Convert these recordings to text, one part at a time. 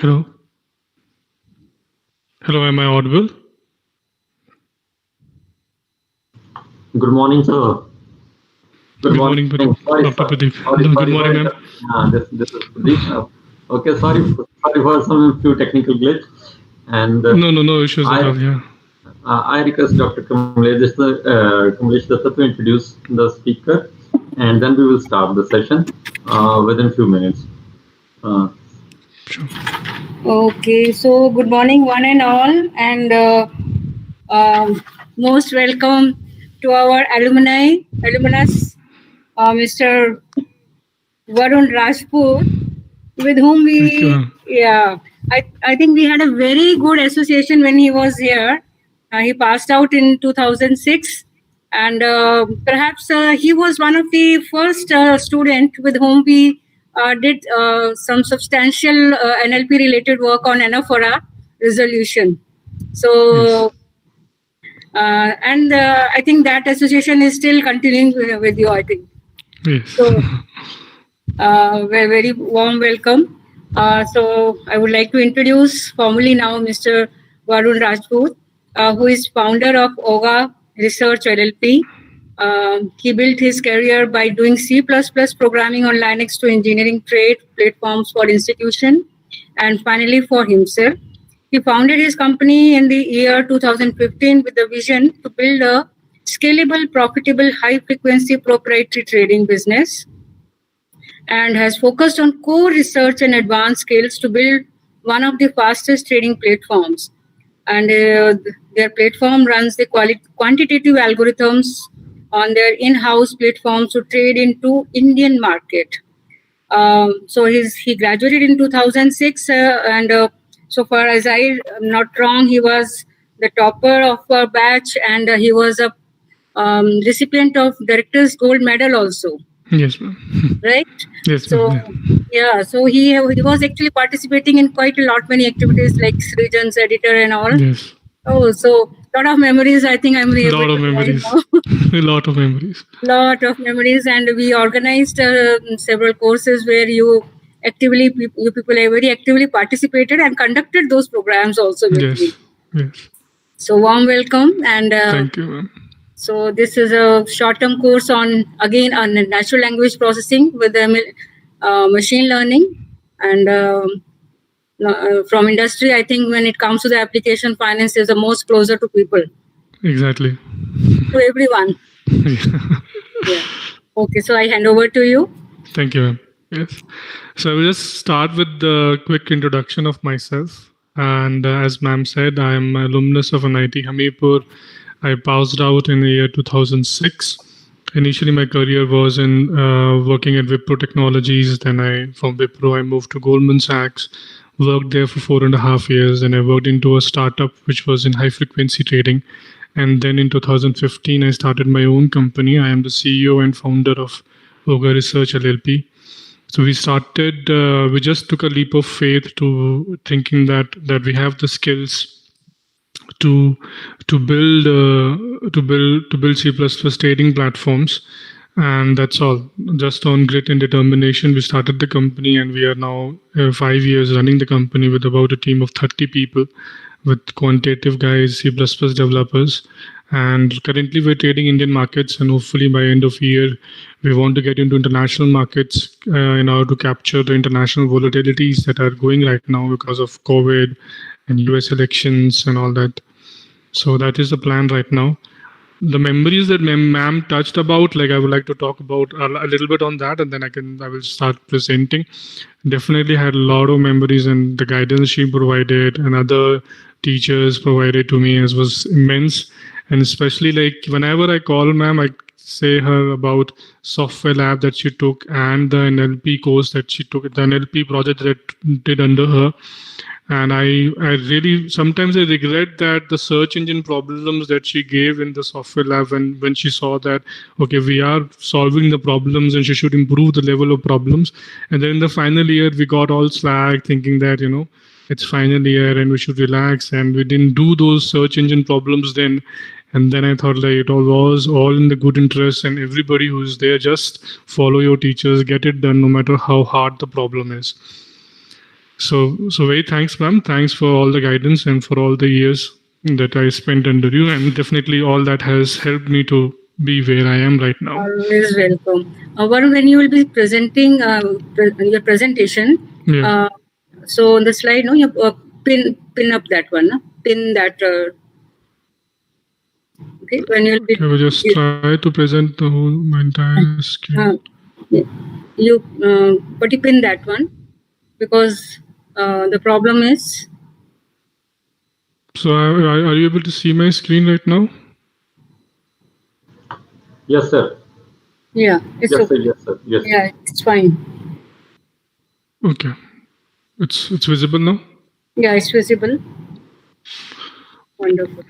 Hello. Hello, am I audible? Good morning, sir. Good morning, Dr. Pradeep. Good morning, ma'am. This is Pradeep. Okay, sorry for some few technical glitch. And No issues at all. Yeah. I request Dr. Kamlesh Datta to introduce the speaker, and then we will start the session within few minutes. Sure. Okay, so good morning, one and all, and most welcome to our alumnus, Mr. Varun Rajput, with whom I think we had a very good association when he was here. He passed out in 2006, and perhaps he was one of the first student with whom we did some substantial NLP related work on anaphora resolution. So, and I think that association is still continuing with you, I think. Yes. So, very warm welcome. So I would like to introduce formally now Mr. Varun Rajput, who is founder of OGA Research LLP. He built his career by doing C++ programming on Linux to engineering trade platforms for institution and finally for himself. He founded his company in the year 2015 with the vision to build a scalable, profitable, high-frequency proprietary trading business, and has focused on core research and advanced skills to build one of the fastest trading platforms. And their platform runs the quantitative algorithms on their in-house platforms to trade into Indian market. So he graduated in 2006, and so far as I am not wrong, he was the topper of our batch, and he was a recipient of Director's Gold Medal also. Yes, ma'am. Right? Yes, so ma'am. Yeah, so he was actually participating in quite a lot many activities like Srijan's editor and all. Yes. Oh, so lot of memories. I think I'm able lot of memories. A lot of memories. Lot of memories, and we organized several courses where you people very actively participated and conducted those programs also with me. Yes. So warm welcome, and thank you, ma'am. So this is a short-term course on natural language processing with machine learning, and from industry, I think when it comes to the application, finance is the most closer to people. Exactly. To everyone. Yeah. Okay, so I hand over to you. Thank you, ma'am. Yes. So I will just start with the quick introduction of myself. And as ma'am said, I am an alumnus of NIT Hamirpur. I passed out in the year 2006. Initially, my career was in working at Wipro Technologies. Then from Wipro, I moved to Goldman Sachs, worked there for 4.5 years. Then I worked into a startup which was in high frequency trading. And then in 2015, I started my own company. I am the CEO and founder of OGA Research LLP. So we just took a leap of faith to thinking that we have the skills to build C++ trading platforms, and that's all. Just on grit and determination, we started the company, and we are now 5 years running the company with about a team of 30 people, with quantitative guys, C++ developers, and currently we're trading Indian markets, and hopefully by end of year we want to get into international markets in order to capture the international volatilities that are going right now because of COVID and US elections and all that. So that is the plan right now. The memories that ma'am touched about, I would like to talk about a little bit on that, and then I will start presenting. Definitely had a lot of memories, and the guidance she provided and other teachers provided to me was immense. And especially whenever I call ma'am, I say her about software lab that she took and the NLP course that she took, the NLP project that I did under her. And I really, sometimes I regret that the search engine problems that she gave in the software lab when she saw that, okay, we are solving the problems and she should improve the level of problems. And then in the final year, we got all slack thinking that, it's final year and we should relax. And we didn't do those search engine problems then. And then I thought it all was all in the good interest, and everybody who's there, just follow your teachers, get it done no matter how hard the problem is. So very thanks, ma'am. Thanks for all the guidance and for all the years that I spent under you, and definitely all that has helped me to be where I am right now. Always welcome. Varun, when you will be presenting your presentation, Yeah. so on the slide, no, you pin up that one, no? Pin that. Okay, when you will be. Okay, we'll just try to present the whole my entire screen. You but you pin that one because the problem is. So are you able to see my screen right now? Yes, sir. Yeah, it's Yes, okay. sir. Yes, sir. Yes. Yeah, it's fine. Okay, it's visible now. Yeah, it's visible. Wonderful.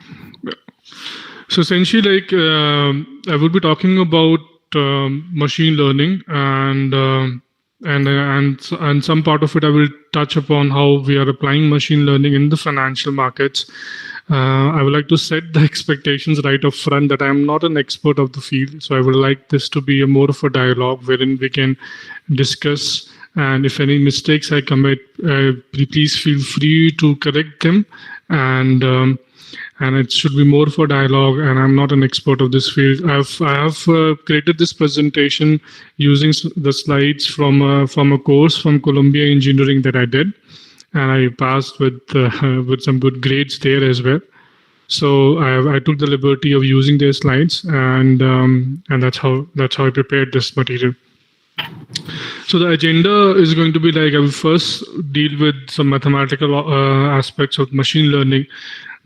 So essentially, like I will be talking about machine learning, and some part of it I will touch upon how we are applying machine learning in the financial markets. I would like to set the expectations right up front that I am not an expert of the field. So I would like this to be a more of a dialogue wherein we can discuss. And if any mistakes I commit, please feel free to correct them. And it should be more for dialogue, and I'm not an expert of this field. I have created this presentation using the slides from a course from Columbia Engineering that I did, and I passed with some good grades there as well. So I took the liberty of using their slides, and that's how I prepared this material. So the agenda is going to be like I will first deal with some mathematical aspects of machine learning.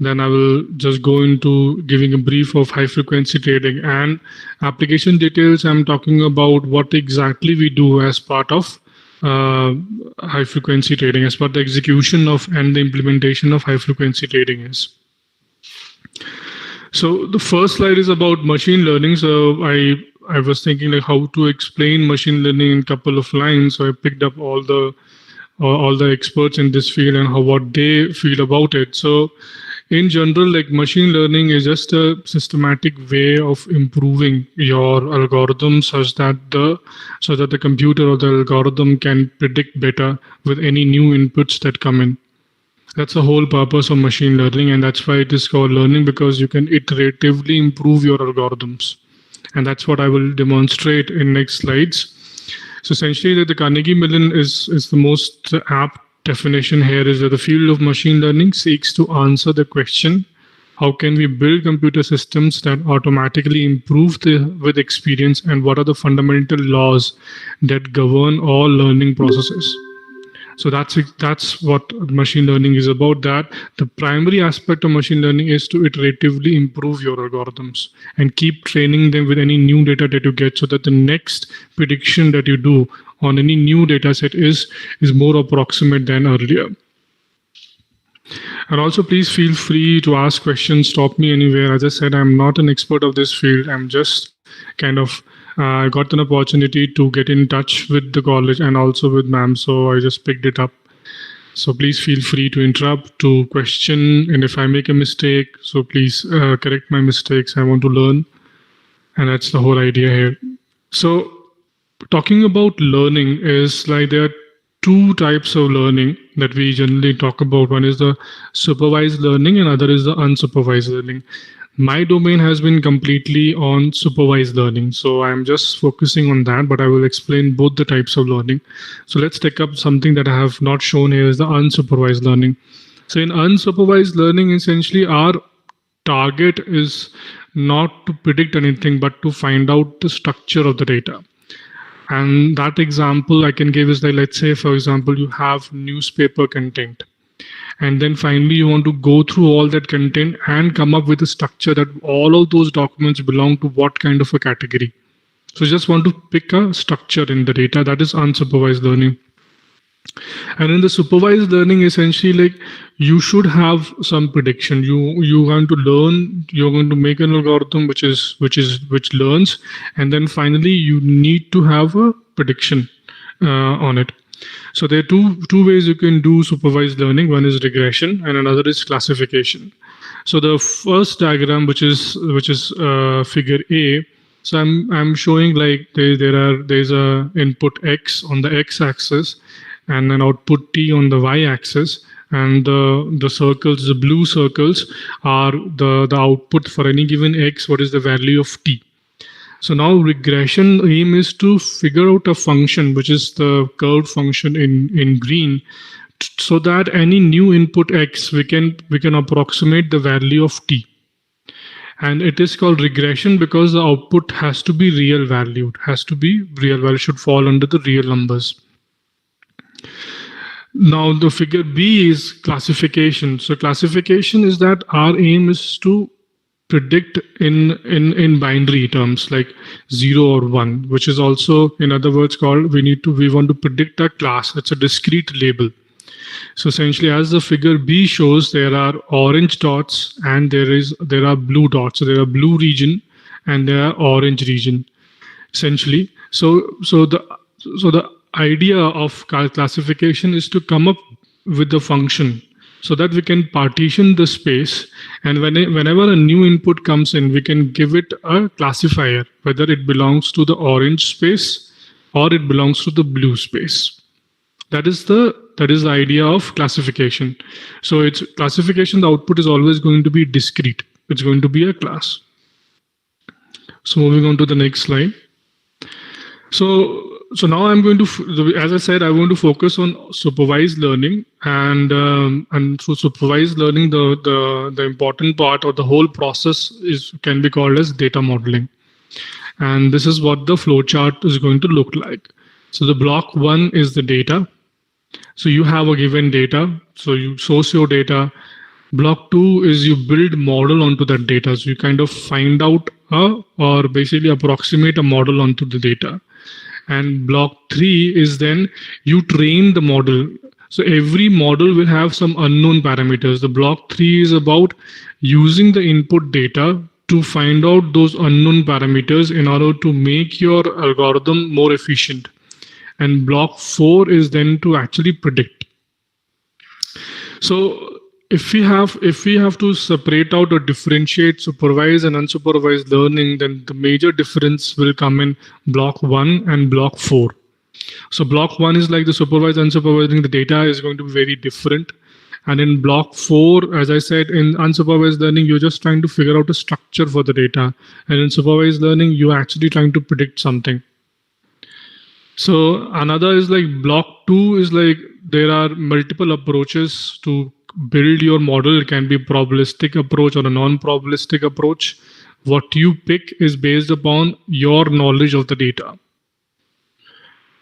Then I will just go into giving a brief of high frequency trading and application details. I'm talking about what exactly we do as part of high frequency trading, as part of the execution of and the implementation of high frequency trading is. So the first slide is about machine learning. So I was thinking like how to explain machine learning in a couple of lines. So I picked up all the experts in this field and what they feel about it. So in general, like machine learning is just a systematic way of improving your algorithm such that the computer or the algorithm can predict better with any new inputs that come in. That's the whole purpose of machine learning, and that's why it is called learning, because you can iteratively improve your algorithms. And that's what I will demonstrate in next slides. So essentially, the Carnegie Mellon is the most apt definition here is that the field of machine learning seeks to answer the question, how can we build computer systems that automatically improve with experience, and what are the fundamental laws that govern all learning processes? So that's what machine learning is about. That the primary aspect of machine learning is to iteratively improve your algorithms and keep training them with any new data that you get, so that the next prediction that you do on any new data set is more approximate than earlier. And also, please feel free to ask questions, stop me anywhere. As I said, I'm not an expert of this field. I'm just kind of got an opportunity to get in touch with the college and also with ma'am. So I just picked it up. So please feel free to interrupt, to question. And if I make a mistake, so please correct my mistakes. I want to learn. And that's the whole idea here. So talking about learning is like there are two types of learning that we generally talk about. One is the supervised learning and other is the unsupervised learning. My domain has been completely on supervised learning. So I'm just focusing on that, but I will explain both the types of learning. So let's take up something that I have not shown here is the unsupervised learning. So in unsupervised learning, essentially our target is not to predict anything, but to find out the structure of the data. And that example I can give is like, let's say, for example, you have newspaper content. And then finally, you want to go through all that content and come up with a structure that all of those documents belong to what kind of a category. So you just want to pick a structure in the data. That is unsupervised learning. And in the supervised learning, essentially, like you should have some prediction. You're going to learn. You're going to make an algorithm which learns, and then finally you need to have a prediction on it. So there are two ways you can do supervised learning. One is regression, and another is classification. So the first diagram, which is figure A. So I'm showing like there's a input X on the X-axis. and an output t on the y-axis, and the circles, the blue circles, are the output for any given x. What is the value of t? So now regression aim is to figure out a function, which is the curved function in green, so that any new input x, we can approximate the value of t. And it is called regression because the output has to be real valued, should fall under the real numbers. Now the figure B is classification. So classification is that our aim is to predict in binary terms like 0 or 1, which is also, in other words, called we want to predict a class. It's a discrete label. So essentially, as the figure B shows, there are orange dots and there are blue dots. So there are blue region and there are orange region, essentially. So the idea of classification is to come up with the function so that we can partition the space, and whenever a new input comes in, we can give it a classifier, whether it belongs to the orange space or it belongs to the blue space. That is the idea of classification. So it's classification, the output is always going to be discrete. It's going to be a class. So moving on to the next slide. So now I'm going to, as I said, I want to focus on supervised learning, and through supervised learning, the important part or the whole process can be called as data modeling. And this is what the flowchart is going to look like. So the block 1 is the data. So you have a given data, so you source your data. Block 2 is you build model onto that data. So you kind of find out or basically approximate a model onto the data. And block 3 is then you train the model. So every model will have some unknown parameters. The block 3 is about using the input data to find out those unknown parameters in order to make your algorithm more efficient. And block 4 is then to actually predict. So if we have to separate out or differentiate supervised and unsupervised learning, then the major difference will come in block 1 and block 4. So block 1 is like the supervised, unsupervised, the data is going to be very different. And in block 4, as I said, in unsupervised learning, you're just trying to figure out a structure for the data. And in supervised learning, you're actually trying to predict something. So another is like block 2 is like there are multiple approaches to build your model. It can be a probabilistic approach or a non-probabilistic approach. What you pick is based upon your knowledge of the data.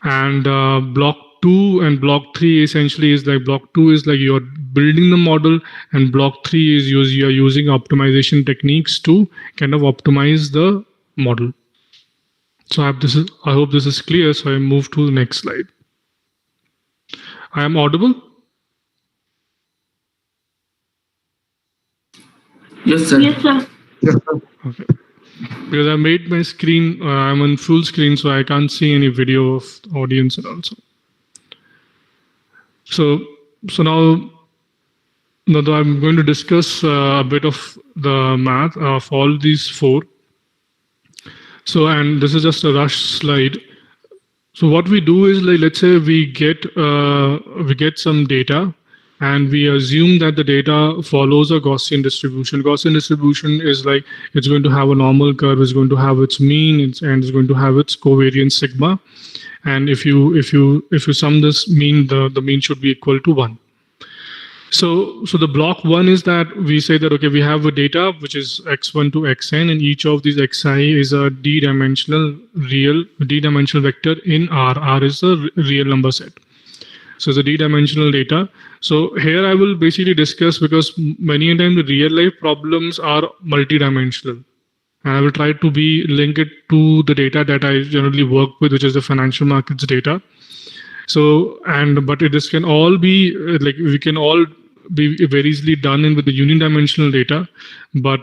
And block 2 and block 3 essentially is like block 2 is like you're building the model, and block 3 is you're using optimization techniques to kind of optimize the model. So I hope this is clear. So I move to the next slide. I am audible? Yes, sir. Yes, sir. Okay. Because I made my screen, I'm on full screen, so I can't see any video of the audience and also. So now I'm going to discuss a bit of the math of all these 4. So, and this is just a rush slide. So what we do is, like, let's say we get some data, and we assume that the data follows a Gaussian distribution. Gaussian distribution is like it's going to have a normal curve, it's going to have its mean, and it's going to have its covariance sigma. And if you sum this mean, the mean should be equal to 1. So the block 1 is that we say that, okay, we have a data which is x1 to xn, and each of these xi is a d-dimensional vector in R. R is a real number set. So it's a d-dimensional data. So here I will basically discuss, because many a time the real life problems are multi-dimensional. And I will try to link it to the data that I generally work with, which is the financial markets data. So, but this can all be like, we can all be very easily done in with the unidimensional data, but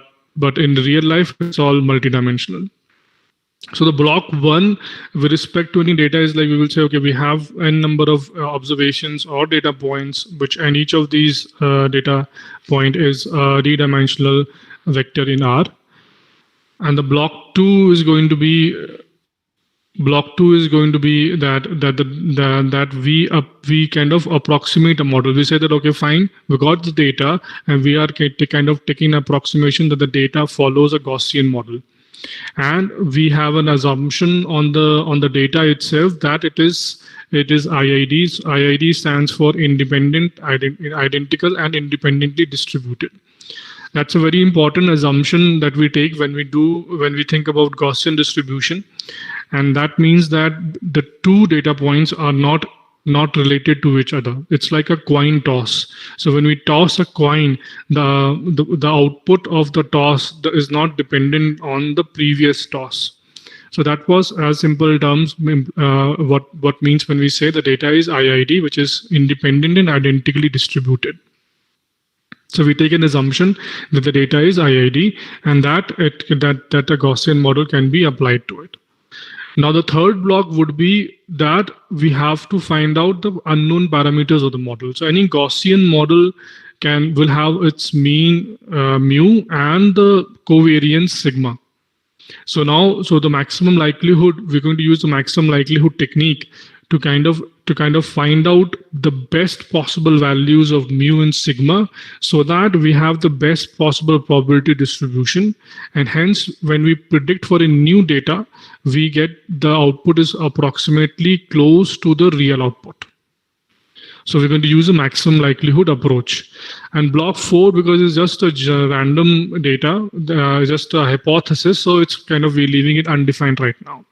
in real life, it's all multidimensional. So the block 1 with respect to any data is like, we will say, okay, we have n number of observations or data points, and each of these data point is a d-dimensional vector in R. And the block 2 is going to be Block 2 is going to be that we kind of approximate a model. We say that, okay, fine, we got the data and we are kind of taking an approximation that the data follows a Gaussian model, and we have an assumption on the data itself that it is IIDs. IID stands for independent, identical, and independently distributed. That's a very important assumption that we take when we think about Gaussian distribution, and that means that the two data points are not related to each other. It's like a coin toss. So when we toss a coin, the output of the toss is not dependent on the previous toss. So that was, as simple terms, what means when we say the data is IID, which is independent and identically distributed. So we take an assumption that the data is IID and that a Gaussian model can be applied to it. Now the third block would be that we have to find out the unknown parameters of the model. So any Gaussian model will have its mean mu and the covariance sigma. So the maximum likelihood, we're going to use the maximum likelihood technique to kind of find out the best possible values of mu and sigma, so that we have the best possible probability distribution, and hence when we predict for a new data, we get the output is approximately close to the real output. So we're going to use a maximum likelihood approach. And block 4, because it's just a random data, just a hypothesis, so it's kind of, we're leaving it undefined right now.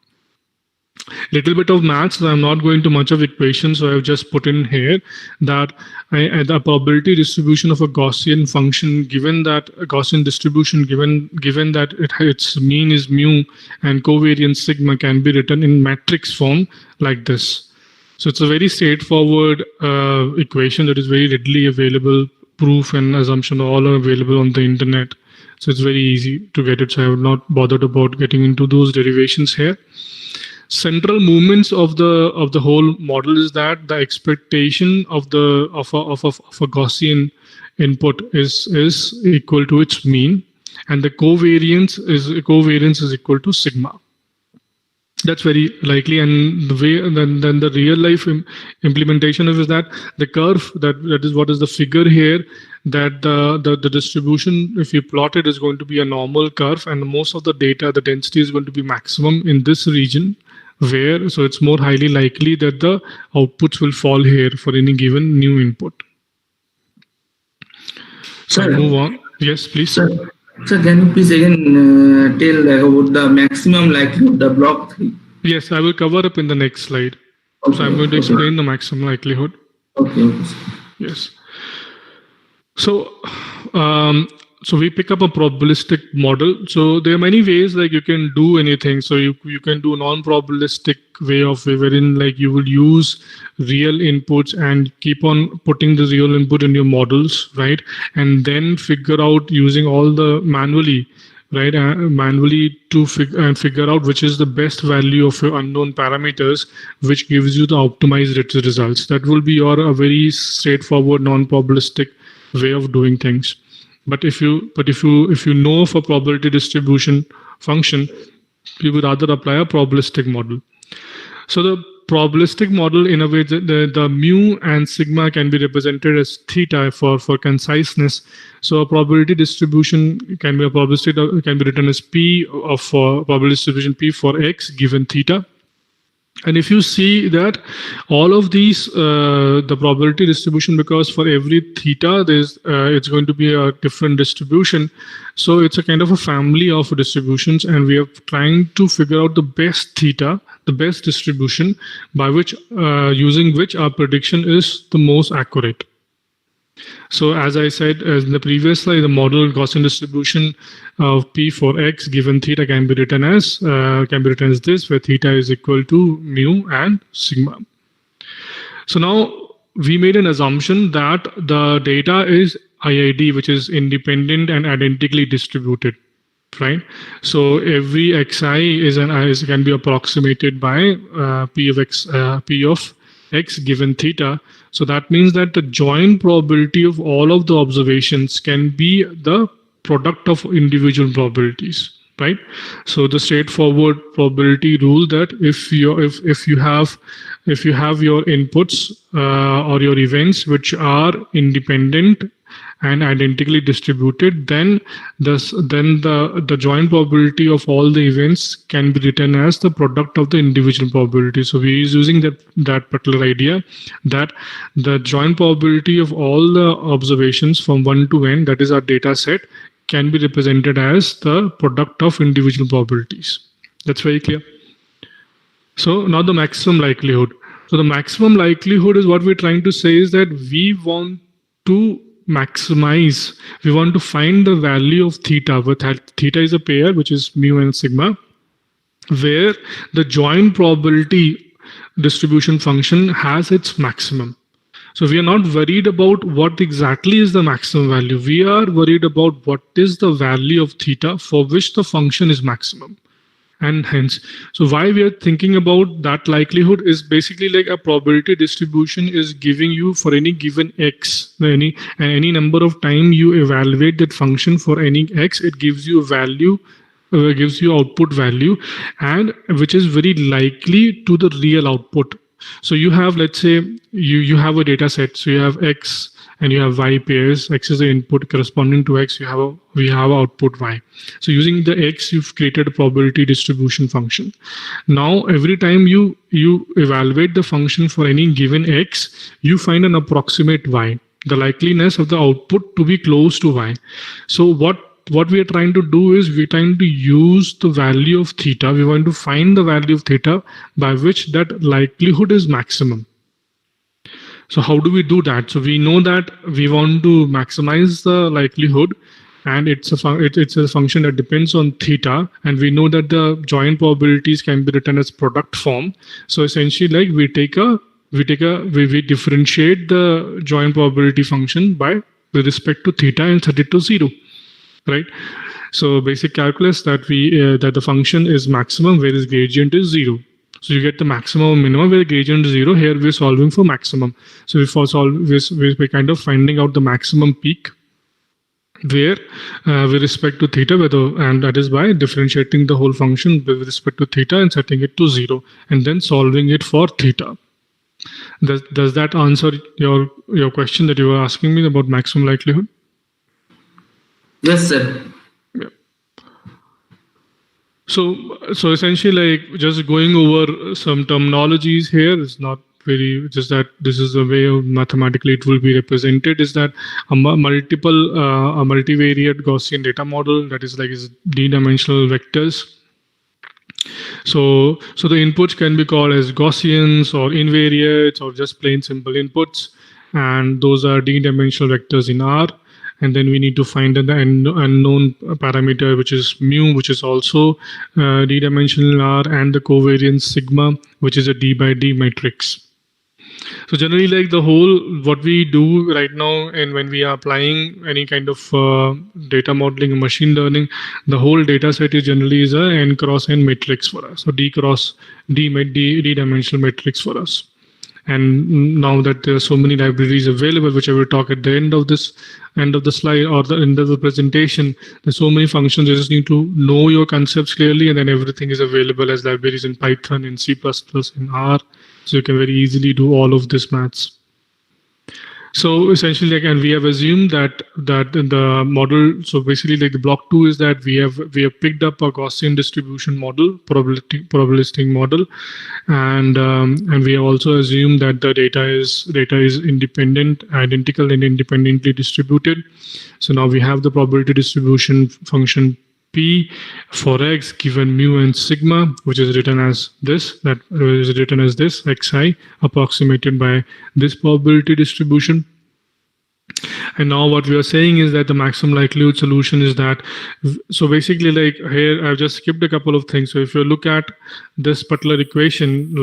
Little bit of maths, so I'm not going to much of equations, so I've just put in here that the probability distribution of a Gaussian function, given that a Gaussian distribution, given that its mean is mu and covariance sigma, can be written in matrix form like this. So it's a very straightforward equation that is very readily available. Proof and assumption all are available on the internet. So it's very easy to get it. So I have not bothered about getting into those derivations here. Central movements of the whole model is that the expectation of a Gaussian input is equal to its mean, and the covariance is equal to sigma. That's very likely, and the way then the real life implementation of is that the curve that is what is the figure here, that the distribution, if you plot it, is going to be a normal curve, and most of the data, the density is going to be maximum in this region, so it's more highly likely that the outputs will fall here for any given new input. So I'll move on. Yes, please. Sir, can you please again tell about the maximum likelihood, the block 3? Yes, I will cover up in the next slide. Okay, so I'm going to explain the maximum likelihood. Okay. Yes. So we pick up a probabilistic model. So there are many ways like you can do anything. So you can do non-probabilistic way of wherein like you will use real inputs and keep on putting the real input in your models, right? And then figure out using all the manually to figure out which is the best value of your unknown parameters, which gives you the optimized results. That will be a very straightforward non-probabilistic way of doing things. But if you know of a probability distribution function, you would rather apply a probabilistic model. So the probabilistic model, in a way, the mu and sigma can be represented as theta for conciseness. So a probability distribution can be written as P for probability distribution P for x given theta. And if you see that all of these, the probability distribution, because for every theta, it's going to be a different distribution. So it's a kind of a family of distributions, and we are trying to figure out the best theta, the best distribution, by which using which our prediction is the most accurate. So as I said in the previous slide, the model Gaussian distribution of P for x given theta can be written as this, where theta is equal to mu and sigma. So now we made an assumption that the data is IID, which is independent and identically distributed, right? So every xi can be approximated by P of x given theta. So that means that the joint probability of all of the observations can be the product of individual probabilities. right? So the straightforward probability rule that if you have your inputs or your events which are independent and identically distributed, then the joint probability of all the events can be written as the product of the individual probability. So we is using that particular idea that the joint probability of all the observations from 1 to n, that is our data set, can be represented as the product of individual probabilities. That's very clear. So now the maximum likelihood. So the maximum likelihood is what we're trying to say is that we want to maximize, we want to find the value of theta, where theta is a pair, which is mu and sigma, where the joint probability distribution function has its maximum. So we are not worried about what exactly is the maximum value. We are worried about what is the value of theta for which the function is maximum. And hence, so why we are thinking about that likelihood is basically like a probability distribution is giving you for any given x, any number of time you evaluate that function for any x, it gives you a value, gives you output value, and which is very likely to the real output. So you have, let's say you have a data set, so you have x and you have y pairs. X is the input corresponding to x. We have output y. So using the x, you've created a probability distribution function. Now every time you evaluate the function for any given x, you find an approximate y, the likeliness of the output to be close to y. So what we are trying to do is we're trying to use the value of theta. We want to find the value of theta by which that likelihood is maximum. So how do we do that? So we know that we want to maximize the likelihood, and it's a function that depends on theta, and we know that the joint probabilities can be written as product form. So essentially, like we differentiate the joint probability function with respect to theta and set it to 0, right? So basic calculus that that the function is maximum where its gradient is 0. So you get the maximum or minimum where the gradient is 0. Here we're solving for maximum. So we're kind of finding out the maximum peak where with respect to theta, and that is by differentiating the whole function with respect to theta and setting it to 0, and then solving it for theta. Does that answer your question that you were asking me about maximum likelihood? Yes, sir. So essentially, like just going over some terminologies here is not very, just that this is the way of mathematically it will be represented, is that a multivariate Gaussian data model that is d-dimensional vectors. So the inputs can be called as Gaussians or invariates or just plain simple inputs, and those are d-dimensional vectors in R. And then we need to find the unknown parameter, which is mu, which is also d-dimensional R, and the covariance sigma, which is a d by d matrix. So generally, like what we do right now, and when we are applying any kind of data modeling and machine learning, the whole data set is generally a n cross n matrix for us, so d cross d-dimensional matrix for us. And now that there are so many libraries available, which I will talk at the end of the slide or the end of the presentation, there's so many functions. You just need to know your concepts clearly, and then everything is available as libraries in Python, in C++, in R. So you can very easily do all of this maths. So essentially, and we have assumed that the model. So basically, like the block 2 is that we have picked up a Gaussian distribution model, probabilistic model, and we have also assumed that the data is identical and independently distributed. So now we have the probability distribution function P for x given mu and sigma, which is written as this, xi approximated by this probability distribution. And now what we are saying is that the maximum likelihood solution is that, so basically like here I've just skipped a couple of things. So if you look at this particular equation,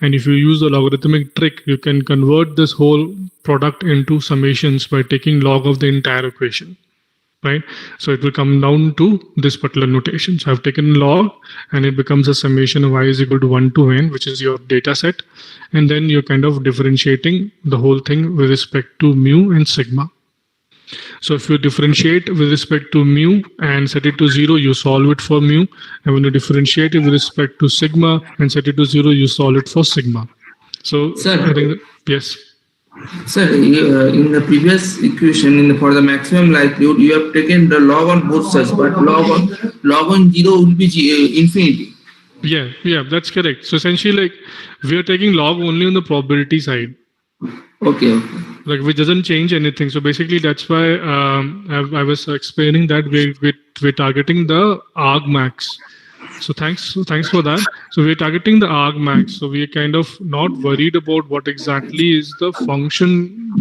and if you use the logarithmic trick, you can convert this whole product into summations by taking log of the entire equation. Right? So it will come down to this particular notation. So I've taken log, and it becomes a summation of y is equal to 1 to n, which is your data set. And then you're kind of differentiating the whole thing with respect to mu and sigma. So if you differentiate with respect to mu and set it to 0, you solve it for mu. And when you differentiate it with respect to sigma and set it to 0, you solve it for sigma. So Sir. I think, yes. Sir, in the previous equation, for the maximum likelihood, you have taken the log on both sides, but log on 0 will be infinity. Yeah, that's correct. So essentially, like, we are taking log only on the probability side. Okay. Like, which doesn't change anything. So basically, that's why I was explaining that we're targeting the argmax. So thanks for that. So we're targeting the argmax. So we're kind of not worried about what exactly is the function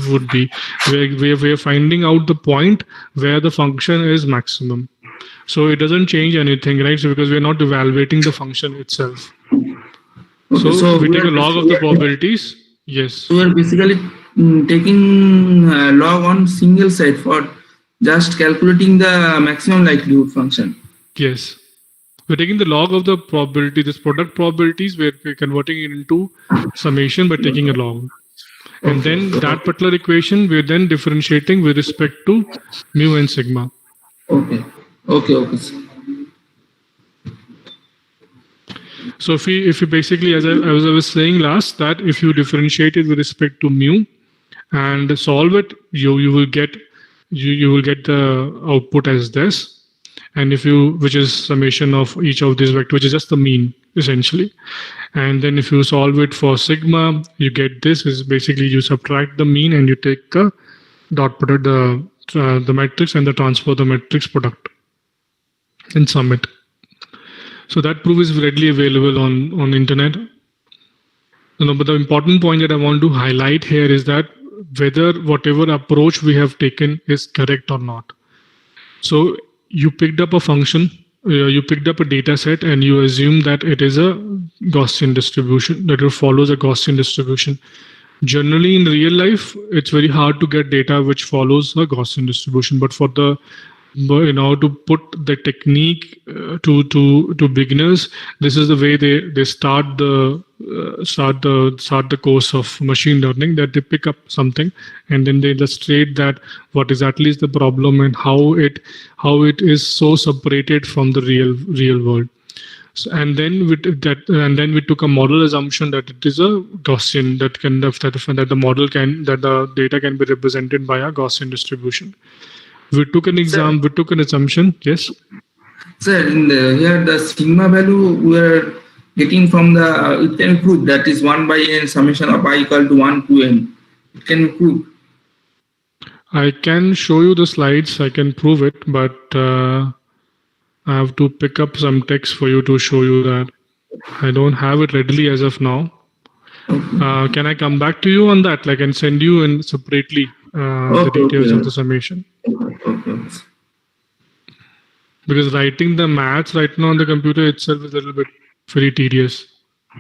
would be. We're finding out the point where the function is maximum. So it doesn't change anything, right? So because we're not evaluating the function itself. Okay, so we take a log of the probabilities. Yes. So we are basically taking log on single side for just calculating the maximum likelihood function. Yes. We're taking the log of the probability, this product probabilities, we're converting it into summation by taking a log. And then that particular equation, we're then differentiating with respect to mu and sigma. Okay. So if you basically, as I was saying last, that if you differentiate it with respect to mu and solve it, you will get the output as this. And if you, which is summation of each of these vectors, which is just the mean essentially. And then if you solve it for sigma, you get this is basically you subtract the mean and you take a dot product, the matrix and the transpose the matrix product and sum it. So that proof is readily available on internet. But the important point that I want to highlight here is that whether whatever approach we have taken is correct or not. So you picked up a function, you picked up a data set and you assume that it is a Gaussian distribution, that it follows a Gaussian distribution. Generally in real life, it's very hard to get data which follows a Gaussian distribution, but for the to put the technique to beginners, this is the way they start the course of machine learning, that they pick up something and then they illustrate that what exactly is the problem and how it is so separated from the real world. So, and then we took a model assumption that it is a Gaussian, that the data can be represented by a Gaussian distribution. We took an exam. We took an assumption. Yes. Sir, here the sigma value we are getting from the it can be proved that is 1 by n summation of I equal to 1 to n. It can be proved. I can show you the slides. I can prove it, but I have to pick up some text for you to show you that. I don't have it readily as of now. Okay. Can I come back to you on that? Like, and send you in separately the details of the summation. Because writing the maths right now on the computer itself is a little bit very tedious.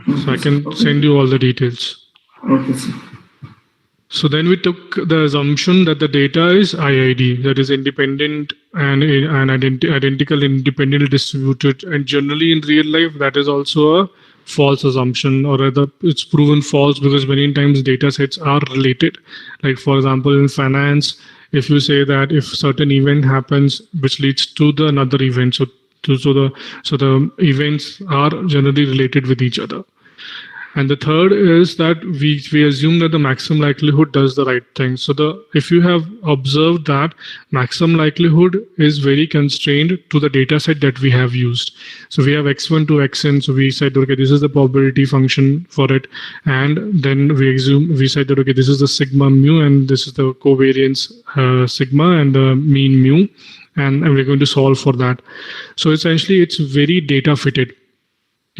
So I can send you all the details. Okay. So then we took the assumption that the data is IID, that is independent and identical, independently distributed. And generally in real life, that is also a false assumption, or rather it's proven false because many times data sets are related. Like for example, in finance, if you say that if certain event happens which leads to the another event, so the events are generally related with each other. And the third is that we assume that the maximum likelihood does the right thing. So if you have observed that maximum likelihood is very constrained to the data set that we have used. So we have x1 to xn. So we said, okay, this is the probability function for it. And then we said that, okay, this is the sigma mu and this is the covariance sigma and the mean mu. And we're going to solve for that. So essentially it's very data fitted.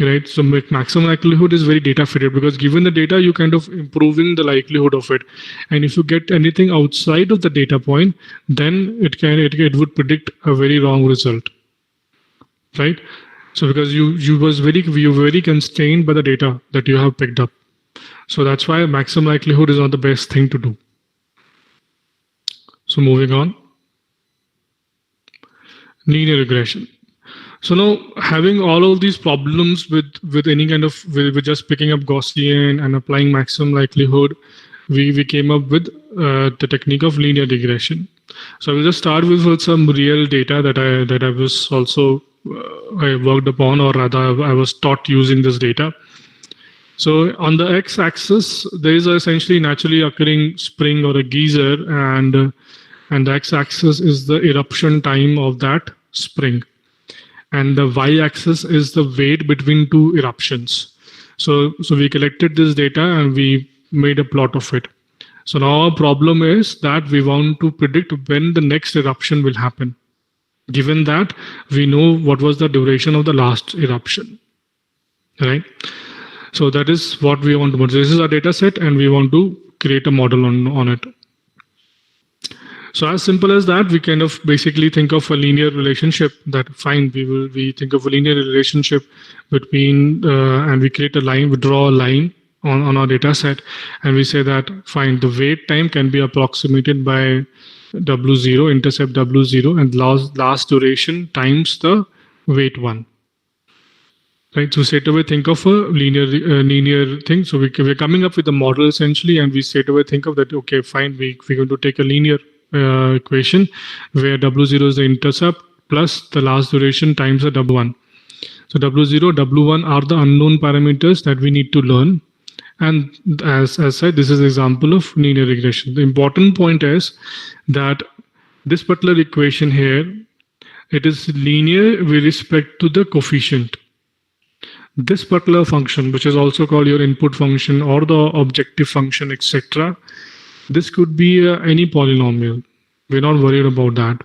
Right, so maximum likelihood is very data fitted because given the data, you kind of improving the likelihood of it. And if you get anything outside of the data point, then it would predict a very wrong result. Right, so because you were very constrained by the data that you have picked up. So that's why maximum likelihood is not the best thing to do. So moving on, linear regression. So now having all of these problems with any kind of with just picking up Gaussian and applying maximum likelihood, we came up with the technique of linear regression. So I will just start with some real data that I was also I worked upon, or rather I was taught using this data. So on the x-axis, there is essentially naturally occurring spring or a geyser, and the x-axis is the eruption time of that spring, and the y-axis is the weight between two eruptions. So we collected this data and we made a plot of it. So now our problem is that we want to predict when the next eruption will happen, given that we know what was the duration of the last eruption, right? So that is what we want to do. This is our data set and we want to create a model on it. So as simple as that, we kind of basically think of a linear relationship that fine, we think of a linear relationship between, and we create a line, we draw a line on our data set, and we say that fine, the wait time can be approximated by W0, intercept W0, and last duration times the wait one. Right, so straight away think of a linear thing. So we're coming up with a model essentially, and we straight away think of that. Okay, fine, we're going to take a linear equation where W0 is the intercept plus the last duration times the W1. So W0, W1 are the unknown parameters that we need to learn. And as said, this is an example of linear regression. The important point is that this particular equation here, it is linear with respect to the coefficient. This particular function, which is also called your input function or the objective function, etc., this could be any polynomial. We're not worried about that.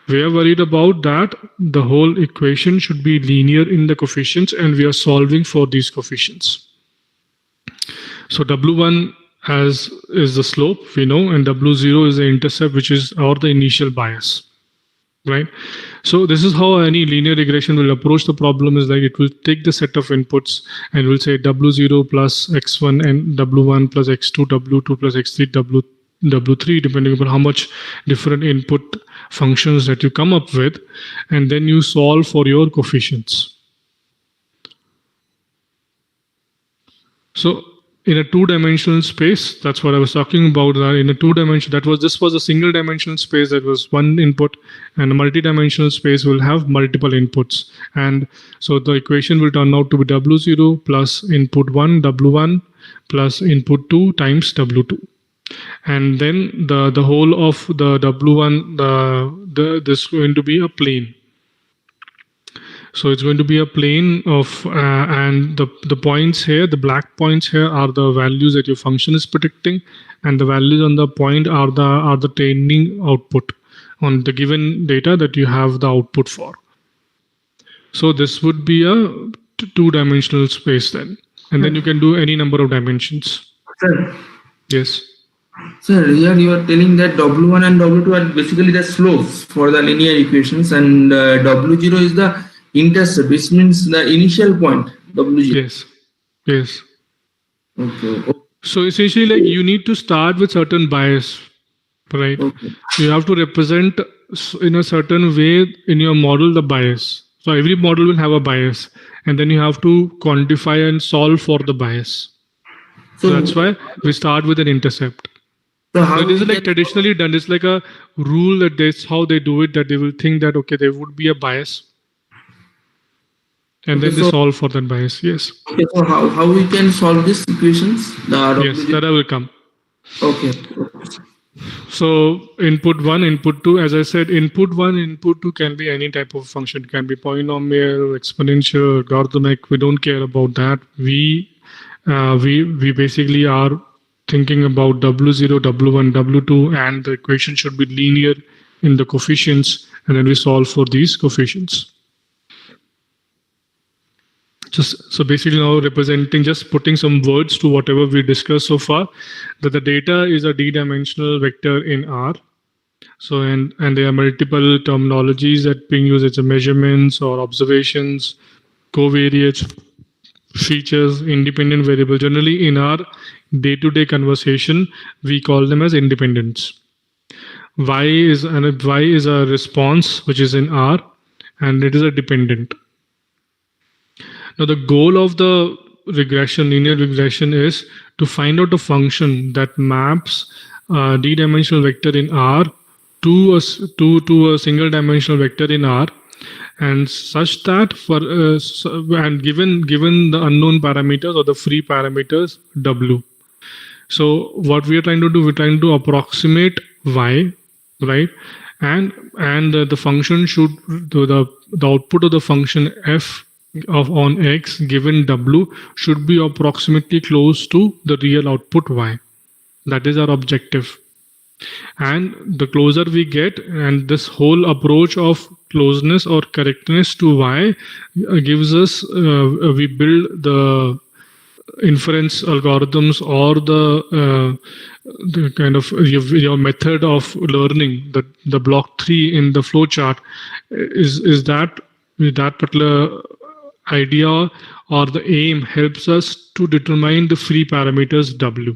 We are worried about that the whole equation should be linear in the coefficients, and we are solving for these coefficients. So W1 is the slope, we know, and W0 is the intercept, which is or the initial bias. Right. So this is how any linear regression will approach the problem. Is like it will take the set of inputs and will say W0 plus X1 and W1 plus X2, W2 plus X3, W3, depending upon how much different input functions that you come up with, and then you solve for your coefficients. So in a two-dimensional space, that's what I was talking about. In a two-dimensional, this was a single-dimensional space that was one input, and a multi-dimensional space will have multiple inputs. And so the equation will turn out to be W0 plus input 1, W1, plus input 2 times W2. And then the whole of the W1, this is going to be a plane. So it's going to be a plane of, and the points here, the black points here are the values that your function is predicting, and the values on the point are the training output on the given data that you have the output for. So this would be a two-dimensional space then, and then you can do any number of dimensions. Sir. Yes. Sir, here you are telling that W1 and W2 are basically the slopes for the linear equations, and W0 is the intercept, which means the initial point, W0. Yes. Yes. Okay. So essentially, like you need to start with certain bias, right? Okay. You have to represent in a certain way in your model the bias. So every model will have a bias, and then you have to quantify and solve for the bias. So that's why we start with an intercept. So how it is like traditionally done. It's like a rule that that's how they do it, that they will think that, okay, there would be a bias. And then they solve for that bias. Yes. Okay, so how we can solve these equations? Yes, that I will come. Okay. So input 1, input 2, as I said, input 1, input 2 can be any type of function. It can be polynomial, exponential, logarithmic. We don't care about that. We basically are thinking about W0, W1, W2, and the equation should be linear in the coefficients, and then we solve for these coefficients. So basically now representing, just putting some words to whatever we discussed so far, that the data is a d-dimensional vector in R. So and there are multiple terminologies that being used as measurements or observations, covariates, features, independent variable. Generally in our day-to-day conversation, we call them as independents. Y is a response which is in R, and it is a dependent. Now the goal of the linear regression, is to find out a function that maps a d-dimensional vector in R to a single dimensional vector in R, and such that and given the unknown parameters or the free parameters W. So what we are trying to do, we're trying to approximate Y, right? And the function should the output of the function f on x given W should be approximately close to the real output Y. That is our objective. And the closer we get, and this whole approach of closeness or correctness to Y gives us, we build the inference algorithms or the kind of your method of learning. The block 3 in the flow chart is that particular idea or the aim helps us to determine the free parameters W.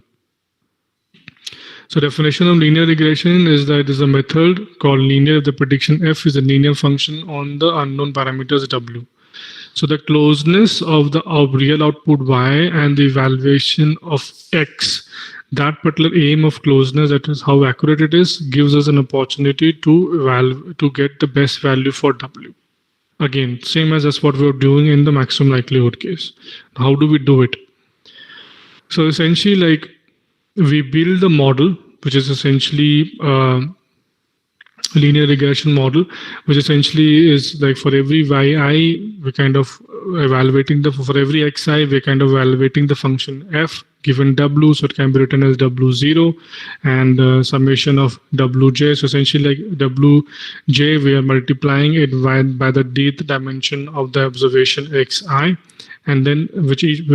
So definition of linear regression is that it is a method called linear if the prediction f is a linear function on the unknown parameters W. So the closeness of the real output Y and the evaluation of X, that particular aim of closeness, that is how accurate it is, gives us an opportunity to get the best value for W. Again, same as what we were doing in the maximum likelihood case. How do we do it? So essentially, like, we build a model, which is essentially linear regression model, which essentially is like for every yi, we're kind of evaluating for every xi, we're kind of evaluating the function f given w, so it can be written as w0 and summation of wj. So essentially, like wj, we are multiplying it by the dth dimension of the observation xi, and then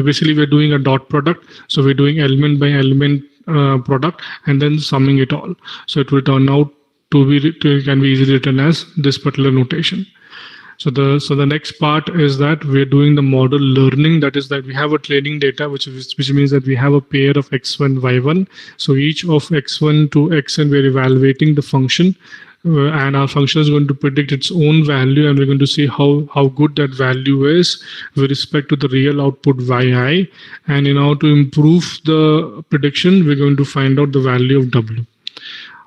basically we're doing a dot product. So we're doing element by element product and then summing it all. So it will turn out can be easily written as this particular notation. So the next part is that we're doing the model learning. That is that we have a training data, which means that we have a pair of x1, y1. So each of x1 to xn, we're evaluating the function, and our function is going to predict its own value, and we're going to see how good that value is with respect to the real output yi. And in order to improve the prediction, we're going to find out the value of w.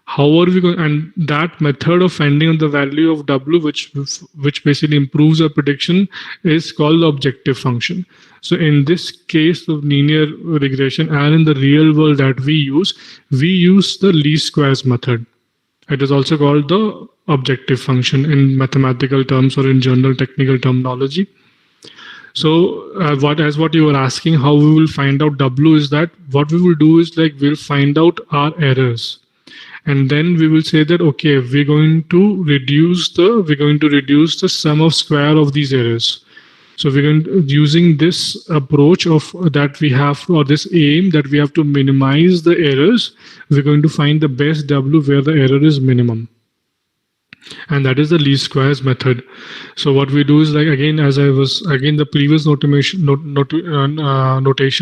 How are we going? And that method of finding out the value of w, which basically improves our prediction, is called the objective function. So in this case of linear regression and in the real world that we use the least squares method. It is also called the objective function in mathematical terms or in general technical terminology. So what you were asking, how we will find out w, is that what we will do is like we'll find out our errors. And then we will say that, okay, we're going to reduce the sum of square of these errors. So we're going to, using this approach of that we have, or this aim that we have to minimize the errors, we're going to find the best w where the error is minimum. And that is the least squares method. So what we do is, like, the previous notation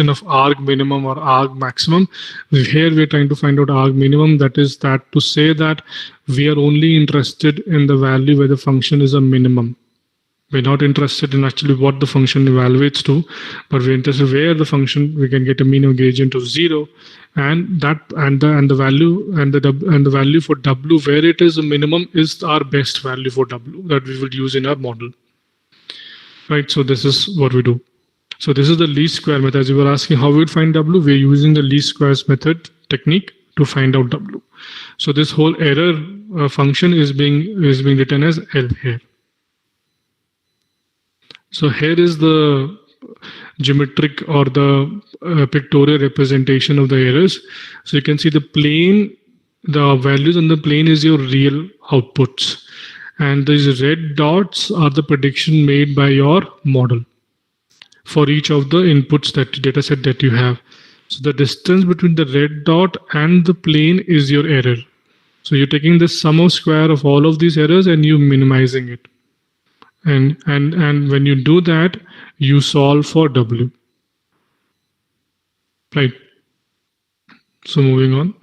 of arg minimum or arg maximum. Here we're trying to find out arg minimum. That is that to say that we are only interested in the value where the function is a minimum. We're not interested in actually what the function evaluates to, but we're interested where the function we can get a mean of gradient of 0, and the value for w where it is a minimum is our best value for w that we will use in our model. Right. So this is what we do. So this is the least square method. As you were asking how we would find w, we're using the least squares method technique to find out w. So this whole error function is being written as L here. So here is the geometric or the pictorial representation of the errors. So you can see the plane, the values on the plane is your real outputs. And these red dots are the prediction made by your model for each of the inputs, that data set that you have. So the distance between the red dot and the plane is your error. So you're taking the sum of square of all of these errors and you're minimizing it. And when you do that, you solve for w. Right. So moving on.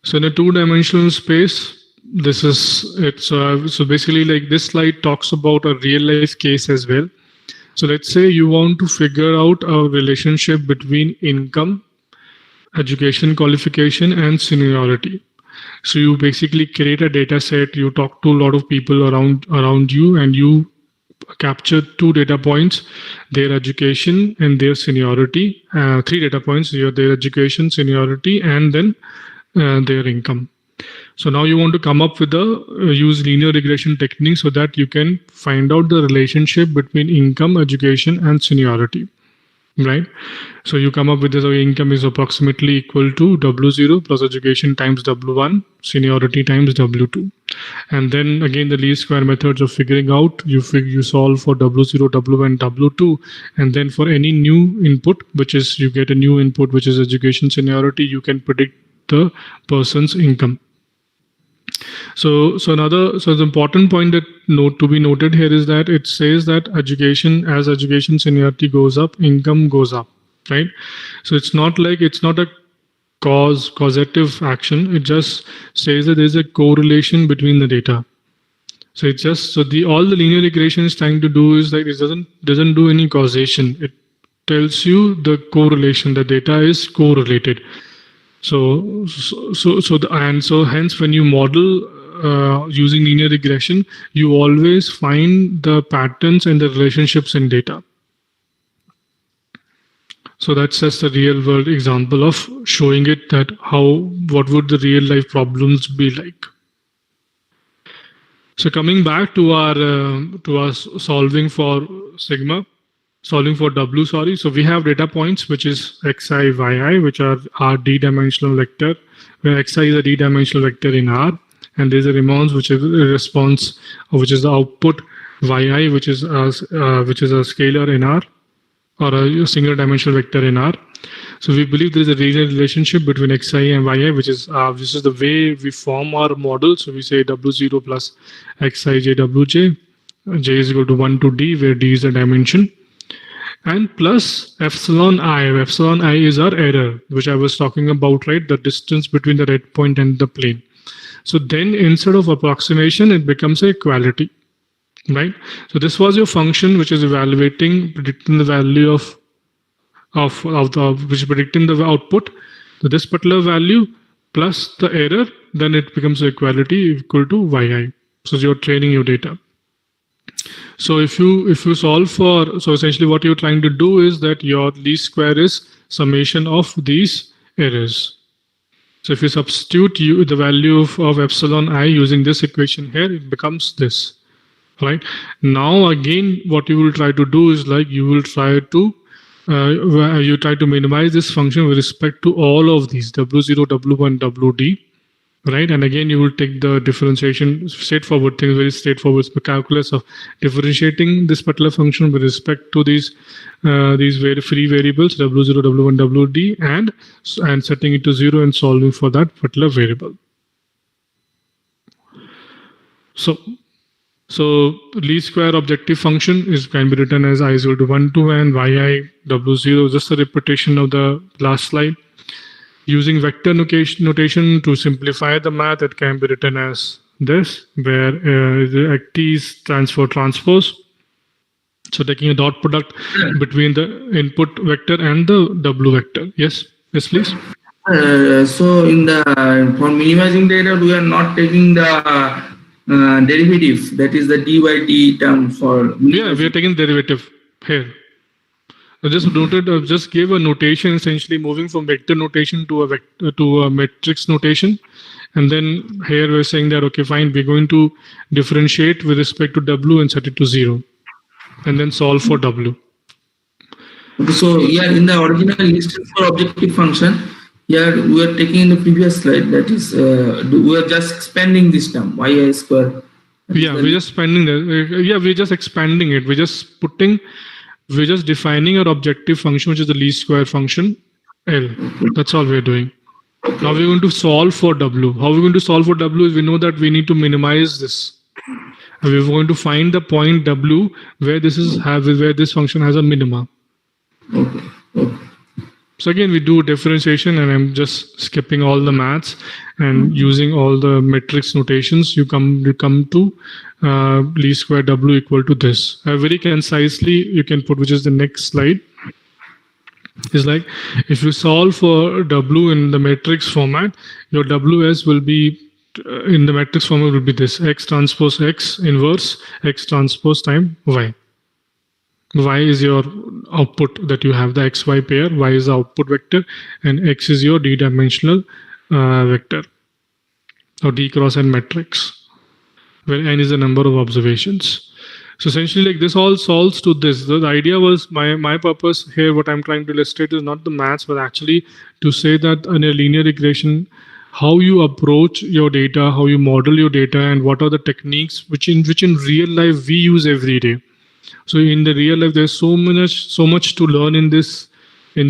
So in a two-dimensional space, this is it. So basically, like, this slide talks about a real-life case as well. So let's say you want to figure out a relationship between income education qualification, and seniority. So you basically create a data set, you talk to a lot of people around you, and you capture 2 data points, their education and their seniority, 3 data points, their education, seniority, and then their income. So now you want to come up with use linear regression technique so that you can find out the relationship between income, education, and seniority, right? So you come up with this, income is approximately equal to W0 plus education times W1, seniority times W2. And then again, the least square methods of figuring out, you solve for W0, W1, W2, and then for any new input, which is you get a new input, which is education, seniority, you can predict the person's income. So the important point to be noted here is that it says that as education seniority goes up, income goes up, right? So it's not a causative action. It just says that there's a correlation between the data. So it's just all the linear regression is trying to do is that it doesn't do any causation. It tells you the correlation. The data is correlated. So hence when you model using linear regression, you always find the patterns and the relationships in data. So that's just a real world example of showing it that what would the real life problems be like. So coming back to our solving for W, sorry. So we have data points, which is xi, yi, which are our d-dimensional vector, where xi is a d-dimensional vector in R, and there's a response, which is a response, which is the output, yi, which is a scalar in R, or a single dimensional vector in R. So we believe there is a linear relationship between xi and yi, which is the way we form our model. So we say W0 plus xij wj, j is equal to 1 to d, where d is the dimension, and plus epsilon I. Epsilon I is our error, which I was talking about, right? The distance between the red point and the plane. So then instead of approximation, it becomes a equality, right? So this was your function, which is predicting the value which is predicting the output. So this particular value plus the error, then it becomes an equality equal to yi. So you're training your data. So if you solve for, so essentially what you're trying to do is that your least square is summation of these errors. So if you substitute the value of epsilon I using this equation here, it becomes this, right? Now again, what you will try to do is you will try to minimize this function with respect to all of these W0, W1, WD. Right, and again you will take the differentiation, straightforward things, very straightforward calculus of differentiating this particular function with respect to these very free variables W0, W1, WD, and setting it to 0 and solving for that particular variable. So least square objective function can be written as I is equal to 1 to n yi W0, just a repetition of the last slide. Using vector notation to simplify the math, it can be written as this, where the T stands for transpose. So taking a dot product between the input vector and the W vector. Yes, please. So for minimizing data, we are not taking the derivative, that is the dy term for. Yeah, we are taking derivative here. I just gave a notation, essentially moving from vector notation to a matrix notation, and then here we're saying that okay, fine, we're going to differentiate with respect to W and set it to 0, and then solve for W. So here in the original instance for objective function, here we are taking in the previous slide, that is we are just expanding this term yi square. Yeah, we're just expanding that. Yeah, we're just expanding it. We're just defining our objective function, which is the least square function, L. That's all we're doing. Now we're going to solve for W. How we're going to solve for W is we know that we need to minimize this. And we're going to find the point W where this function has a minima. Okay. So again, we do differentiation, and I'm just skipping all the maths and using all the matrix notations. You come to least square W equal to this. Very concisely, you can put, which is the next slide. Is like if you solve for W in the matrix format, your WS will be in the matrix format will be this X transpose X inverse X transpose time Y. Y is your output that you have, the XY pair, Y is the output vector, and X is your D-dimensional vector or D cross N matrix, where N is the number of observations. So essentially, like this all solves to this. The idea was my purpose here, what I'm trying to illustrate is not the maths, but actually to say that in a linear regression, how you approach your data, how you model your data, and what are the techniques which in real life we use every day. So in the real life, there's so much to learn in this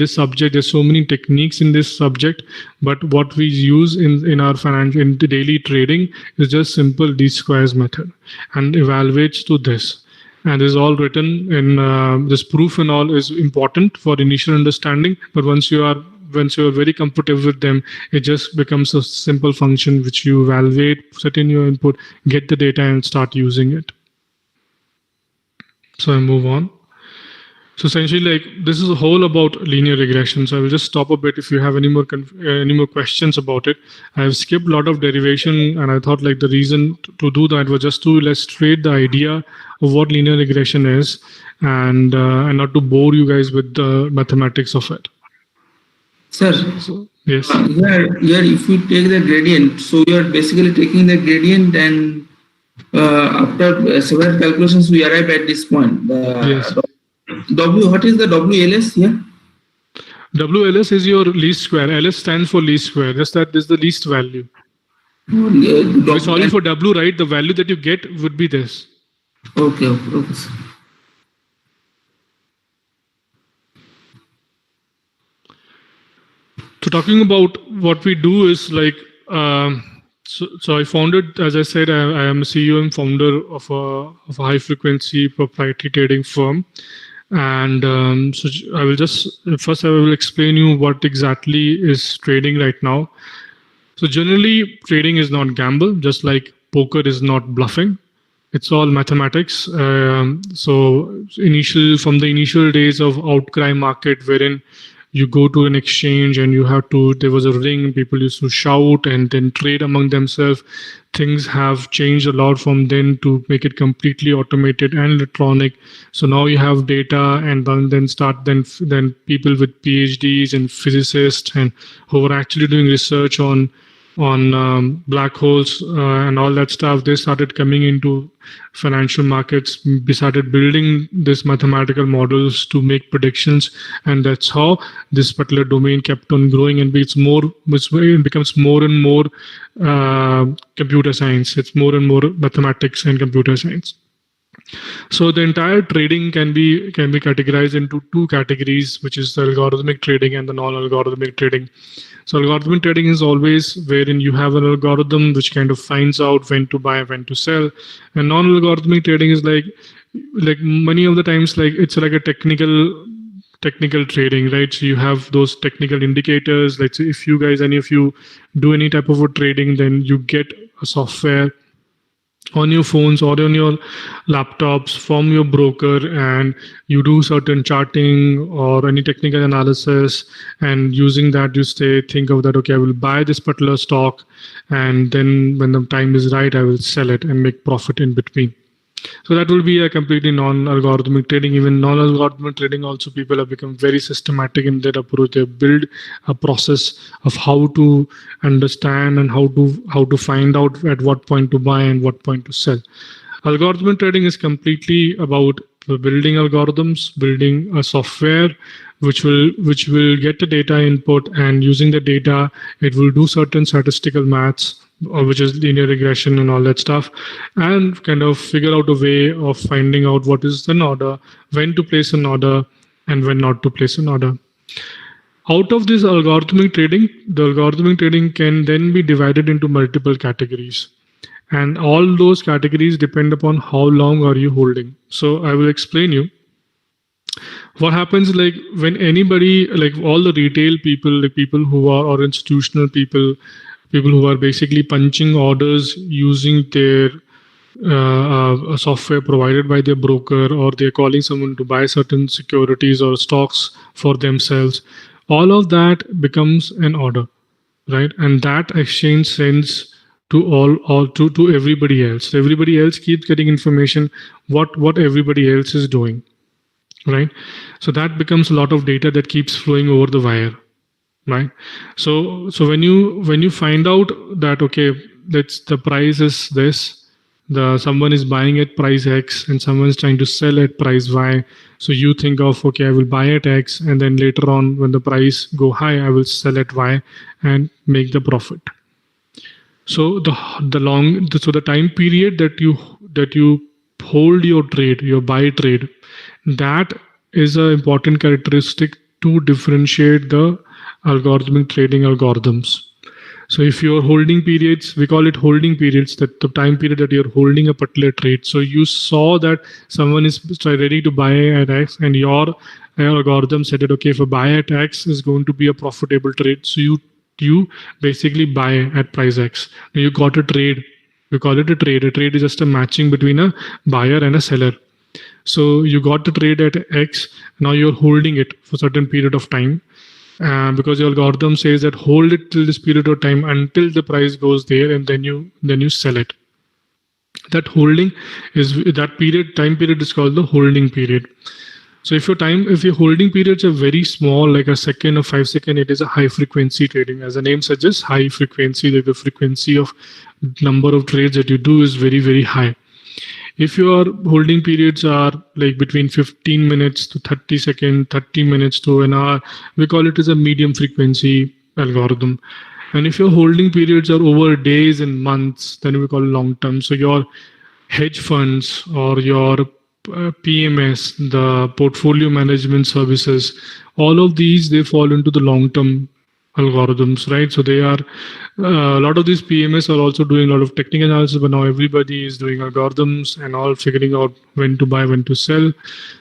subject. There's so many techniques in this subject, but what we use in our in the daily trading is just simple least squares method and evaluates to this. And is all written in this proof and all is important for initial understanding. But once you are very comfortable with them, it just becomes a simple function which you evaluate, set in your input, get the data, and start using it. So I move on. So essentially, like this is a whole about linear regression. So I will just stop a bit if you have any more questions about it. I have skipped a lot of derivation, and I thought like the reason to do that was just to illustrate the idea of what linear regression is, and not to bore you guys with the mathematics of it. Sir, So, yes. Here, if you take the gradient, so you are basically taking the gradient, and after several calculations, we arrive at this point. Yes. What is the WLS here? WLS is your least square. LS stands for least square. Just that this is the least value. We're solving for W, right? The value that you get would be this. Okay. Sir. So talking about what we do is like, so I founded, as I said, I am a CEO and founder of a high frequency proprietary trading firm. And so I will explain you what exactly is trading right now. So generally, trading is not gamble, just like poker is not bluffing. It's all mathematics. So from the initial days of outcry market, wherein you go to an exchange and there was a ring, people used to shout and then trade among themselves. Things have changed a lot from then to make it completely automated and electronic. So now you have data, and then people with PhDs and physicists and who are actually doing research on black holes and all that stuff. They started coming into financial markets. We started building these mathematical models to make predictions, and that's how this particular domain kept on growing, and it becomes more and more computer science. It's more and more mathematics and computer science. So the entire trading can be categorized into two categories, which is the algorithmic trading and the non-algorithmic trading. So algorithmic trading is always wherein you have an algorithm which kind of finds out when to buy, when to sell. And non-algorithmic trading is like many of the times, like it's like a technical trading, right? So you have those technical indicators. Let's say if you guys, any of you do any type of a trading, then you get a software on your phones or on your laptops from your broker, and you do certain charting or any technical analysis, and using that you think of that, okay, I will buy this particular stock, and then when the time is right, I will sell it and make profit in between. So that will be a completely non-algorithmic trading. Even non-algorithmic trading also, people have become very systematic in their approach. They build a process of how to understand and how to find out at what point to buy and what point to sell. Algorithmic trading is completely about building algorithms, building a software which will get the data input, and using the data, it will do certain statistical maths, which is linear regression and all that stuff, and kind of figure out a way of finding out what is an order, when to place an order, and when not to place an order. Out of this algorithmic trading, the algorithmic trading can then be divided into multiple categories. And all those categories depend upon how long are you holding. So I will explain you. What happens, like when anybody, like all the retail people, like people who are, or institutional people who are basically punching orders using their software provided by their broker, or they're calling someone to buy certain securities or stocks for themselves. All of that becomes an order, right? And that exchange sends to all to everybody else. Everybody else keeps getting information what everybody else is doing, right? So that becomes a lot of data that keeps flowing over the wire, right? So when you find out that, okay, that's the price is this, the someone is buying at price X and someone is trying to sell at price Y, so you think of, okay, I will buy at X, and then later on when the price go high, I will sell at Y and make the profit. So the time period that you hold your trade, your buy trade, that is an important characteristic to differentiate the algorithmic trading algorithms. So if you're holding periods, we call it holding periods, that the time period that you're holding a particular trade. So you saw that someone is ready to buy at X, and your algorithm said that, okay, if a buy at X is going to be a profitable trade, so you basically buy at price X. Now you got a trade. We call it a trade. A trade is just a matching between a buyer and a seller. So you got the trade at X. Now you're holding it for a certain period of time. Because your algorithm says that hold it till this period of time until the price goes there, and then you sell it. That holding is that time period is called the holding period. So if your holding periods are very small, like a second or 5 seconds, it is a high frequency trading. As the name suggests, high frequency, like the frequency of number of trades that you do is very, very high. If your holding periods are like between 15 minutes to 30 seconds, 30 minutes to an hour, we call it as a medium frequency algorithm. And if your holding periods are over days and months, then we call it long term. So your hedge funds or your PMS, the portfolio management services, all of these, they fall into the long term algorithms, right? So they are a lot of these PMS are also doing a lot of technical analysis, but now everybody is doing algorithms and all figuring out when to buy, when to sell.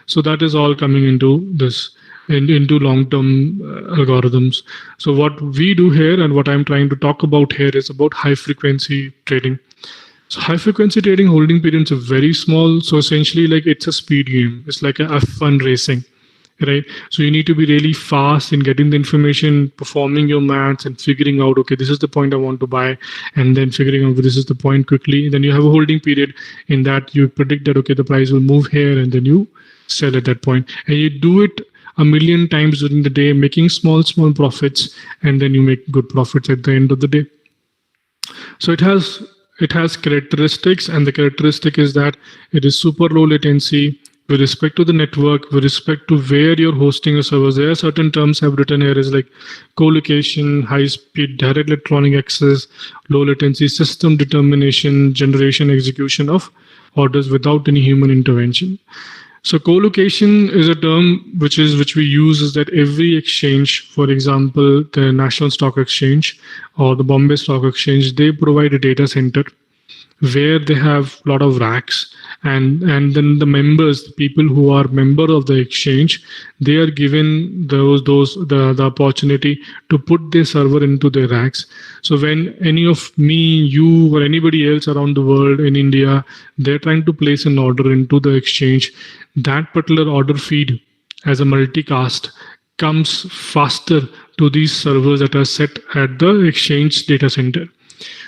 So that is all coming into this, into long-term algorithms. So what we do here and what I'm trying to talk about here is about high-frequency trading. So high-frequency trading holding periods are very small. So essentially, like it's a speed game. It's like a F1 racing. Right, so you need to be really fast in getting the information, performing your maths, and figuring out, okay, this is the point I want to buy, and then figuring out this is the point quickly. Then you have a holding period in that you predict that, okay, the price will move here, and then you sell at that point. And you do it a million times during the day, making small profits, and then you make good profits at the end of the day. So it has characteristics, and the characteristic is that it is super low latency. With respect to the network, with respect to where you're hosting your servers, there are certain terms I've written here is like co-location, high-speed direct electronic access, low latency system determination, generation, execution of orders without any human intervention. So co-location is a term which we use is that every exchange, for example, the National Stock Exchange or the Bombay Stock Exchange, they provide a data center where they have a lot of racks, and then the members, the people who are member of the exchange, they are given the opportunity to put their server into their racks. So when any of me, you, or anybody else around the world in India, they're trying to place an order into the exchange, that particular order feed as a multicast comes faster to these servers that are set at the exchange data center.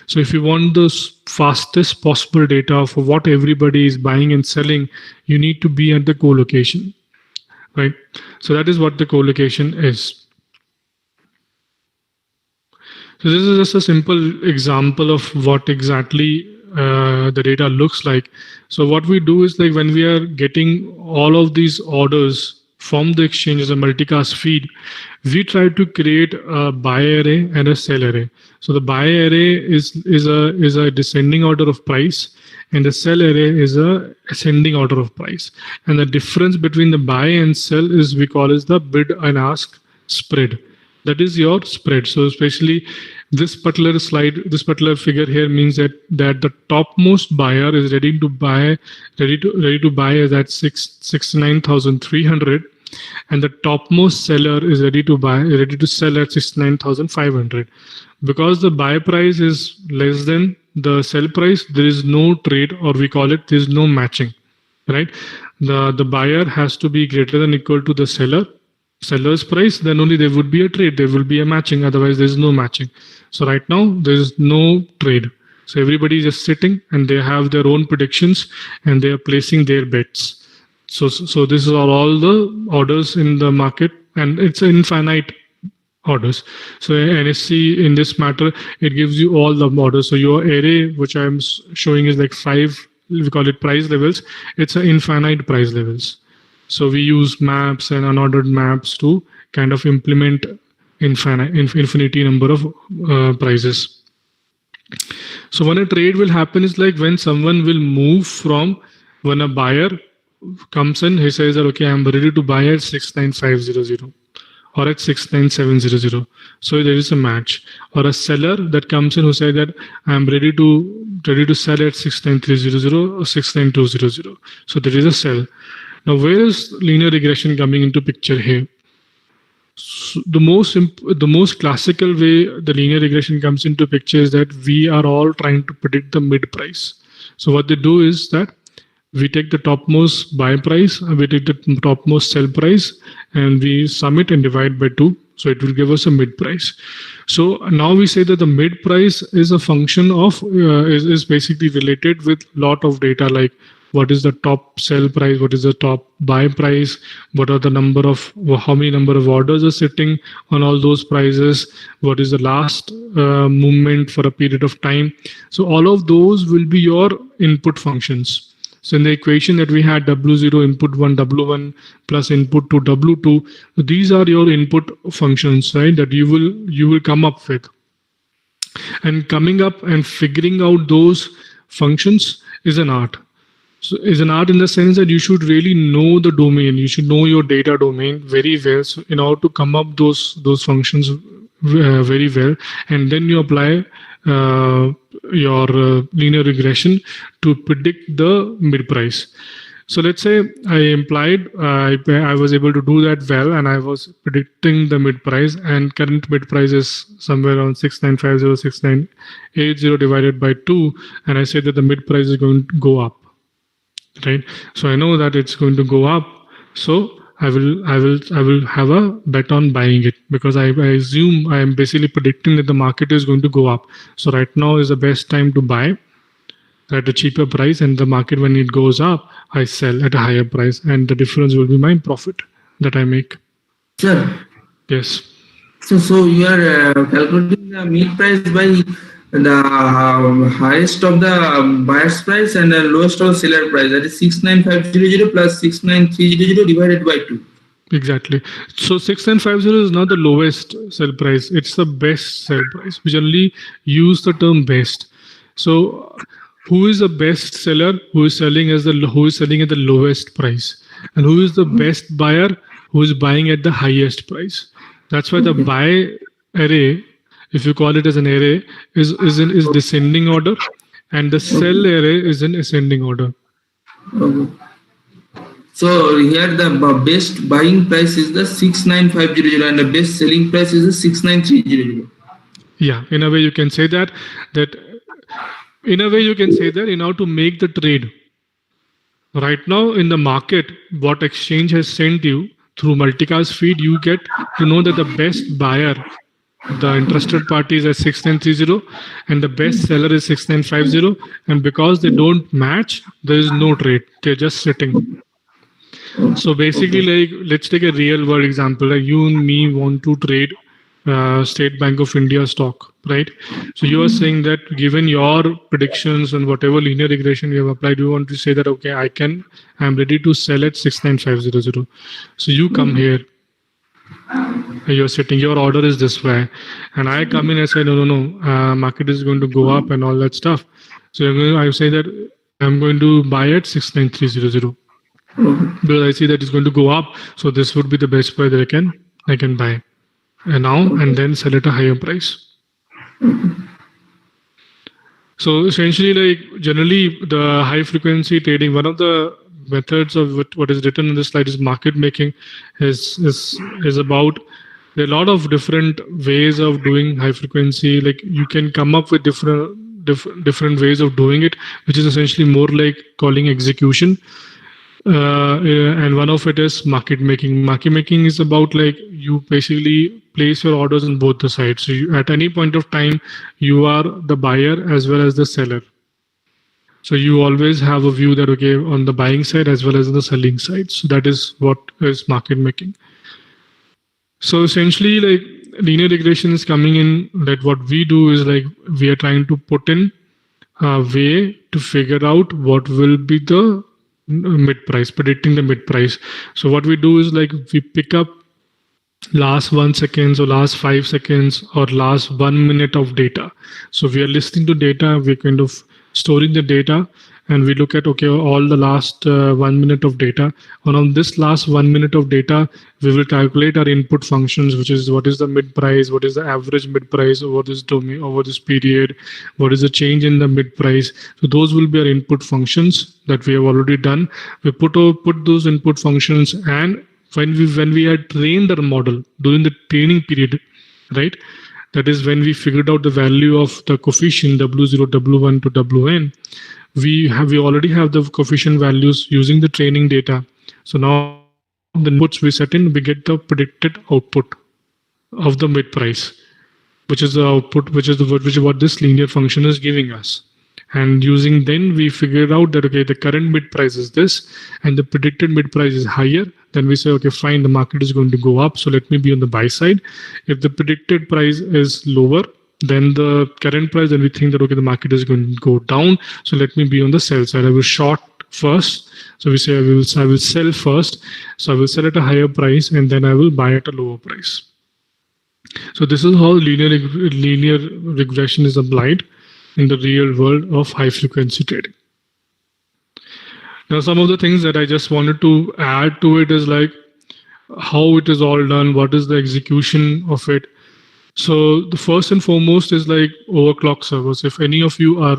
So if you want the fastest possible data for what everybody is buying and selling, you need to be at the co-location, right? So that is what the co-location is. So this is just a simple example of what exactly the data looks like. So what we do is, like, when we are getting all of these orders from the exchange as a multicast feed, we try to create a buy array and a sell array. So the buy array is a descending order of price, and the sell array is a ascending order of price. And the difference between the buy and sell is we call as the bid and ask spread. That is your spread. So especially this particular slide, this particular figure here means that the topmost buyer is ready to buy is at 69,300. And the topmost seller is ready to sell at 69,500. Because the buy price is less than the sell price, there is no trade, or we call it, there is no matching, right? The buyer has to be greater than equal to the seller, seller's price, then only there would be a trade. There will be a matching. Otherwise, there's no matching. So right now, there's no trade. So everybody is just sitting and they have their own predictions and they are placing their bets. So this is all the orders in the market, and it's infinite orders. So NSC in this matter, it gives you all the orders. So your array, which I'm showing, is like 5, we call it price levels. It's an infinite price levels. So we use maps and unordered maps to kind of implement infinity number of prices. So when a trade will happen is like when someone will move from, when a buyer comes in, he says that, okay, I'm ready to buy at 69500 or at 69700. So there is a match. Or a seller that comes in who says that I'm ready to sell at 69300 or 69200. So there is a sell. Now, where is linear regression coming into picture here? So the most classical way the linear regression comes into picture is that we are all trying to predict the mid price. So what they do is that we take the topmost buy price, we take the topmost sell price, and we sum it and divide by 2. So it will give us a mid price. So now we say that the mid price is a function of, is basically related with lot of data, like what is the top sell price, what is the top buy price, what are the number of, how many number of orders are sitting on all those prices, what is the last movement for a period of time. So all of those will be your input functions. So in the equation that we had, W0 input 1 W1 plus input 2 W2, these are your input functions, right, that you will come up with. And coming up and figuring out those functions is an art. So is an art in the sense that you should really know the domain. You should know your data domain very well, so in order to come up those functions very well, and then you apply your linear regression to predict the mid price. So let's say I was able to do that well, and I was predicting the mid price, and current mid price is somewhere around 6950, 6980 divided by 2, and I said that the mid price is going to go up. Right, so I know that it's going to go up, so I will have a bet on buying it, because I assume I am basically predicting that the market is going to go up. So right now is the best time to buy at a cheaper price, and the market, when it goes up, I sell at a higher price, and the difference will be my profit that I make. Sure. Yes. So you are calculating the mid price by the highest of the buyer's price and the lowest of the seller price, that is 69500 plus 69300 divided by 2. Exactly. So 6950 is not the lowest sell price, it's the best sell price. We generally use the term best. So who is the best seller? Who is selling at the lowest price? And who is the best buyer? Who is buying at the highest price? That's why the buy array, if you call it as an array, is descending order, and the sell array is in ascending order. Okay. So here the best buying price is the 69500 and the best selling price is the 69300. Yeah, in a way you can say that. In order to make the trade. Right now in the market, what exchange has sent you through multicast feed, you get to know that the best buyer, the interested party, is at 6930 and the best seller is 6950, and because they don't match, there is no trade. They're just sitting. So basically, like, let's take a real world example. Like you and me want to trade State Bank of India stock, right? So you are saying that given your predictions and whatever linear regression you have applied, you want to say that, okay, I'm ready to sell at 69500. So you come here, you're sitting, your order is this way, and I come in and say, no, market is going to go up and all that stuff. So I say that I'm going to buy at 69300 because I see that it's going to go up. So this would be the best price that I can buy. And then sell at a higher price. So essentially, like generally the high frequency trading, one of the methods of what is written in this slide is market making, is about, there are a lot of different ways of doing high frequency. Like you can come up with different ways of doing it, which is essentially more like calling execution. and one of it is market making. Market making is about like you basically place your orders on both the sides. So at any point of time, you are the buyer as well as the seller. So you always have a view that, okay, on the buying side as well as the selling side. So that is what is market making. So essentially, like linear regression is coming in that what we do is like we are trying to put in a way to figure out what will be the mid price, predicting the mid price. So what we do is like we pick up last 1 second or last 5 seconds or last 1 minute of data. So we are listening to data, we're kind of storing the data, and we look at, okay, all the last 1 minute of data. And on this last 1 minute of data, we will calculate our input functions, which is what is the mid price, what is the average mid price over this domain, over this period, what is the change in the mid price. So those will be our input functions that we have already done. We put those input functions, and when we had trained our model during the training period, right? That is when we figured out the value of the coefficient W0, W1 to Wn. We already have the coefficient values using the training data. So now the inputs we set in, we get the predicted output of the mid price, which is the output, which is what this linear function is giving us. And using then we figured out that, okay, the current mid price is this and the predicted mid price is higher. Then we say, okay, fine, the market is going to go up, so let me be on the buy side. If the predicted price is lower than the current price, then we think that, okay, the market is going to go down, so let me be on the sell side. I will short first. So we say I will sell first. So I will sell at a higher price and then I will buy at a lower price. So this is how linear regression is applied in the real world of high frequency trading. Now, some of the things that I just wanted to add to it is like how it is all done, what is the execution of it. So the first and foremost is like overclock servers. If any of you are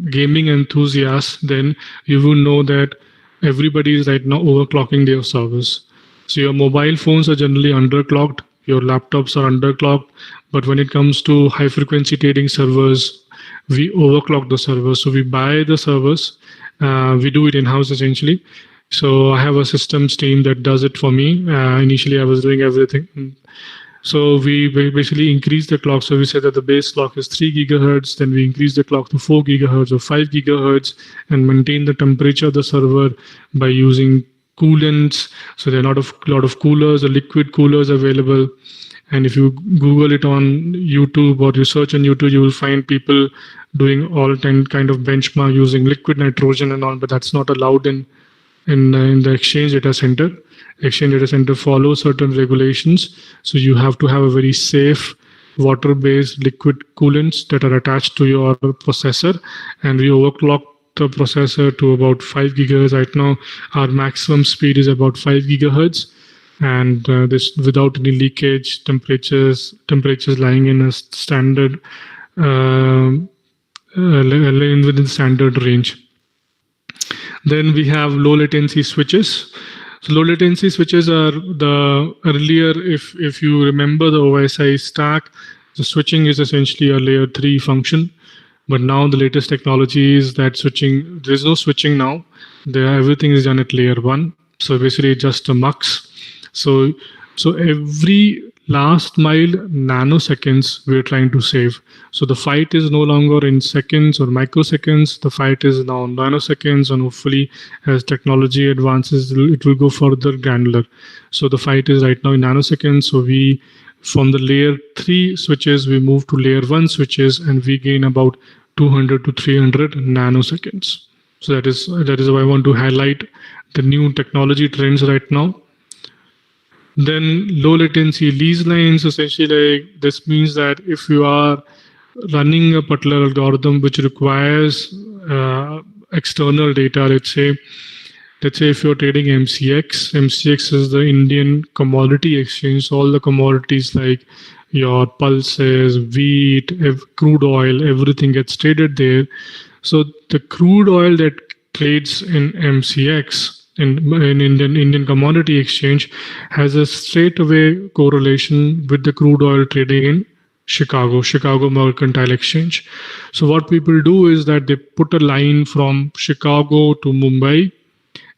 gaming enthusiasts, then you will know that everybody is right now overclocking their servers. So your mobile phones are generally underclocked, your laptops are underclocked, but when it comes to high frequency trading servers, we overclock the servers. So we buy the servers. We do it in-house essentially. So I have a systems team that does it for me. Initially, I was doing everything. So we basically increase the clock. So we say that the base clock is 3 gigahertz. Then we increase the clock to 4 gigahertz or 5 gigahertz and maintain the temperature of the server by using coolants. So there are a lot of coolers or liquid coolers available. And if you Google it on YouTube or you search on YouTube, you will find people doing all kind of benchmark using liquid nitrogen and all, but that's not allowed in the Exchange data center. Exchange data center follows certain regulations. So you have to have a very safe water-based liquid coolants that are attached to your processor. And we overclock the processor to about 5 gigahertz. Right now, our maximum speed is about 5 gigahertz. And this without any leakage, temperatures lying in a standard within standard range. Then we have low latency switches. So low latency switches are the earlier, if you remember the OSI stack, the switching is essentially a layer 3 function. But now the latest technology is that switching, there's no switching now. Everything is done at layer 1. So basically just a mux. So every last mile nanoseconds we're trying to save. So the fight is no longer in seconds or microseconds. The fight is now in nanoseconds, and hopefully as technology advances, it will go further granular. So the fight is right now in nanoseconds. So we, from the layer 3 switches, we move to layer 1 switches, and we gain about 200 to 300 nanoseconds. So that is why I want to highlight the new technology trends right now. Then low latency lease lines, essentially this means that if you are running a particular algorithm which requires external data, let's say if you're trading MCX is the Indian commodity exchange. So all the commodities like your pulses, wheat, crude oil, everything gets traded there. So the crude oil that trades in MCX, in Indian commodity exchange, has a straightaway correlation with the crude oil trading in Chicago Mercantile Exchange. So what people do is that they put a line from Chicago to Mumbai,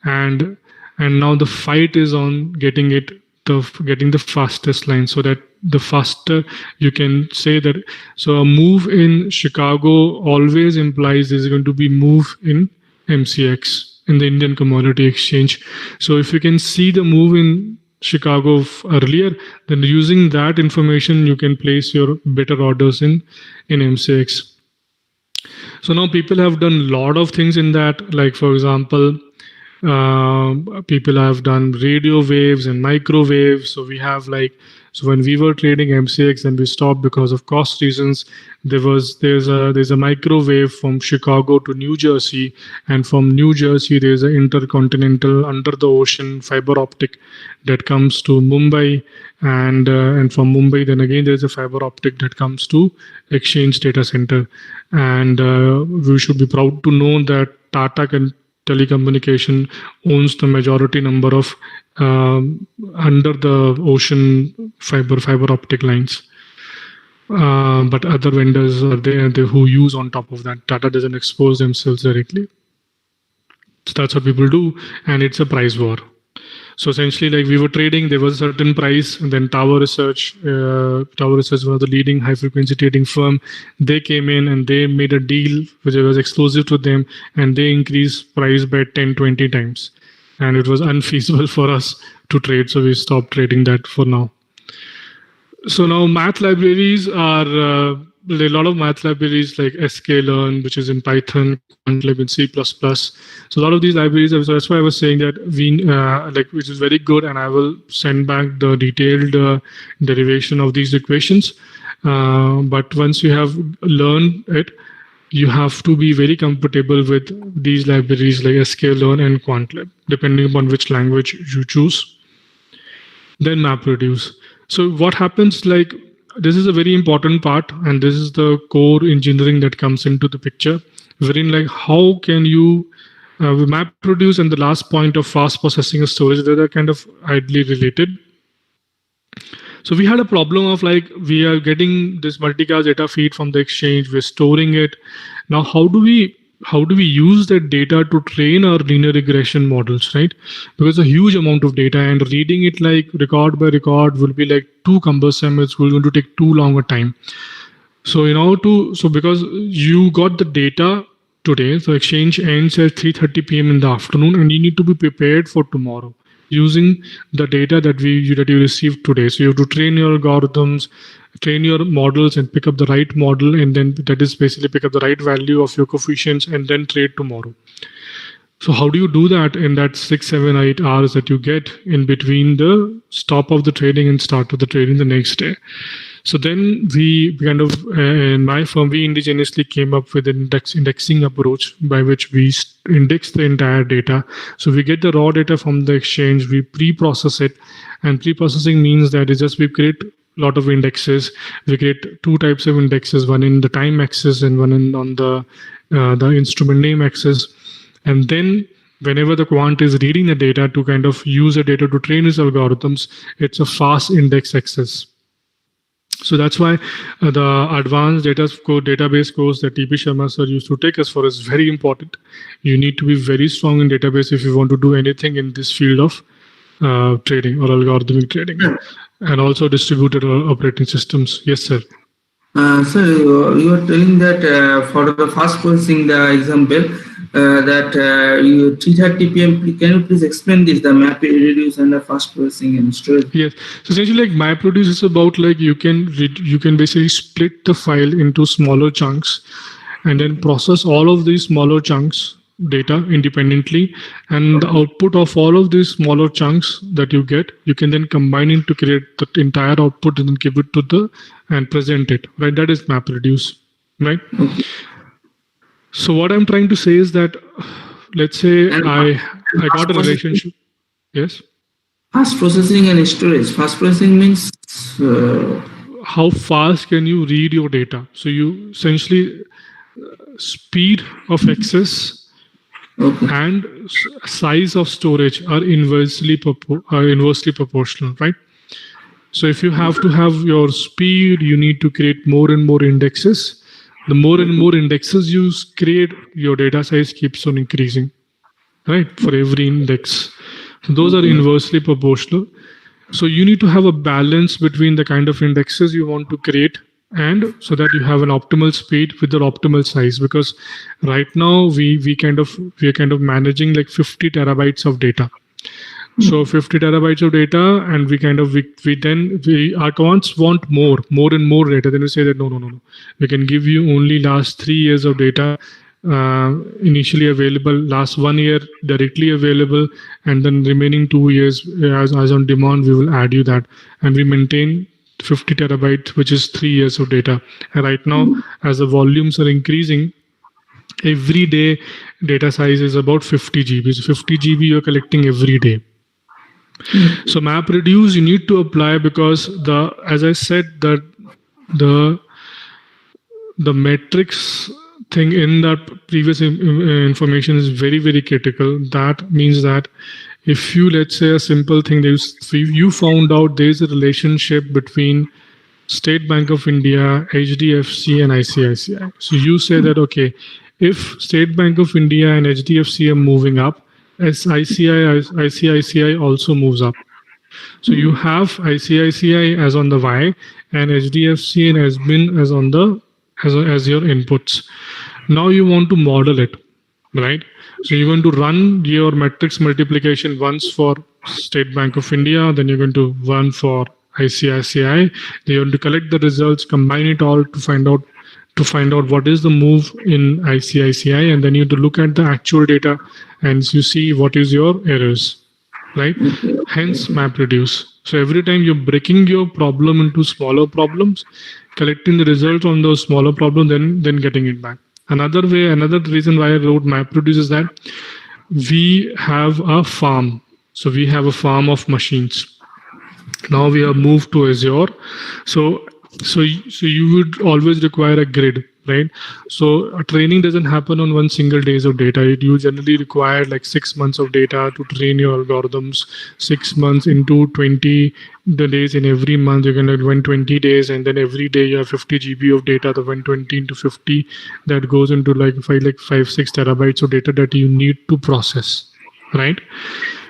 and and now the fight is on getting the fastest line, so that the faster you can say that. So a move in Chicago always implies there's going to be move in MCX, in the Indian Commodity Exchange. So if you can see the move in Chicago earlier, then using that information you can place your better orders in MCX. So now people have done a lot of things in that, like for example, people have done radio waves and microwaves. So we have so when we were trading MCX and we stopped because of cost reasons, there's a microwave from Chicago to New Jersey, and from New Jersey there's an intercontinental under the ocean fiber optic that comes to Mumbai, and from Mumbai then again there's a fiber optic that comes to Exchange Data Center. And we should be proud to know that Tata Telecommunication owns the majority number of under the ocean fiber optic lines. But other vendors are there who use on top of that. Tata doesn't expose themselves directly. So that's what people do, and it's a price war. So essentially, like we were trading, there was a certain price, and then Tower Research, one of the leading high-frequency trading firm, they came in and they made a deal which was exclusive to them, and they increased price by 10, 20 times. And it was unfeasible for us to trade, so we stopped trading that for now. So now math libraries are, a lot of math libraries like sklearn, which is in Python, quantlib in C++. So a lot of these libraries, so that's why I was saying that which is very good, and I will send back the detailed derivation of these equations. But once you have learned it, you have to be very comfortable with these libraries like sklearn and quantlib, depending upon which language you choose. Then MapReduce. So what happens, like, this is a very important part, and this is the core engineering that comes into the picture, wherein like how can you MapReduce and the last point of fast processing and storage, they are kind of ideally related. So we had a problem of like, we are getting this multicast data feed from the exchange, we're storing it. Now, how do we use that data to train our linear regression models, right? Because a huge amount of data, and reading it like record by record will be like too cumbersome. It's going to take too long a time. So because you got the data today, so exchange ends at 3:30 p.m. in the afternoon, and you need to be prepared for tomorrow using the data that you received today. So you have to train your algorithms, train your models, and pick up the right model, and then that is basically pick up the right value of your coefficients and then trade tomorrow. So how do you do that in that 6, 7, 8 hours that you get in between the stop of the trading and start of the trading the next day? So then we kind of, in my firm, we indigenously came up with an indexing approach by which we index the entire data. So we get the raw data from the exchange, we pre-process it, and pre-processing means that it's just we create a lot of indexes. We create two types of indexes, one in the time axis and one on the instrument name axis. And then whenever the quant is reading the data to kind of use the data to train his algorithms, it's a fast index access. So that's why the advanced database course that TP Sharma sir used to take us for is very important. You need to be very strong in database if you want to do anything in this field of trading or algorithmic trading, and also distributed operating systems. Yes, sir. Sir, you were telling that for the fast processing, the example that you 3:30 p.m. Can you please explain this, the MapReduce and the fast processing and storage? Yes. So essentially, like MapReduce is about like you can basically split the file into smaller chunks, and then process all of these smaller chunks data independently, and the output of all of these smaller chunks that you get, you can then combine it to create the entire output and then give it to and present it, right? That is MapReduce, right? Okay. So what I'm trying to say is that, let's say I got a relationship. Yes. Fast processing and storage. Fast processing means how fast can you read your data? So you essentially speed of access. Okay. And size of storage are inversely proportional, right? So if you have to have your speed, you need to create more and more indexes. The more and more indexes you create, your data size keeps on increasing, right? For every index. Those are inversely proportional. So you need to have a balance between the kind of indexes you want to create, and so that you have an optimal speed with the optimal size. Because right now we are kind of managing like 50 terabytes of data. So 50 terabytes of data, and we our accounts want more and more data. Then we say that no. We can give you only last 3 years of data, initially available, last 1 year directly available, and then remaining 2 years as on demand. We will add you that, and we maintain 50 terabytes, which is 3 years of data. And right now, as the volumes are increasing, every day data size is about 50 GB. So 50 GB you're collecting every day. So MapReduce you need to apply, because as I said, that the metrics thing in that previous information is very, very critical. That means that if you, let's say a simple thing, you found out there's a relationship between State Bank of India, HDFC and ICICI. So you say that, okay, if State Bank of India and HDFC are moving up, as ICICI also moves up. So you have ICICI as on the Y and HDFC and SBIN as on the as your inputs. Now you want to model it, right? So you're going to run your matrix multiplication once for State Bank of India, then you're going to run for ICICI. Then you're going to collect the results, combine it all to find out what is the move in ICICI, and then you have to look at the actual data and you see what is your errors, right? Hence MapReduce. So every time you're breaking your problem into smaller problems, collecting the results on those smaller problems, then getting it back. Another reason why I wrote MapReduce is that we have a farm. So we have a farm of machines. Now we have moved to Azure. So you would always require a grid, right? So a training doesn't happen on one single days of data. You generally require like 6 months of data to train your algorithms. 6 months into 20 the days in every month, you're going to run 20 days, and then every day you have 50 GB of data. The 120 into 50, that goes into like 5-6 terabytes of data that you need to process, right?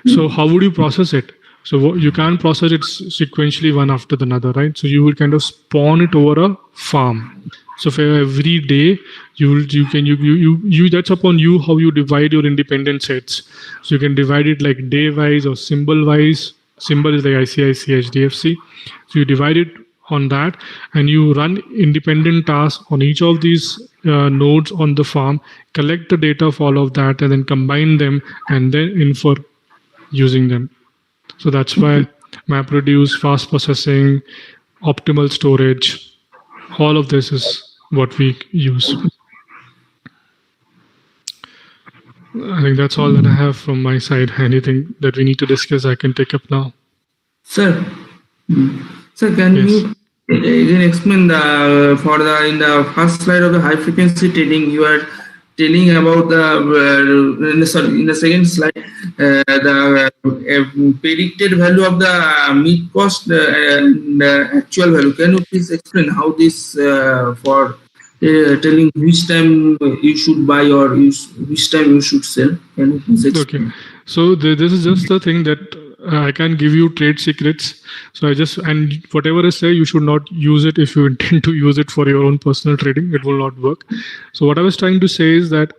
So how would you process it? So you can't process it sequentially one after the other, right? So you will kind of spawn it over a farm. So for every day, that's upon you how you divide your independent sets. So you can divide it like day wise or symbol wise. Symbol is like ICICI, HDFC. So you divide it on that, and you run independent tasks on each of these nodes on the farm, collect the data of all of that, and then combine them and then infer using them. So that's why MapReduce, fast processing, optimal storage, all of this is what we use. I think that's all that I have from my side. Anything that we need to discuss, I can take up now. Sir, can you again explain in the first slide of the high frequency trading, you are telling about in the second slide the predicted value of the meat cost and actual value. Can you please explain how this for telling which time you should buy or which time you should sell? Can you please explain? Okay, so this is just the thing that I can give you trade secrets. So and whatever I say, you should not use it if you intend to use it for your own personal trading. It will not work. So what I was trying to say is that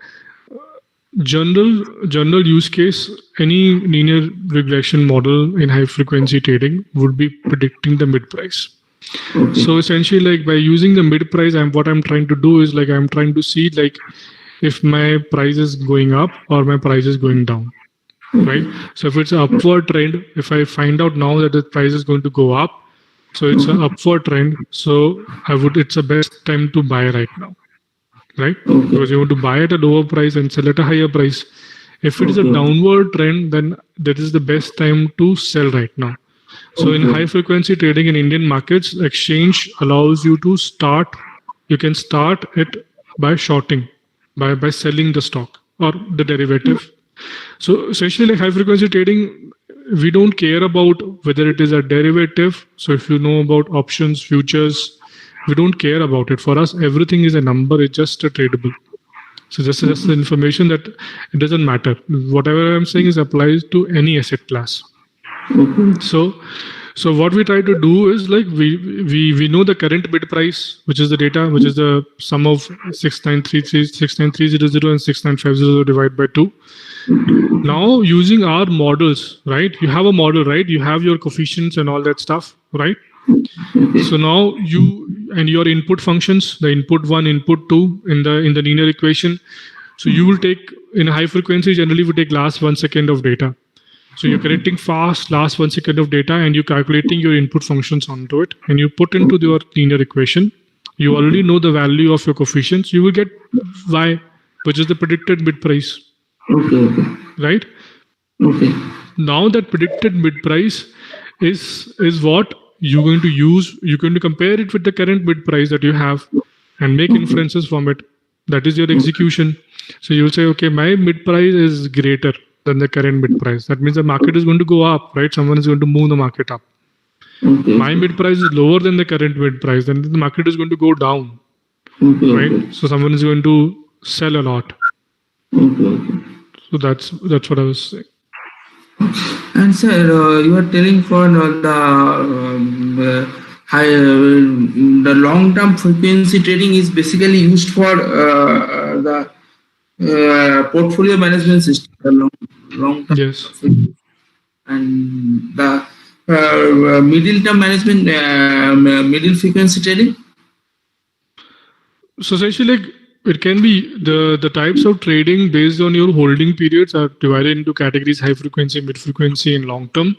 general use case, any linear regression model in high frequency trading would be predicting the mid price. Okay. So essentially, like by using the mid price, what I'm trying to do is like I'm trying to see like if my price is going up or my price is going down. Right. So if it's an upward trend, if I find out now that the price is going to go up, so it's an upward trend. So it's the best time to buy right now, right? Because you want to buy at a lower price and sell at a higher price. If it is a downward trend, then that is the best time to sell right now. So in high frequency trading in Indian markets, exchange allows you to start. You can start it by shorting, by selling the stock or the derivative. So essentially, like high frequency trading, we don't care about whether it is a derivative. So if you know about options, futures, we don't care about it. For us, everything is a number. It's just a tradable. So just the information that it doesn't matter. Whatever I'm saying is applies to any asset class. So what we try to do is like we know the current bid price, which is the data, which is the sum of 69300 and 69500 divided by 2. Now using our models, right? You have a model, right? You have your coefficients and all that stuff, right? So now your input functions, the input 1, input 2 in the linear equation. So you will take, in high frequency, generally we take last 1 second of data. So you're collecting fast last 1 second of data and you're calculating your input functions onto it and you put into your linear equation. You already know the value of your coefficients. You will get Y, which is the predicted bid price. Okay. Right? Okay. Now that predicted bid price is what you're going to use. You're going to compare it with the current bid price that you have and make inferences from it. That is your execution. So you will say, okay, my bid price is greater than the current bid price. That means the market is going to go up, right? Someone is going to move the market up. Okay. My bid price is lower than the current bid price, then the market is going to go down, Okay. right? So someone is going to sell a lot. Okay. So that's what I was saying. And sir, you are telling for the long-term frequency trading is basically used for the portfolio management system, the long-term. Yes. And the middle-term management, middle frequency trading. So essentially, like, it can be the types of trading based on your holding periods are divided into categories: high frequency, mid frequency, and long term.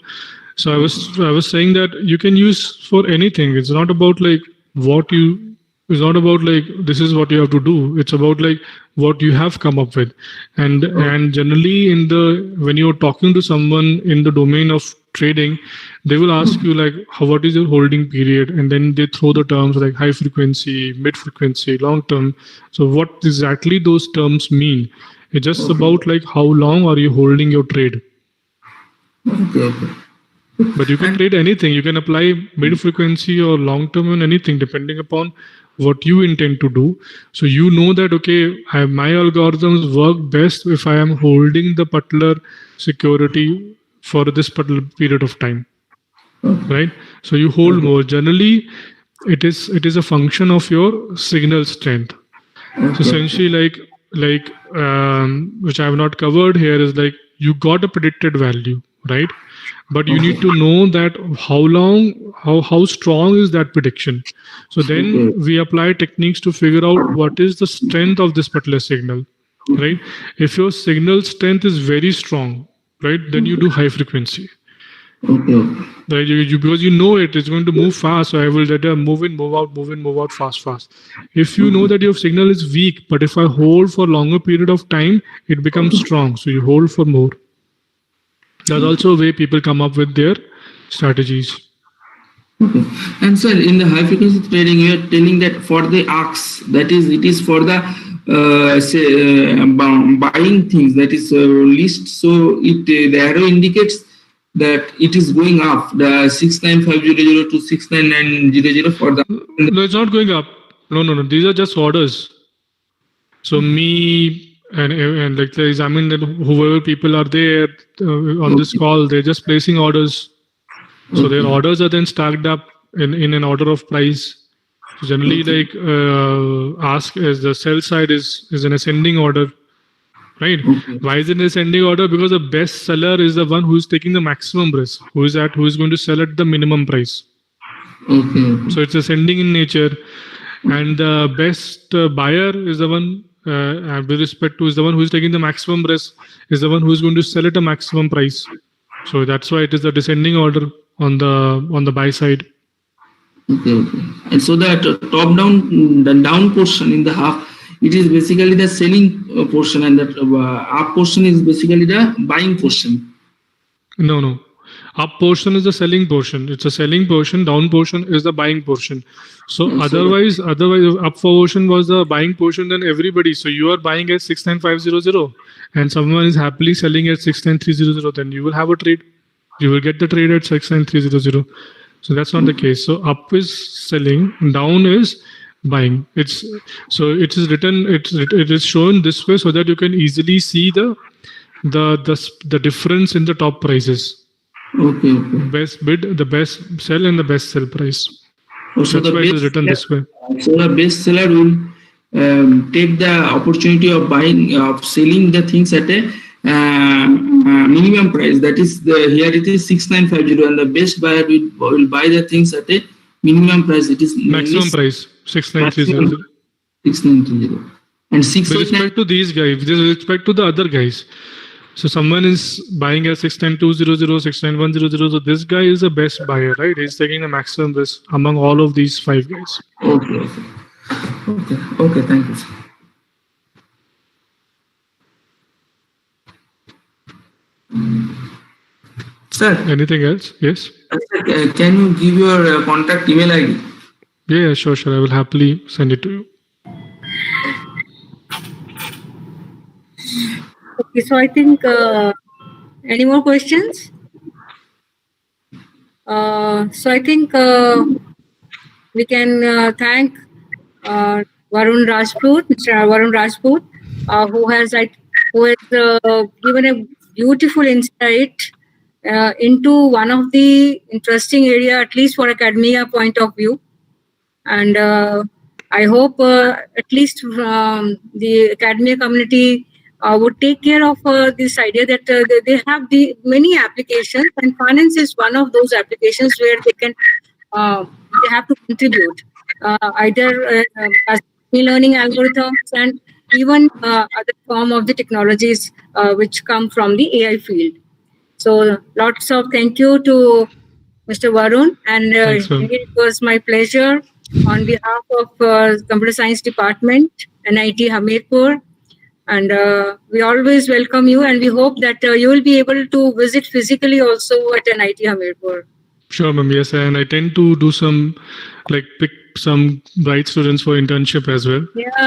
So I was saying that you can use for anything. It's not about like it's not about like this is what you have to do. It's about like what you have come up with. And generally when you're talking to someone in the domain of trading, they will ask you like what is your holding period, and then they throw the terms like high frequency, mid frequency, long term. So what exactly those terms mean? It's just about like how long are you holding your trade. Okay. But you can trade anything. You can apply mid frequency or long term on anything depending upon what you intend to do. So you know that, okay, my algorithms work best if I am holding the particular security for this particular period of time, right? So you hold more. Generally, it is a function of your signal strength. So essentially, like which I have not covered here is like you got a predicted value, right? But you need to know that how strong is that prediction. So then we apply techniques to figure out what is the strength of this particular signal, right? If your signal strength is very strong, right, then you do high frequency. Right? Because you know it's going to move fast, so I will let them move in, move out, fast. If you know that your signal is weak, but if I hold for longer period of time, it becomes strong. So you hold for more. That's also a way people come up with their strategies. Okay. And sir, in the high frequency trading, you are telling that for the ARCs, that is, it is for the buying things, that is list. So the arrow indicates that it is going up, the 69500 to 69900 for the. No, it's not going up. No. These are just orders. So me and like the examine that whoever people are there on this call, they're just placing orders. So their orders are then stacked up in an order of price. So generally, like ask as the sell side is an ascending order, right? Why is it an ascending order? Because the best seller is the one who is taking the maximum risk, who is going to sell at the minimum price. So it's ascending in nature, and the best buyer is the one. With respect to is the one who is taking the maximum risk, is the one who is going to sell at a maximum price. So that's why it is the descending order on the buy side. Okay. And so that the down portion in the half, it is basically the selling portion, and that up portion is basically the buying portion. No. Up portion is the selling portion. It's a selling portion. Down portion is the buying portion. So otherwise, up portion was the buying portion. Then everybody. So you are buying at 69500, and someone is happily selling at 69300. Then you will have a trade. You will get the trade at 69300. So that's not the case. So up is selling. Down is buying. It is written. It is shown this way so that you can easily see the difference in the top prices. Okay. Best bid, the best sell, and the best sell price. So That's why it is written this way. So the best seller will take the opportunity of selling the things at a minimum price. That is here it is 6950, and the best buyer will buy the things at a minimum price. It is maximum price 6930. 6930. And with respect to these guys, with respect to the other guys. So someone is buying at 69200, 69100. So this guy is the best buyer, right? He's taking the maximum risk among all of these 5 guys. Okay. Thank you, sir. Sir, anything else? Yes. Can you give your contact email ID? Yeah, sure. I will happily send it to you. Okay, so I think any more questions? So I think we can thank Varun Rajput, Mr. Varun Rajput, who has given a beautiful insight into one of the interesting area, at least for academia point of view. And I hope at least the academia community would take care of this idea that they have the many applications, and finance is one of those applications where they can they have to contribute either as learning algorithms and even other form of the technologies which come from the AI field. So lots of thank you to Mr. Varun, and it was my pleasure on behalf of Computer Science Department, NIT Hamirpur. And we always welcome you, and we hope that you will be able to visit physically also at NIT Hamirpur. Sure, ma'am. Yes, and I tend to do some, pick some bright students for internship as well. Yeah, so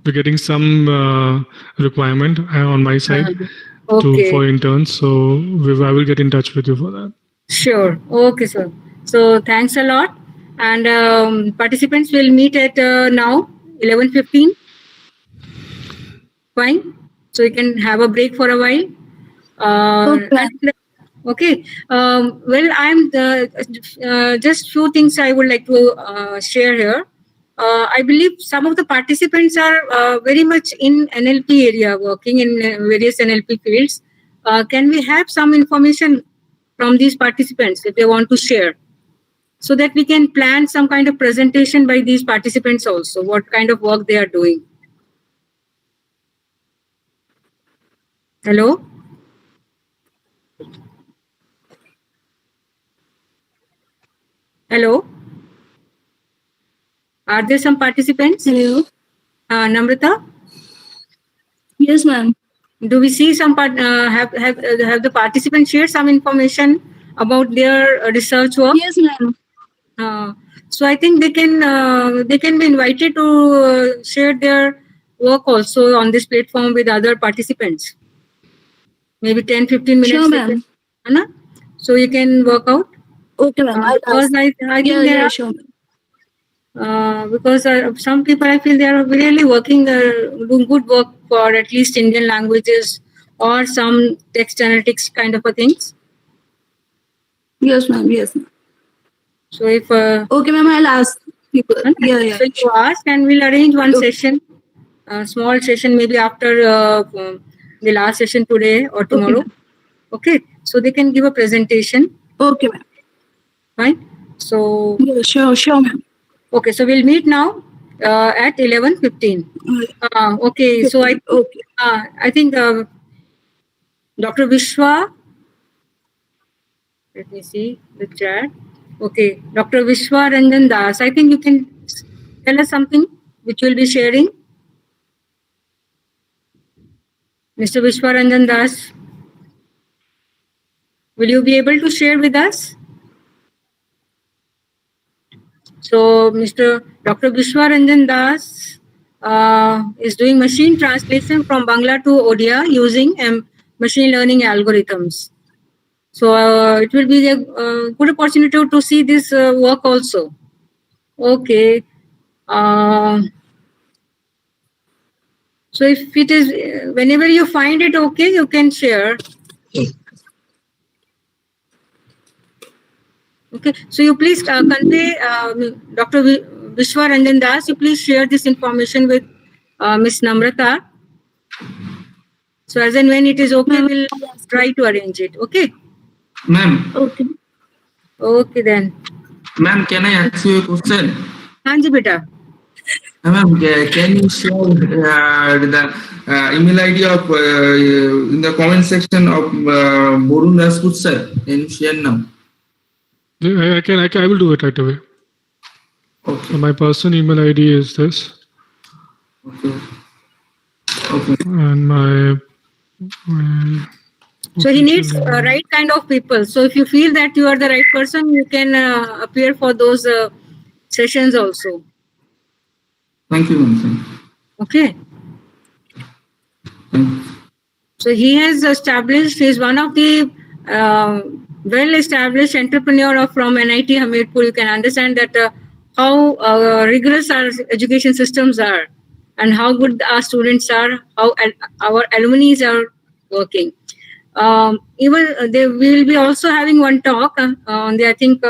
we're getting some requirement on my side for interns. So I will get in touch with you for that. Sure. Okay, sir. So thanks a lot. And participants will meet at now 11:15. Fine. So you can have a break for a while. Okay. Well, I'm just few things I would like to share here. I believe some of the participants are very much in NLP area, working in various NLP fields. Can we have some information from these participants if they want to share, so that we can plan some kind of presentation by these participants also, what kind of work they are doing? Hello? Hello? Are there some participants? Hello. Namrata? Yes, ma'am. Do we see some have the participants shared some information about their research work? Yes, ma'am. So I think they can be invited to share their work also on this platform with other participants. Maybe 10-15 minutes. Sure, ma'am. So you can work out. Okay, ma'am. Because I think there are. Sure. Because some people, I feel they are really working, doing good work for at least Indian languages or some text analytics kind of a things. Yes, ma'am. Yes, ma'am. So if okay, ma'am, I'll ask people. Yeah. So you ask, and we'll arrange one session, a small session, maybe after the last session today or tomorrow. Okay. So they can give a presentation. Okay, ma'am. Fine. So yeah, sure, ma'am. Okay, so we'll meet now at 11:15. Okay, so I think Dr. Vishwa. Let me see the chat. Okay, Dr. Vishwa Ranjan Das. I think you can tell us something which you'll be sharing. Mr. Vishwa Ranjan Das, will you be able to share with us? So, Dr. Vishwa Ranjan Das is doing machine translation from Bangla to Odia using machine learning algorithms. So, it will be a good opportunity to see this work also. Okay. So if it is, whenever you find it okay, you can share. Okay, so you please convey, Dr. Vishwa Ranjan Das, you please share this information with Miss Namrata. So as and when it is okay, we'll try to arrange it. Okay? Ma'am. Okay. Okay then. Ma'am, can I ask you a question? Hanji beta. Ma'am, can you share the email ID of in the comment section of Borun Rajput sir? Can you share now? Yeah, I will do it right away. Okay. So my personal email ID is this, Okay. Okay. and my So he needs official email. right kind of people. So if you feel that you are the right person, you can appear for those sessions also. Thank you, ma'am. Okay. Thank you. So he has established, he is one of the well-established entrepreneur from NIT Hamirpur. You can understand that how rigorous our education systems are and how good our students are, how our alumni are working. Even we will be also having one talk on the, I think,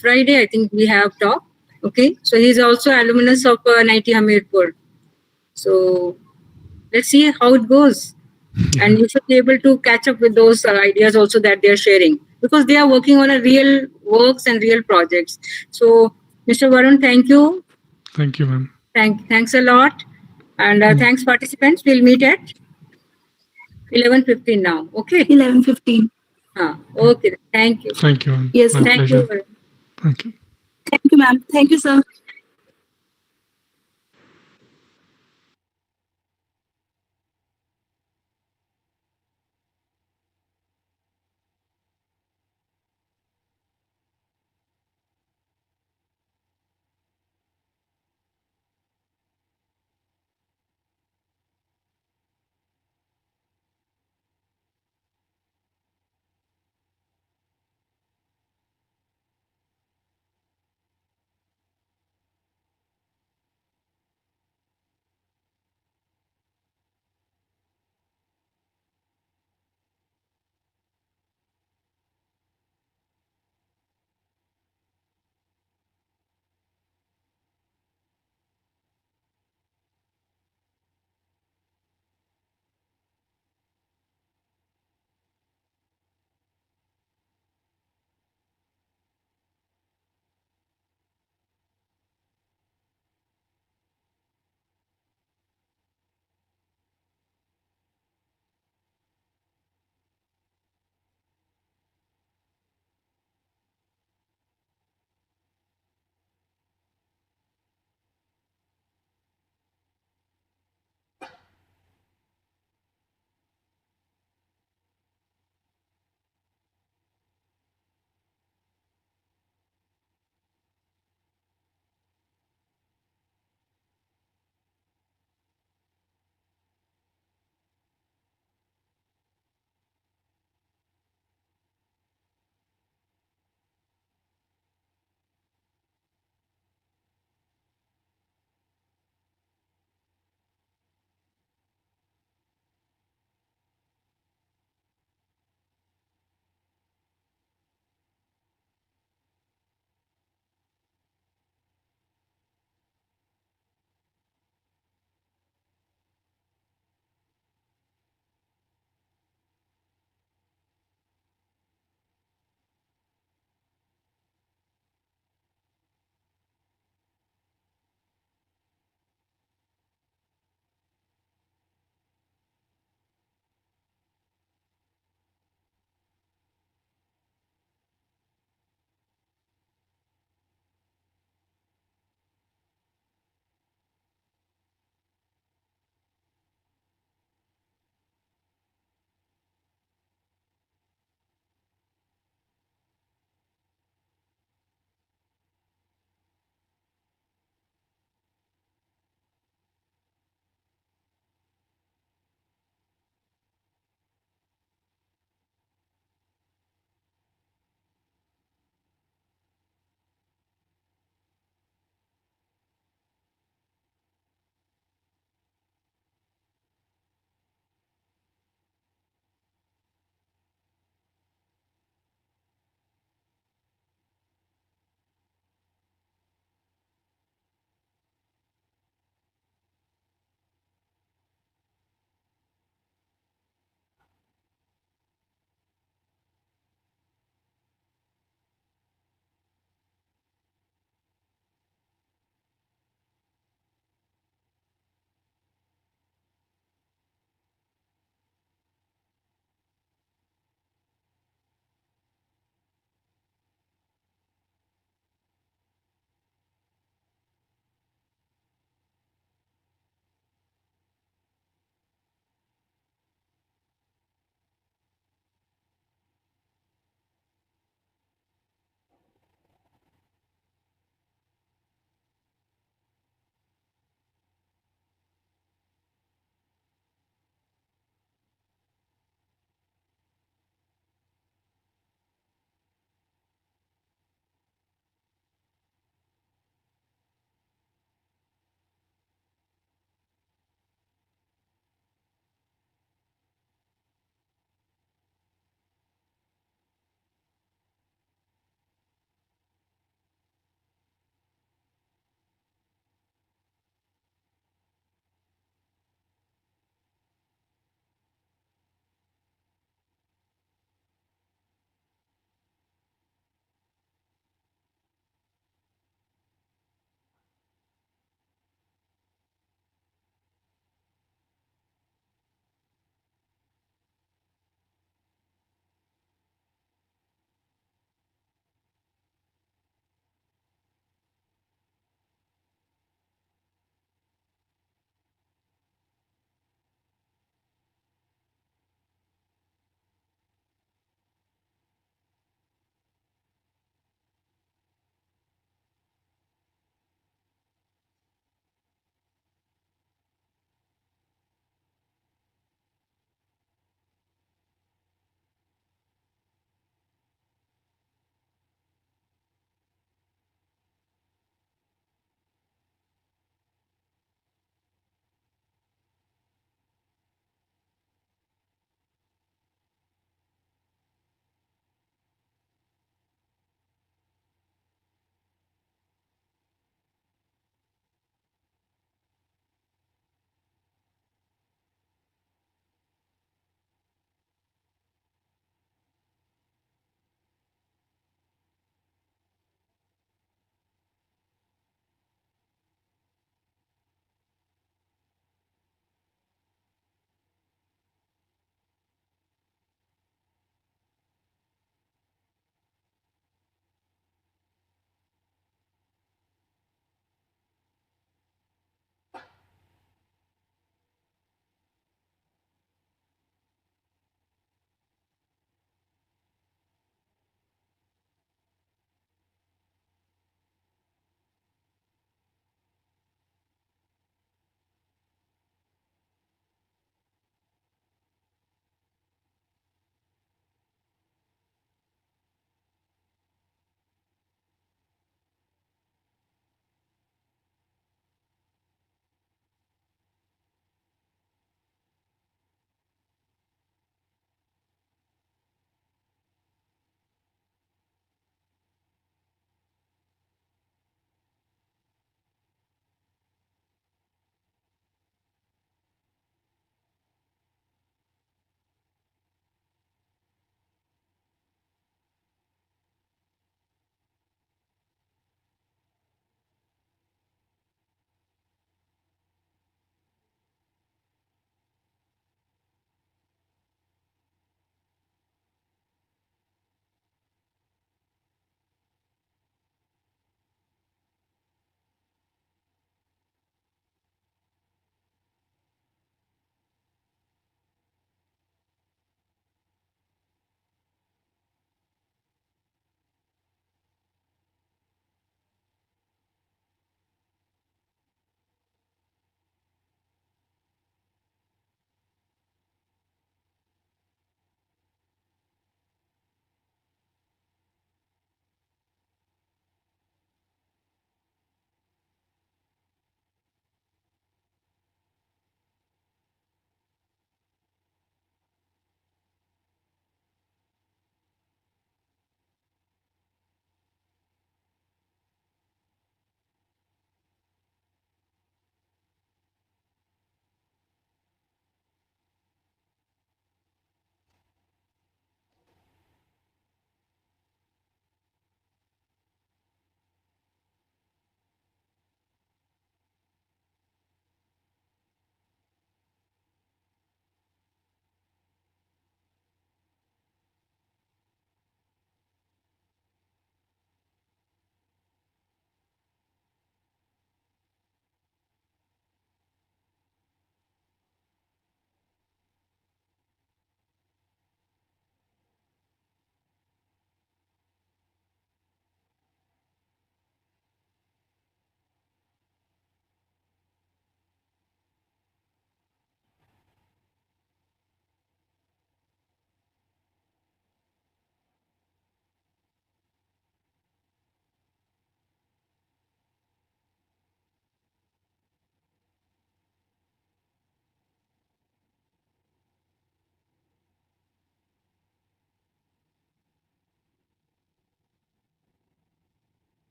Friday, I think we have talk. Okay. So he's also alumnus of NIT Hamirpur. So let's see how it goes. And you should be able to catch up with those ideas also that they are sharing, because they are working on a real works and real projects. So Mr. Varun, thank you. Thank you, ma'am. Thanks a lot. And thanks participants. We'll meet at 11:15 now. Okay. 11:15. Okay. Thank you. Thank you, ma'am. Yes, My ma'am. Thank pleasure. you. Varun. Thank you. Thank you, ma'am. Thank you, sir.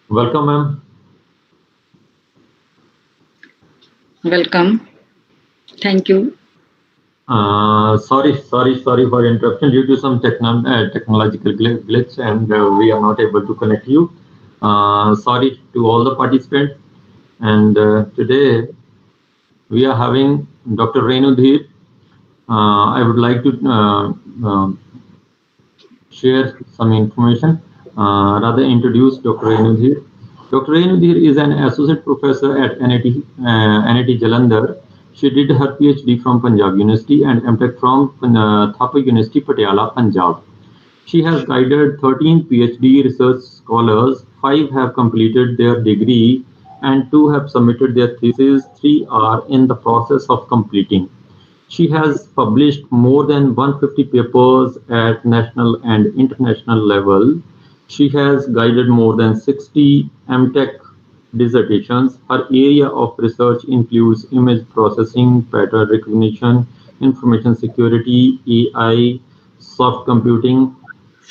Welcome, ma'am. Welcome. Thank you. Sorry for interruption due to some technological glitch, and we are not able to connect you. Sorry to all the participants. And today we are having Dr. Renu Dheer. I would like to share some information, rather introduce Dr. Renu Dheer. Dr. Renu Dheer is an associate professor at NIT Jalandhar. She did her PhD from Punjab University and MTech from Thapa University, Patiala, Punjab. She has guided 13 PhD research scholars, 5 have completed their degree, and 2 have submitted their thesis, 3 are in the process of completing. She has published more than 150 papers at national and international level. She has guided more than 60 MTech dissertations. Her area of research includes image processing, pattern recognition, information security, AI, soft computing,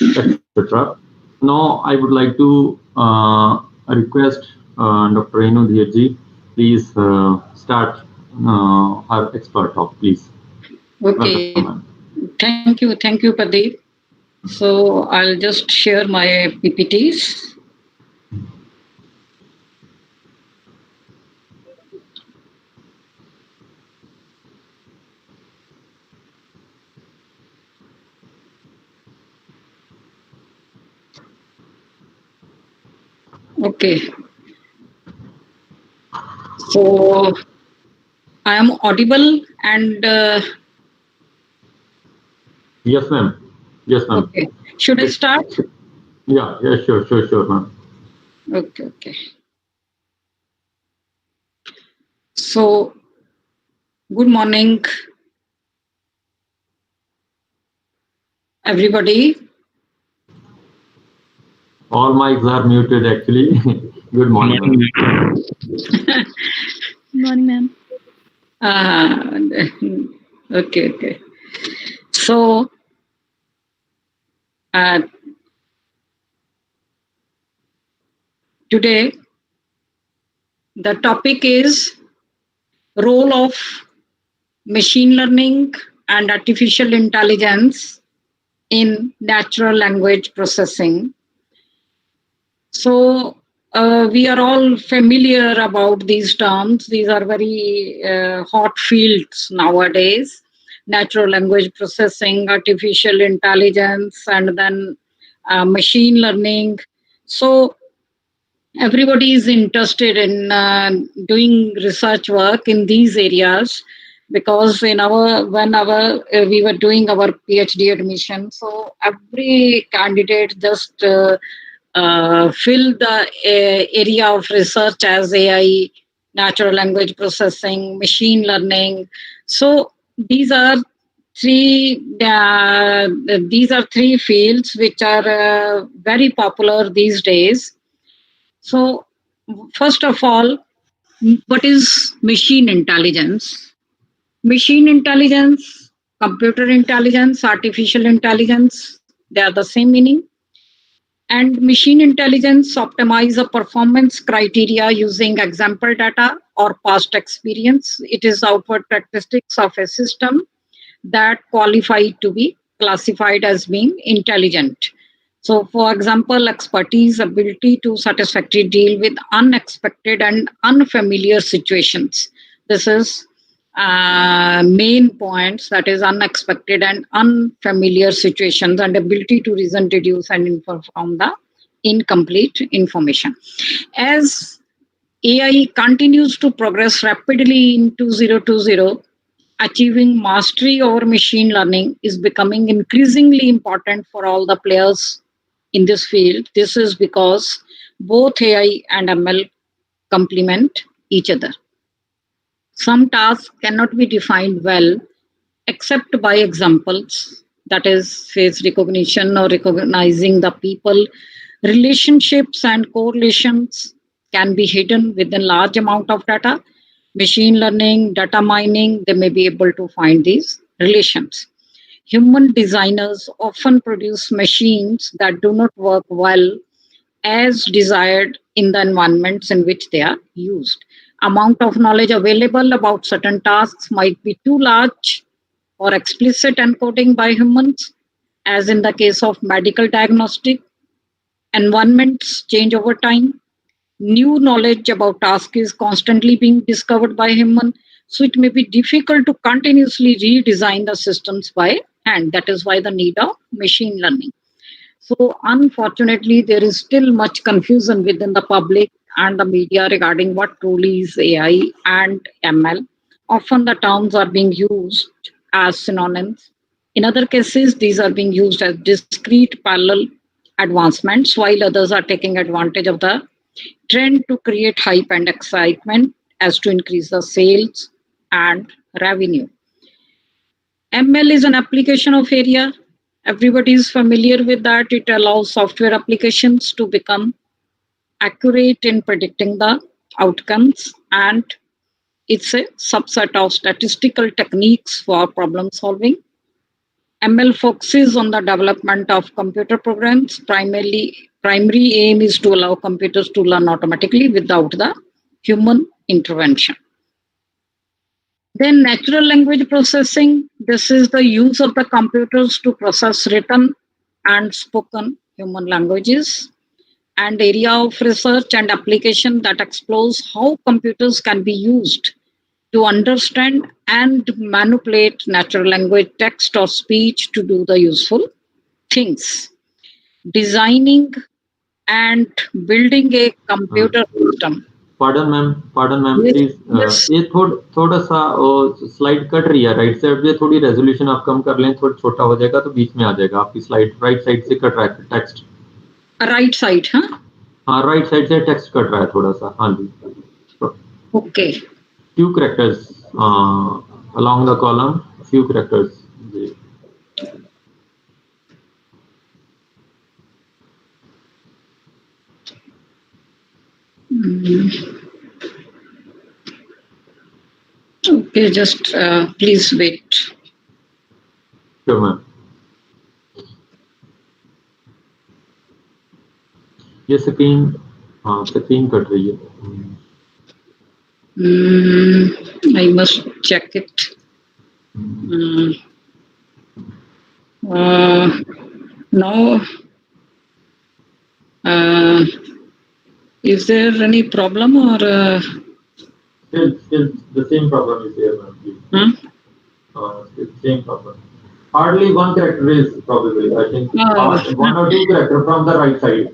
etc. Now, I would like to request Dr. Renu Dhirji, please start her expert talk, please. Okay. Welcome, Thank you, Pradeep. So I'll just share my PPTs. Okay. So I am audible and Yes, ma'am. Yes, ma'am. okay. Should I start? Yeah, sure, ma'am. Okay. So good morning, everybody. All mics are muted actually. Good morning, ma'am. Good morning, ma'am. Okay. So today the topic is role of machine learning and artificial intelligence in natural language processing. So we are all familiar about these terms. These are very hot fields nowadays. Natural language processing, artificial intelligence, and then machine learning. So everybody is interested in doing research work in these areas because whenever we were doing our PhD admission, so every candidate just fill the area of research as AI, natural language processing, machine learning. So these are three fields which are very popular these days. So first of all, what is machine intelligence? Machine intelligence, computer intelligence, artificial intelligence, they are the same meaning. And machine intelligence optimize a performance criteria using example data or past experience. It is outward characteristics of a system that qualify to be classified as being intelligent. So, for example, expertise, ability to satisfactorily deal with unexpected and unfamiliar situations. This is main points, that is unexpected and unfamiliar situations, and ability to reason, deduce, and infer from the incomplete information. As AI continues to progress rapidly in 2020, achieving mastery over machine learning is becoming increasingly important for all the players in this field. This is because both AI and ML complement each other. Some tasks cannot be defined well except by examples, that is, face recognition or recognizing the people. Relationships and correlations can be hidden within large amount of data. Machine learning, data mining, they may be able to find these relations. Human designers often produce machines that do not work well as desired in the environments in which they are used. Amount of knowledge available about certain tasks might be too large for explicit encoding by humans, as in the case of medical diagnostic. Environments change over time. New knowledge about task is constantly being discovered by human, so it may be difficult to continuously redesign the systems by hand. That is why the need of machine learning. So unfortunately, there is still much confusion within the public and the media regarding what truly is AI and ML. Often the terms are being used as synonyms. In other cases, these are being used as discrete parallel advancements, while others are taking advantage of the trend to create hype and excitement as to increase the sales and revenue. ML is an application of area. Everybody is familiar with that. It allows software applications to become accurate in predicting the outcomes, and it's a subset of statistical techniques for problem solving. ML focuses on the development of computer programs. Primary aim is to allow computers to learn automatically without the human intervention. Then natural language processing. This is the use of the computers to process written and spoken human languages, and area of research and application that explores how computers can be used to understand and manipulate natural language, text or speech to do the useful things. Designing and building a computer system. Pardon ma'am Yes, please yes. ये थोड़ा सा slide cut रही है right side पे, थोड़ी resolution आप कम कर लें, थोड़ा छोटा हो जाएगा तो बीच में आ जाएगा आपकी स्लाइड। राइट साइड से कट रहा है टेक्स्ट। राइट साइड, हाँ राइट साइड से टेक्स्ट कट रहा है थोड़ा सा। हाँ जी, okay. few characters along the column, few characters जी। Okay, just please wait. Sure ma'am. ये स्क्रीन कट रही है। I must check it. Now, is there any problem or? Still the same problem is there, ma'am. Still same problem. Hardly one character is probably. I think one or two character from the right side.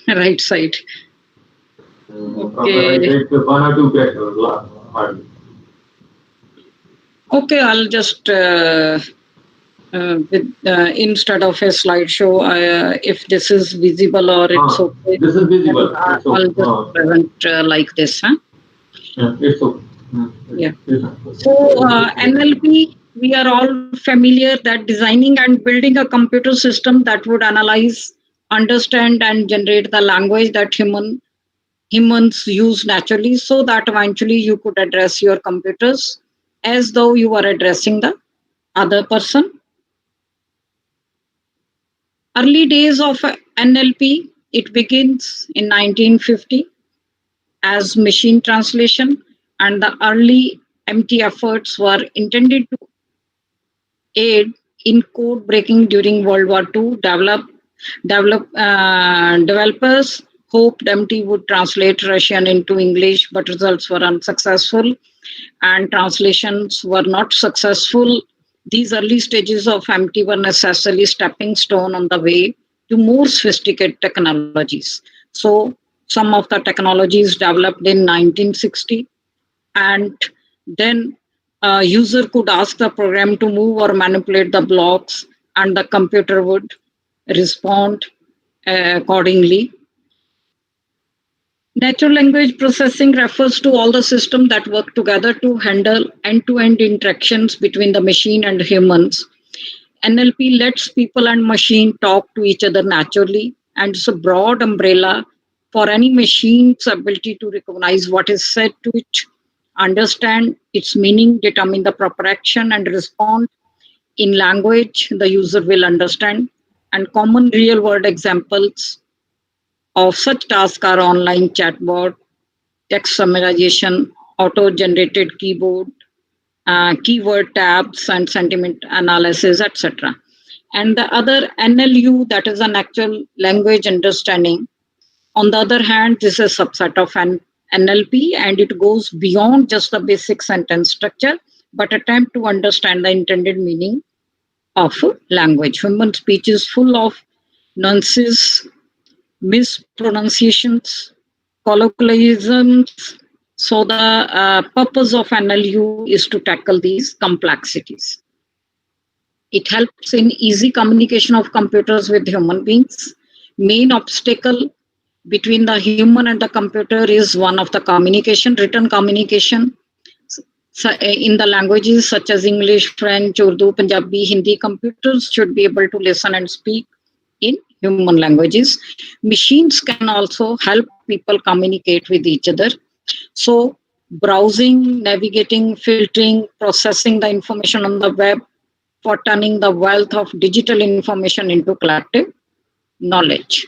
Right side. From the right side, one or two characters hardly. Okay, I'll just instead of a slideshow, if this is visible or it's okay. This is visible. I'll just present like this, huh? Yeah, it's okay. Yeah. So NLP, we are all familiar that designing and building a computer system that would analyze, understand, and generate the language that humans use naturally, so that eventually you could address your computers as though you are addressing the other person. Early days of NLP, it begins in 1950 as machine translation, and the early MT efforts were intended to aid in code breaking during World War II. Developers hoped MT would translate Russian into English, but results were unsuccessful and translations were not successful. These early stages of MT were necessarily stepping stone on the way to more sophisticated technologies. So some of the technologies developed in 1960, and then a user could ask the program to move or manipulate the blocks, and the computer would respond accordingly. Natural language processing refers to all the systems that work together to handle end-to-end interactions between the machine and humans. NLP lets people and machine talk to each other naturally, and it's a broad umbrella for any machine's ability to recognize what is said to it, understand its meaning, determine the proper action, and respond in language the user will understand. And common real-world examples of such tasks are online chatbot, text summarization, auto-generated keyboard, keyword tabs and sentiment analysis, etc. And the other NLU, that is an actual language understanding. On the other hand, this is a subset of an NLP, and it goes beyond just the basic sentence structure, but attempt to understand the intended meaning of language. Human speech is full of nuances, mispronunciations, colloquialisms. So the purpose of NLU is to tackle these complexities. It helps in easy communication of computers with human beings. Main obstacle between the human and the computer is one of the communication, written communication. So in the languages such as English, French, Urdu, Punjabi, Hindi, computers should be able to listen and speak in human languages. Machines can also help people communicate with each other. So browsing, navigating, filtering, processing the information on the web for turning the wealth of digital information into collective knowledge.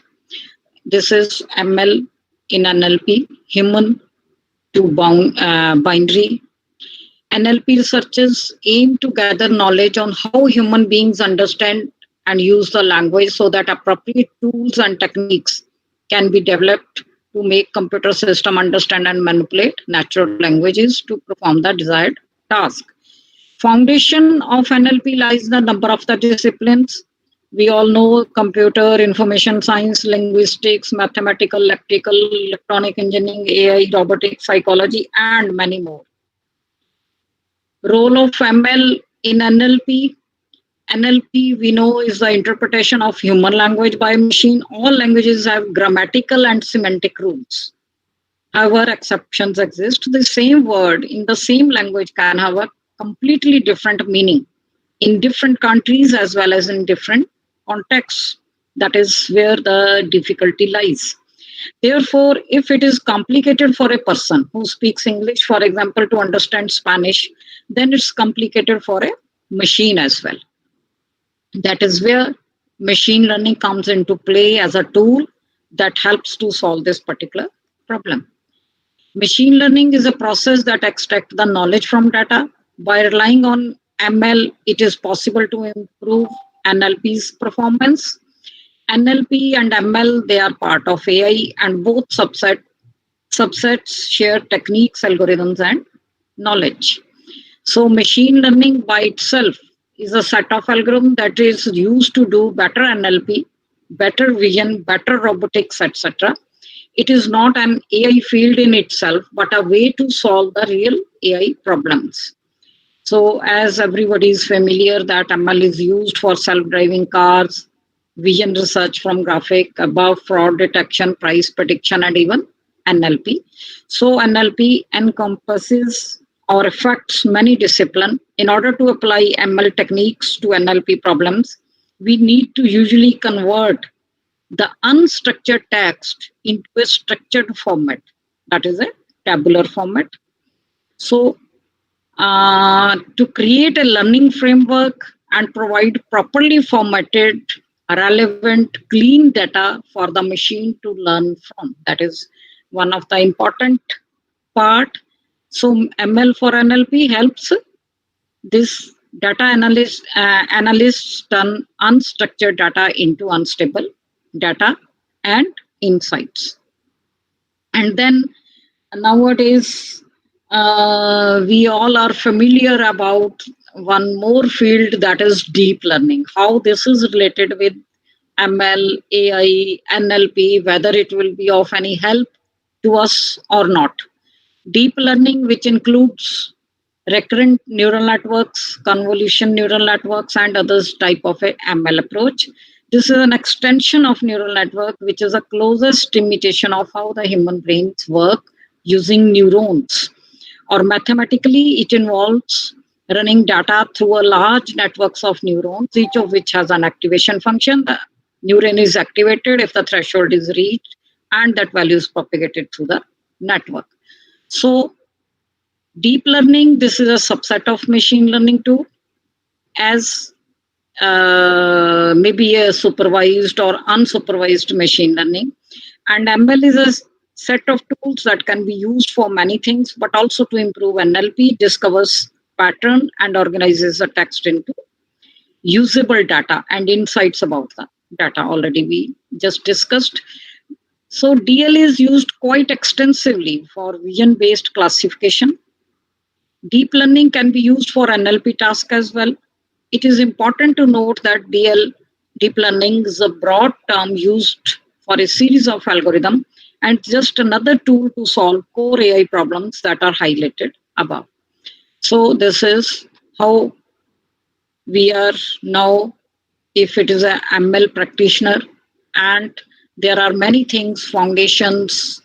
This is ML in NLP, human to binary. NLP researchers aim to gather knowledge on how human beings understand and use the language so that appropriate tools and techniques can be developed to make computer system understand and manipulate natural languages to perform the desired task. Foundation of NLP lies in the number of the disciplines. We all know computer, information science, linguistics, mathematical, electrical, electronic engineering, AI, robotics, psychology, and many more. Role of ML in NLP. NLP, we know, is the interpretation of human language by machine. All languages have grammatical and semantic rules. However, exceptions exist. The same word in the same language can have a completely different meaning in different countries as well as in different contexts. That is where the difficulty lies. Therefore, if it is complicated for a person who speaks English, for example, to understand Spanish, then it's complicated for a machine as well. That is where machine learning comes into play as a tool that helps to solve this particular problem. Machine learning is a process that extracts the knowledge from data. By relying on ML, it is possible to improve NLP's performance. NLP and ML, they are part of AI, and both subsets share techniques, algorithms, and knowledge. So machine learning by itself is a set of algorithms that is used to do better NLP, better vision, better robotics, etc. It is not an AI field in itself, but a way to solve the real AI problems. So as everybody is familiar that ML is used for self-driving cars, vision research from graphic, above fraud detection, price prediction, and even NLP. So NLP encompasses or affects many disciplines. In order to apply ML techniques to NLP problems, we need to usually convert the unstructured text into a structured format, that is a tabular format. So to create a learning framework and provide properly formatted, relevant, clean data for the machine to learn from. That is one of the important part. So ML for NLP helps this data analysts turn unstructured data into unstable data and insights. And then nowadays, we all are familiar about one more field, that is deep learning. How this is related with ML, AI, NLP, whether it will be of any help to us or not. Deep learning, which includes recurrent neural networks, convolution neural networks, and others type of a ML approach. This is an extension of neural network, which is a closest imitation of how the human brains work using neurons. Or mathematically, it involves running data through a large networks of neurons, each of which has an activation function. The neuron is activated if the threshold is reached, and that value is propagated through the network. So deep learning, this is a subset of machine learning too, as maybe a supervised or unsupervised machine learning. And ML is a set of tools that can be used for many things, but also to improve NLP, discovers pattern and organizes the text into usable data and insights about the data already we just discussed. So DL is used quite extensively for vision-based classification. Deep learning can be used for NLP tasks as well. It is important to note that deep learning is a broad term used for a series of algorithms and just another tool to solve core AI problems that are highlighted above. So this is how we are now, if it is a ML practitioner, and there are many things, foundations,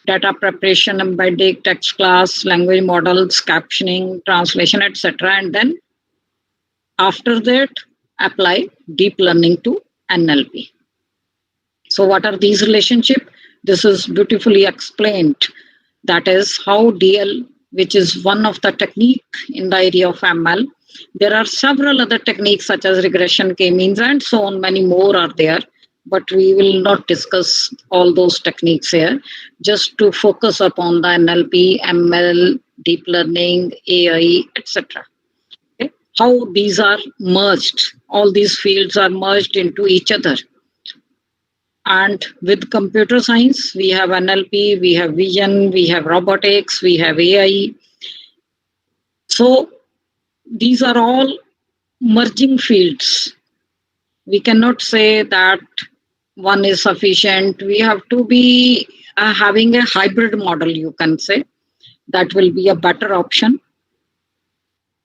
data preparation, embedding, text class, language models, captioning, translation, etc. And then after that, apply deep learning to NLP. So what are these relationships? This is beautifully explained. That is how DL, which is one of the technique in the area of ML. There are several other techniques such as regression, k-means, and so on. Many more are there, but we will not discuss all those techniques here. Just to focus upon the NLP, ML, deep learning, AI, etc. Okay? How these are merged. All these fields are merged into each other. And with computer science, we have NLP, we have vision, we have robotics, we have AI. So these are all merging fields. We cannot say that one is sufficient. We have to be having a hybrid model, you can say. That will be a better option.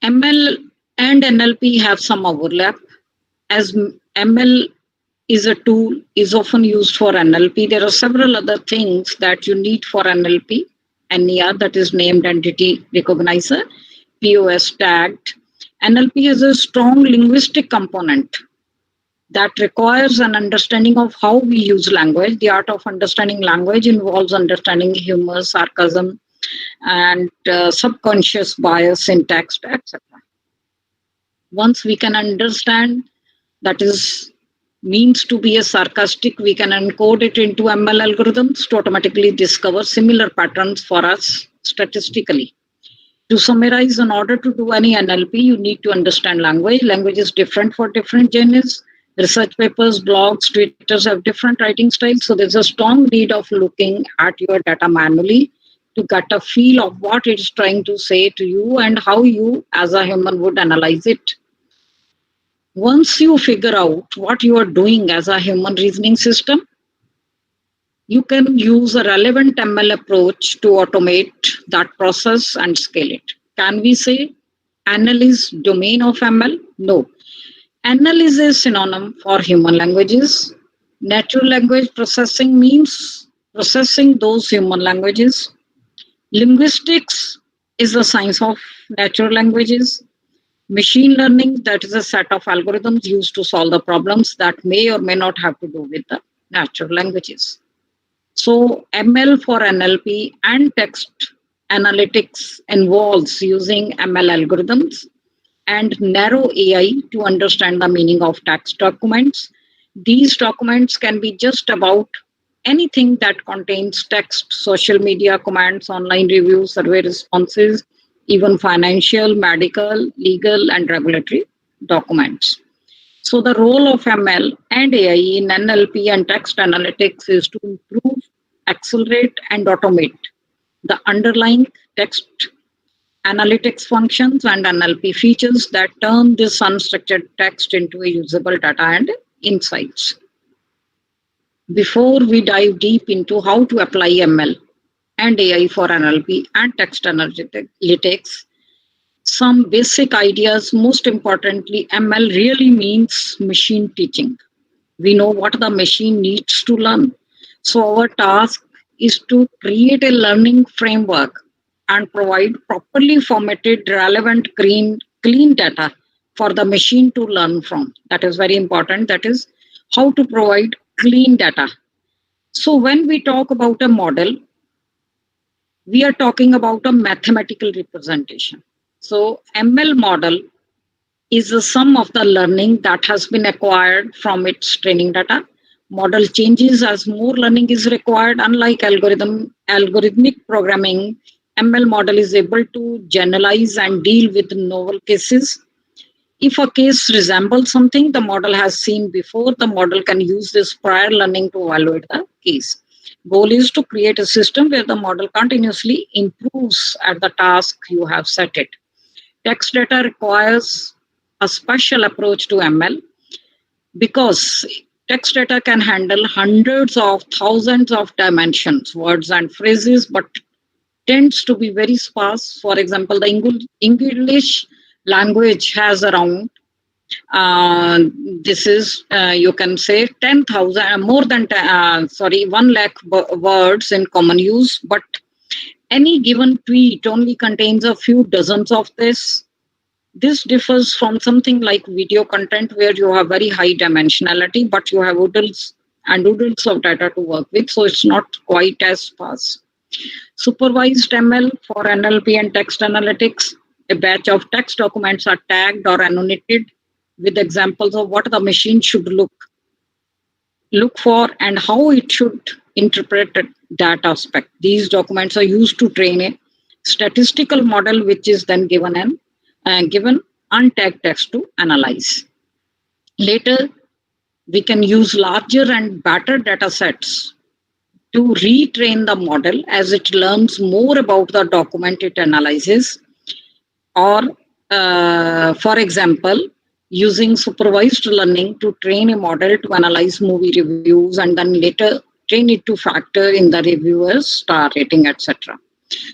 ML and NLP have some overlap. As ML is a tool, is often used for NLP. There are several other things that you need for NLP. NER, that is named entity recognizer, POS tagged. NLP has a strong linguistic component that requires an understanding of how we use language. The art of understanding language involves understanding humor, sarcasm, and subconscious bias in text, etc. Once we can understand that is means to be a sarcastic, we can encode it into ML algorithms to automatically discover similar patterns for us statistically. To summarize, in order to do any NLP, you need to understand language. Language is different for different genres. Research papers, blogs, tweeters have different writing styles. So there's a strong need of looking at your data manually to get a feel of what it's trying to say to you and how you as a human would analyze it. Once you figure out what you are doing as a human reasoning system, you can use a relevant ML approach to automate that process and scale it. Can we say NL is domain of ML? No. NL is a synonym for human languages. Natural language processing means processing those human languages. Linguistics is the science of natural languages. Machine learning, that is a set of algorithms used to solve the problems that may or may not have to do with the natural languages. So ML for NLP and text analytics involves using ML algorithms and narrow AI to understand the meaning of text documents. These documents can be just about anything that contains text, social media comments, online reviews, survey responses, even financial, medical, legal, and regulatory documents. So the role of ML and AI in NLP and text analytics is to improve, accelerate, and automate the underlying text analytics functions and NLP features that turn this unstructured text into a usable data and insights. Before we dive deep into how to apply ML and AI for NLP and text analytics, some basic ideas. Most importantly, ML really means machine teaching. We know what the machine needs to learn. So our task is to create a learning framework and provide properly formatted, relevant, clean data for the machine to learn from. That is very important. That is how to provide clean data. So when we talk about a model, we are talking about a mathematical representation. So ML model is the sum of the learning that has been acquired from its training data. Model changes as more learning is required. Unlike algorithmic programming, ML model is able to generalize and deal with novel cases. If a case resembles something the model has seen before, the model can use this prior learning to evaluate the case. Goal is to create a system where the model continuously improves at the task you have set it. Text data requires a special approach to ML because text data can handle hundreds of thousands of dimensions, words and phrases, but tends to be very sparse. For example, the English language has around this is you can say 10,000 more than 1 lakh words in common use, but any given tweet only contains a few dozens of this. This differs from something like video content where you have very high dimensionality, but you have oodles and oodles of data to work with, so it's not quite as fast. Supervised ML for NLP and text analytics. A batch of text documents are tagged or annotated with examples of what the machine should look for and how it should interpret that aspect. These documents are used to train a statistical model, which is then given untagged text to analyze. Later, we can use larger and better data sets to retrain the model as it learns more about the document it analyzes. Or, for example, using supervised learning to train a model to analyze movie reviews and then later train it to factor in the reviewer's star rating, etc.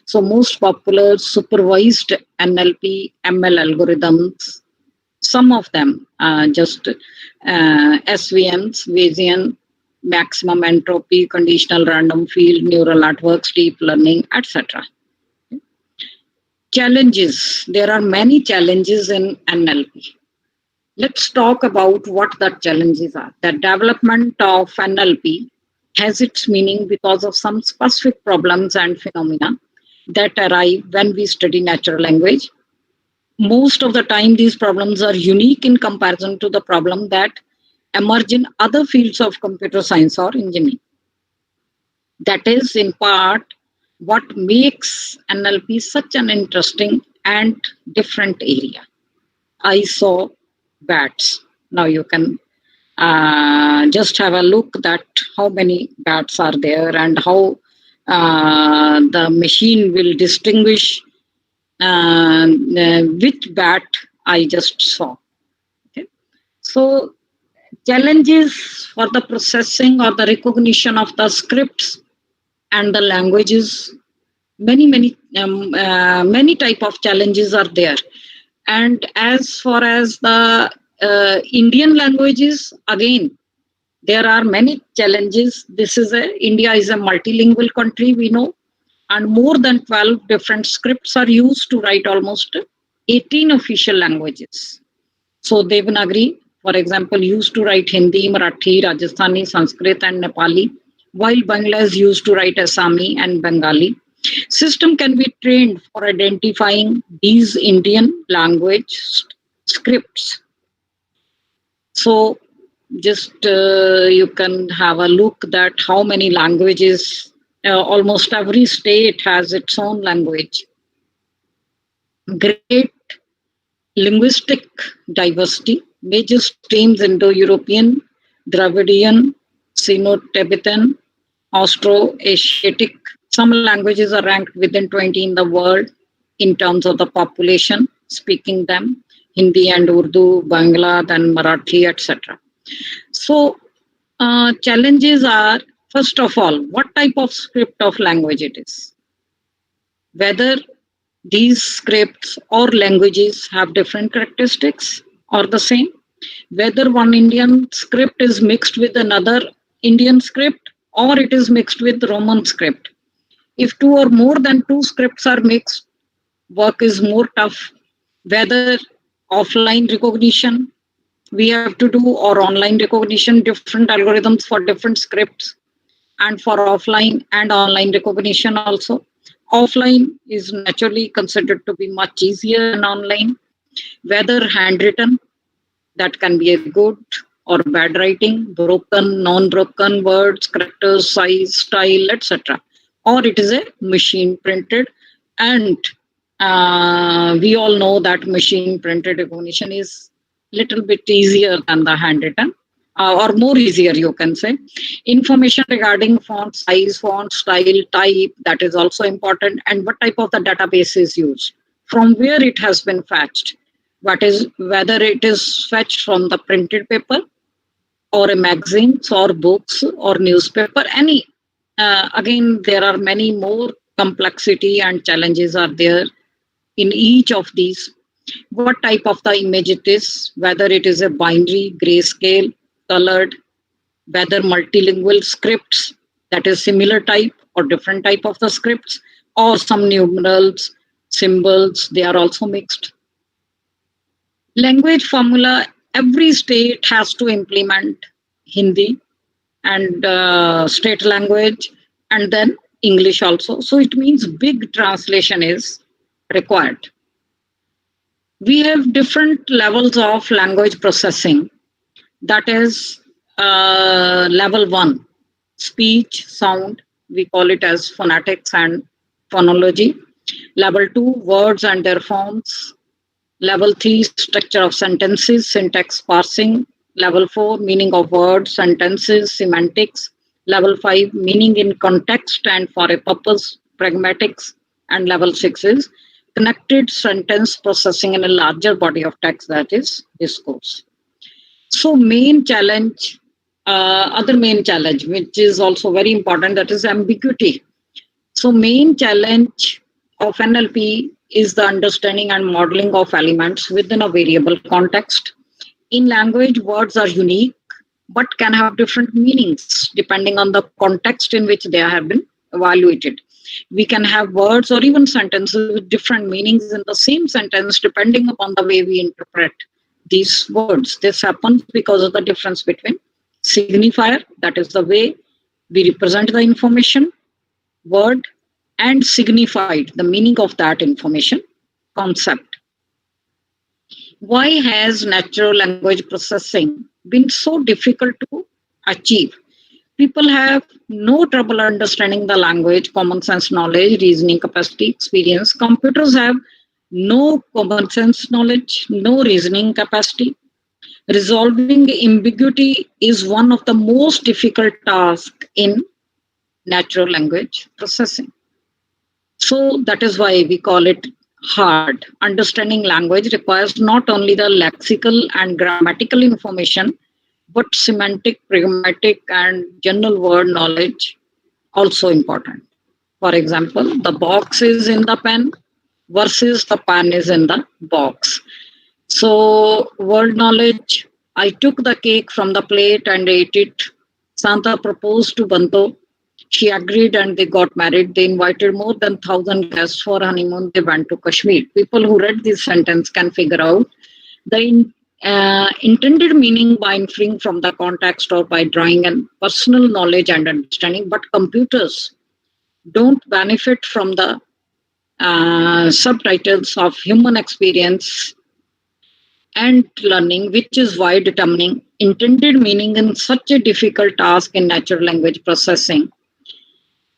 So most popular supervised NLP, ML algorithms, some of them just SVMs, Bayesian, maximum entropy, conditional random field, neural networks, deep learning, etc. Challenges. There are many challenges in NLP. Let's talk about what the challenges are. The development of NLP has its meaning because of some specific problems and phenomena that arise when we study natural language. Most of the time, these problems are unique in comparison to the problem that emerge in other fields of computer science or engineering. That is, in part, what makes NLP such an interesting and different area. I saw bats. Now you can just have a look at how many bats are there and how the machine will distinguish which bat I just saw. Okay. So challenges for the processing or the recognition of the scripts and the languages, many type of challenges are there. And as far as the Indian languages, again, there are many challenges. India is a multilingual country, we know, and more than 12 different scripts are used to write almost 18 official languages. So Devanagari, for example, used to write Hindi, Marathi, Rajasthani, Sanskrit and Nepali, while Bangla is used to write Assami and Bengali. System can be trained for identifying these Indian language scripts. So just you can have a look at how many languages, almost every state has its own language. Great linguistic diversity, major streams Indo-European, Dravidian, Sino-Tibetan, Austro-Asiatic. Some languages are ranked within 20 in the world in terms of the population speaking them, Hindi and Urdu, Bangla, then Marathi, etc. So challenges are, first of all, what type of script of language it is. Whether these scripts or languages have different characteristics or the same. Whether one Indian script is mixed with another Indian script or it is mixed with Roman script. If two or more than two scripts are mixed, work is more tough. Whether offline recognition we have to do or online recognition, different algorithms for different scripts and for offline and online recognition also. Offline is naturally considered to be much easier than online. Whether handwritten, that can be a good, or bad writing, broken, non-broken words, characters, size, style, etc. Or it is a machine printed, and we all know that machine printed recognition is little bit easier than the handwritten, or more easier, you can say. Information regarding font size, font style, type, that is also important, and what type of the database is used, from where it has been fetched, whether it is fetched from the printed paper or a magazines or books or newspaper, any. Again, there are many more complexity and challenges are there in each of these. What type of the image it is, whether it is a binary, grayscale, colored, whether multilingual scripts, that is similar type or different type of the scripts, or some numerals, symbols, they are also mixed. Language formula, every state has to implement Hindi and state language, and then English also. So it means big translation is required. We have different levels of language processing. That is level 1, speech, sound. We call it as phonetics and phonology. Level 2, words and their forms. Level 3, structure of sentences, syntax parsing. Level 4, meaning of words, sentences, semantics. Level 5, meaning in context and for a purpose, pragmatics. And level 6 is connected sentence processing in a larger body of text, that is discourse. So main challenge, other main challenge, which is also very important, that is ambiguity. So main challenge of NLP is the understanding and modeling of elements within a variable context. In language, words are unique, but can have different meanings depending on the context in which they have been evaluated. We can have words or even sentences with different meanings in the same sentence depending upon the way we interpret these words. This happens because of the difference between signifier, that is the way we represent the information, word, and signified, the meaning of that information, concept. Why has natural language processing been so difficult to achieve? People have no trouble understanding the language, common sense knowledge, reasoning capacity, experience. Computers have no common sense knowledge, no reasoning capacity. Resolving ambiguity is one of the most difficult tasks in natural language processing. So that is why we call it hard. Understanding language requires not only the lexical and grammatical information, but semantic, pragmatic, and general word knowledge also important. For example, the box is in the pen versus the pen is in the box. So word knowledge, I took the cake from the plate and ate it. Santa proposed to Banto. She agreed and they got married. They invited more than 1,000 guests for honeymoon. They went to Kashmir. People who read this sentence can figure out the intended meaning by inferring from the context or by drawing and personal knowledge and understanding, but computers don't benefit from the subtitles of human experience and learning, which is why determining intended meaning in such a difficult task in natural language processing.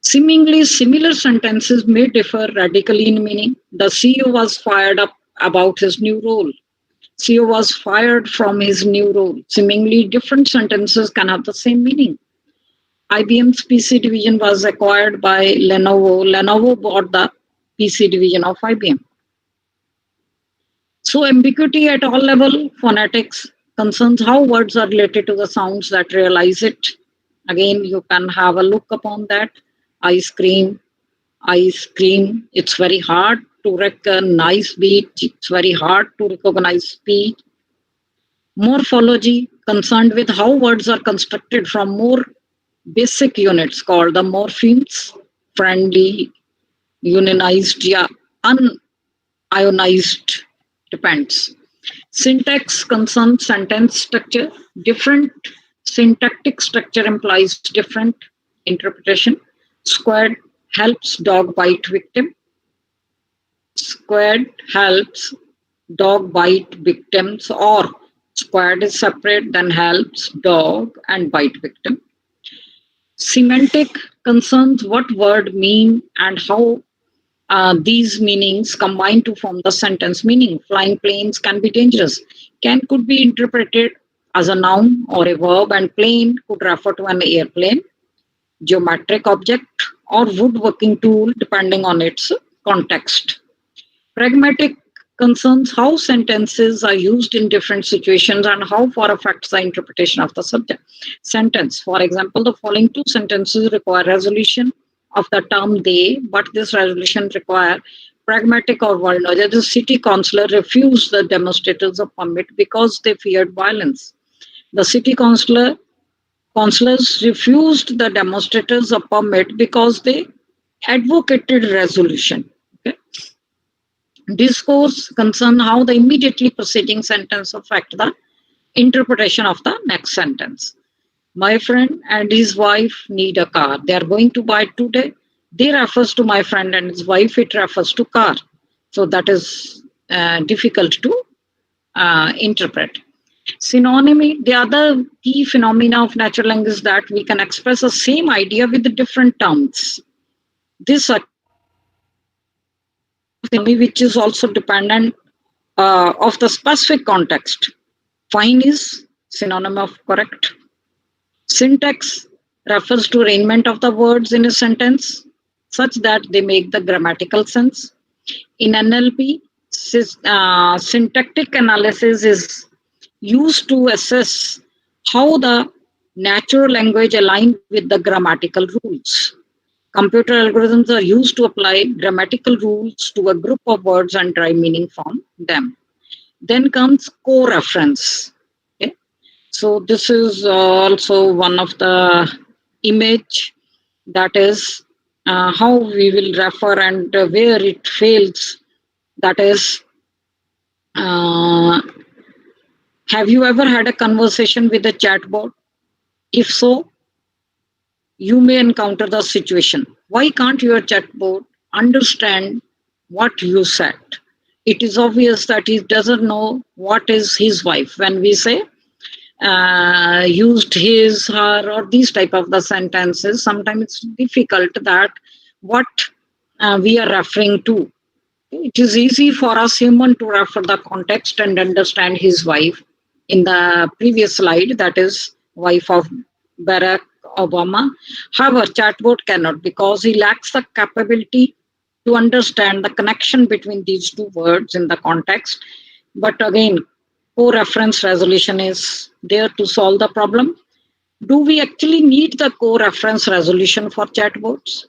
Seemingly similar sentences may differ radically in meaning. The CEO was fired up about his new role. CEO was fired from his new role. Seemingly different sentences can have the same meaning. IBM's PC division was acquired by Lenovo. Lenovo bought the PC division of IBM. So ambiguity at all level, phonetics concerns how words are related to the sounds that realize it. Again, you can have a look upon that. Ice cream. It's very hard to recognize beat. It's very hard to recognize speed. Morphology, concerned with how words are constructed from more basic units called the morphemes, friendly, unionized, yeah, unionized, depends. Syntax concerns sentence structure. Different syntactic structure implies different interpretation. Squared helps dog bite victim. Squared helps dog bite victims, or Squared is separate, then helps, dog, and bite victim. Semantic concerns what word mean and how these meanings combine to form the sentence meaning. Flying planes can be dangerous. Can could be interpreted as a noun or a verb, and plane could refer to an airplane, geometric object, or woodworking tool, depending on its context. Pragmatic concerns how sentences are used in different situations and how far affects the interpretation of the subject sentence. For example, the following two sentences require resolution of the term they, but this resolution require pragmatic or world knowledge. The city councillor refused the demonstrators a permit because they feared violence. The city councillors refused the demonstrators a permit because they advocated resolution. Okay? Discourse concern how the immediately preceding sentence affect the interpretation of the next sentence. My friend and his wife need a car. They are going to buy it today. They refers to my friend and his wife. It refers to car. So that is difficult to interpret. Synonymy, the other key phenomena of natural language is that we can express the same idea with the different terms. This which is also dependent of the specific context. Fine is synonym of correct. Syntax refers to arrangement of the words in a sentence such that they make the grammatical sense. In NLP, syntactic analysis is used to assess how the natural language aligns with the grammatical rules. Computer algorithms are used to apply grammatical rules to a group of words and derive meaning from them. Then comes co-reference. Okay? So this is also one of the image, that is how we will refer and where it fails. That is, have you ever had a conversation with a chatbot? If so, you may encounter the situation. Why can't your chatbot understand what you said? It is obvious that he doesn't know what is his wife. When we say used his, her, or these type of the sentences, sometimes it's difficult that what we are referring to. It is easy for us human to refer the context and understand his wife. In the previous slide, that is wife of Barack Obama. However, chatbot cannot because he lacks the capability to understand the connection between these two words in the context. But again, co-reference resolution is there to solve the problem. Do we actually need the co-reference resolution for chatbots?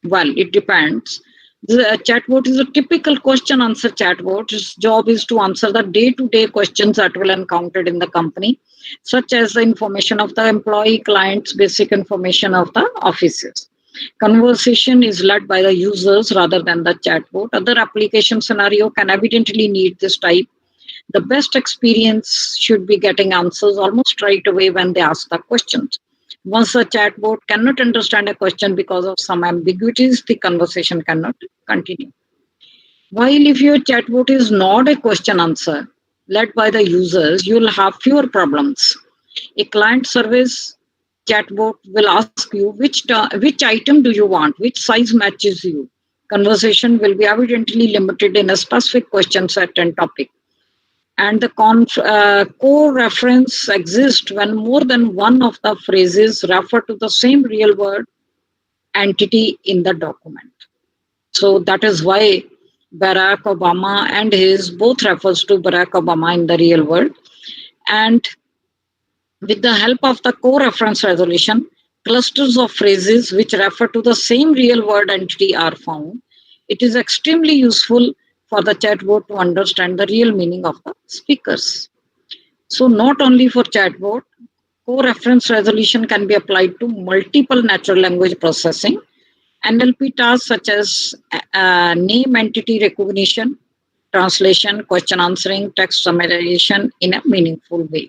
Well, it depends. The chatbot is a typical question answer chatbot. Its job is to answer the day-to-day questions that will encountered in the company, such as the information of the employee, clients, basic information of the offices. Conversation is led by the users rather than the chatbot. Other application scenario can evidently need this type. The best experience should be getting answers almost right away when they ask the questions. Once the chatbot cannot understand a question because of some ambiguities, the conversation cannot continue. While if your chatbot is not a question answer led by the users, you'll have fewer problems. A client service chatbot will ask you which item do you want, which size matches you. Conversation will be evidently limited in a specific question set and topic. And the co-reference exists when more than one of the phrases refer to the same real word entity in the document. So that is why Barack Obama and his both refers to Barack Obama in the real world. And with the help of the co-reference resolution, clusters of phrases which refer to the same real word entity are found. It is extremely useful for the chatbot to understand the real meaning of the speakers. So not only for chatbot, co-reference resolution can be applied to multiple natural language processing. NLP tasks such as name entity recognition, translation, question answering, text summarization in a meaningful way.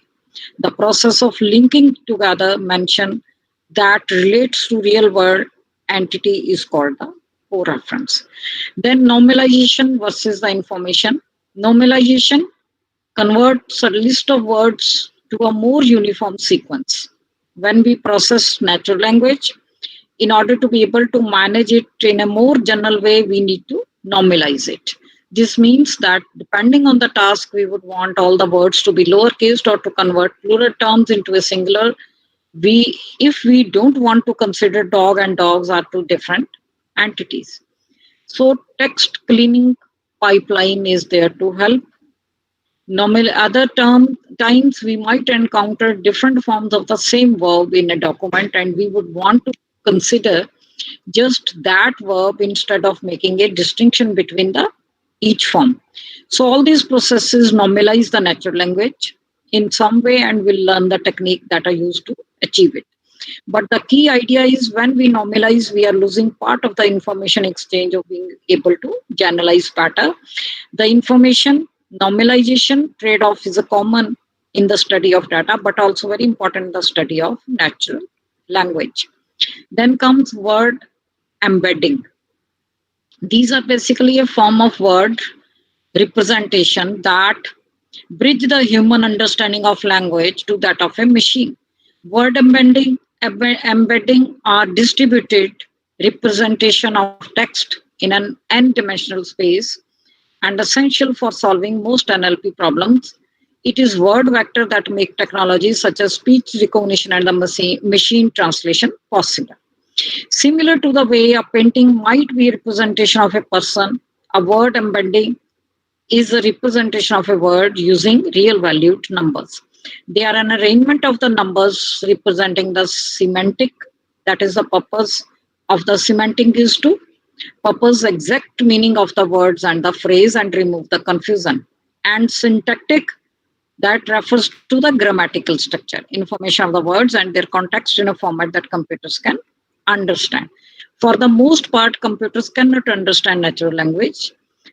The process of linking together mention that relates to real world entity is called the co-reference. Then normalization versus the information. Normalization converts a list of words to a more uniform sequence. When we process natural language, in order to be able to manage it in a more general way, we need to normalize it. This means that depending on the task, we would want all the words to be lowercase or to convert plural terms into a singular. If we don't want to consider dog and dogs are two different entities. So text cleaning pipeline is there to help. Other times we might encounter different forms of the same verb in a document, and we would want to consider just that verb instead of making a distinction between the each form. So all these processes normalize the natural language in some way, and we'll learn the technique that are used to achieve it. But the key idea is when we normalize, we are losing part of the information exchange of being able to generalize better. The information normalization trade-off is a common in the study of data, but also very important in the study of natural language. Then comes word embedding. These are basically a form of word representation that bridge the human understanding of language to that of a machine. Word embedding are distributed representation of text in an n-dimensional space and essential for solving most NLP problems. It is word vector that make technologies such as speech recognition and the machine translation possible. Similar to the way a painting might be a representation of a person, a word embedding is a representation of a word using real valued numbers. They are an arrangement of the numbers representing the semantic, that is the purpose of the semantic is to purpose exact meaning of the words and the phrase and remove the confusion. And syntactic, that refers to the grammatical structure, information of the words and their context in a format that computers can understand. For the most part, computers cannot understand natural language,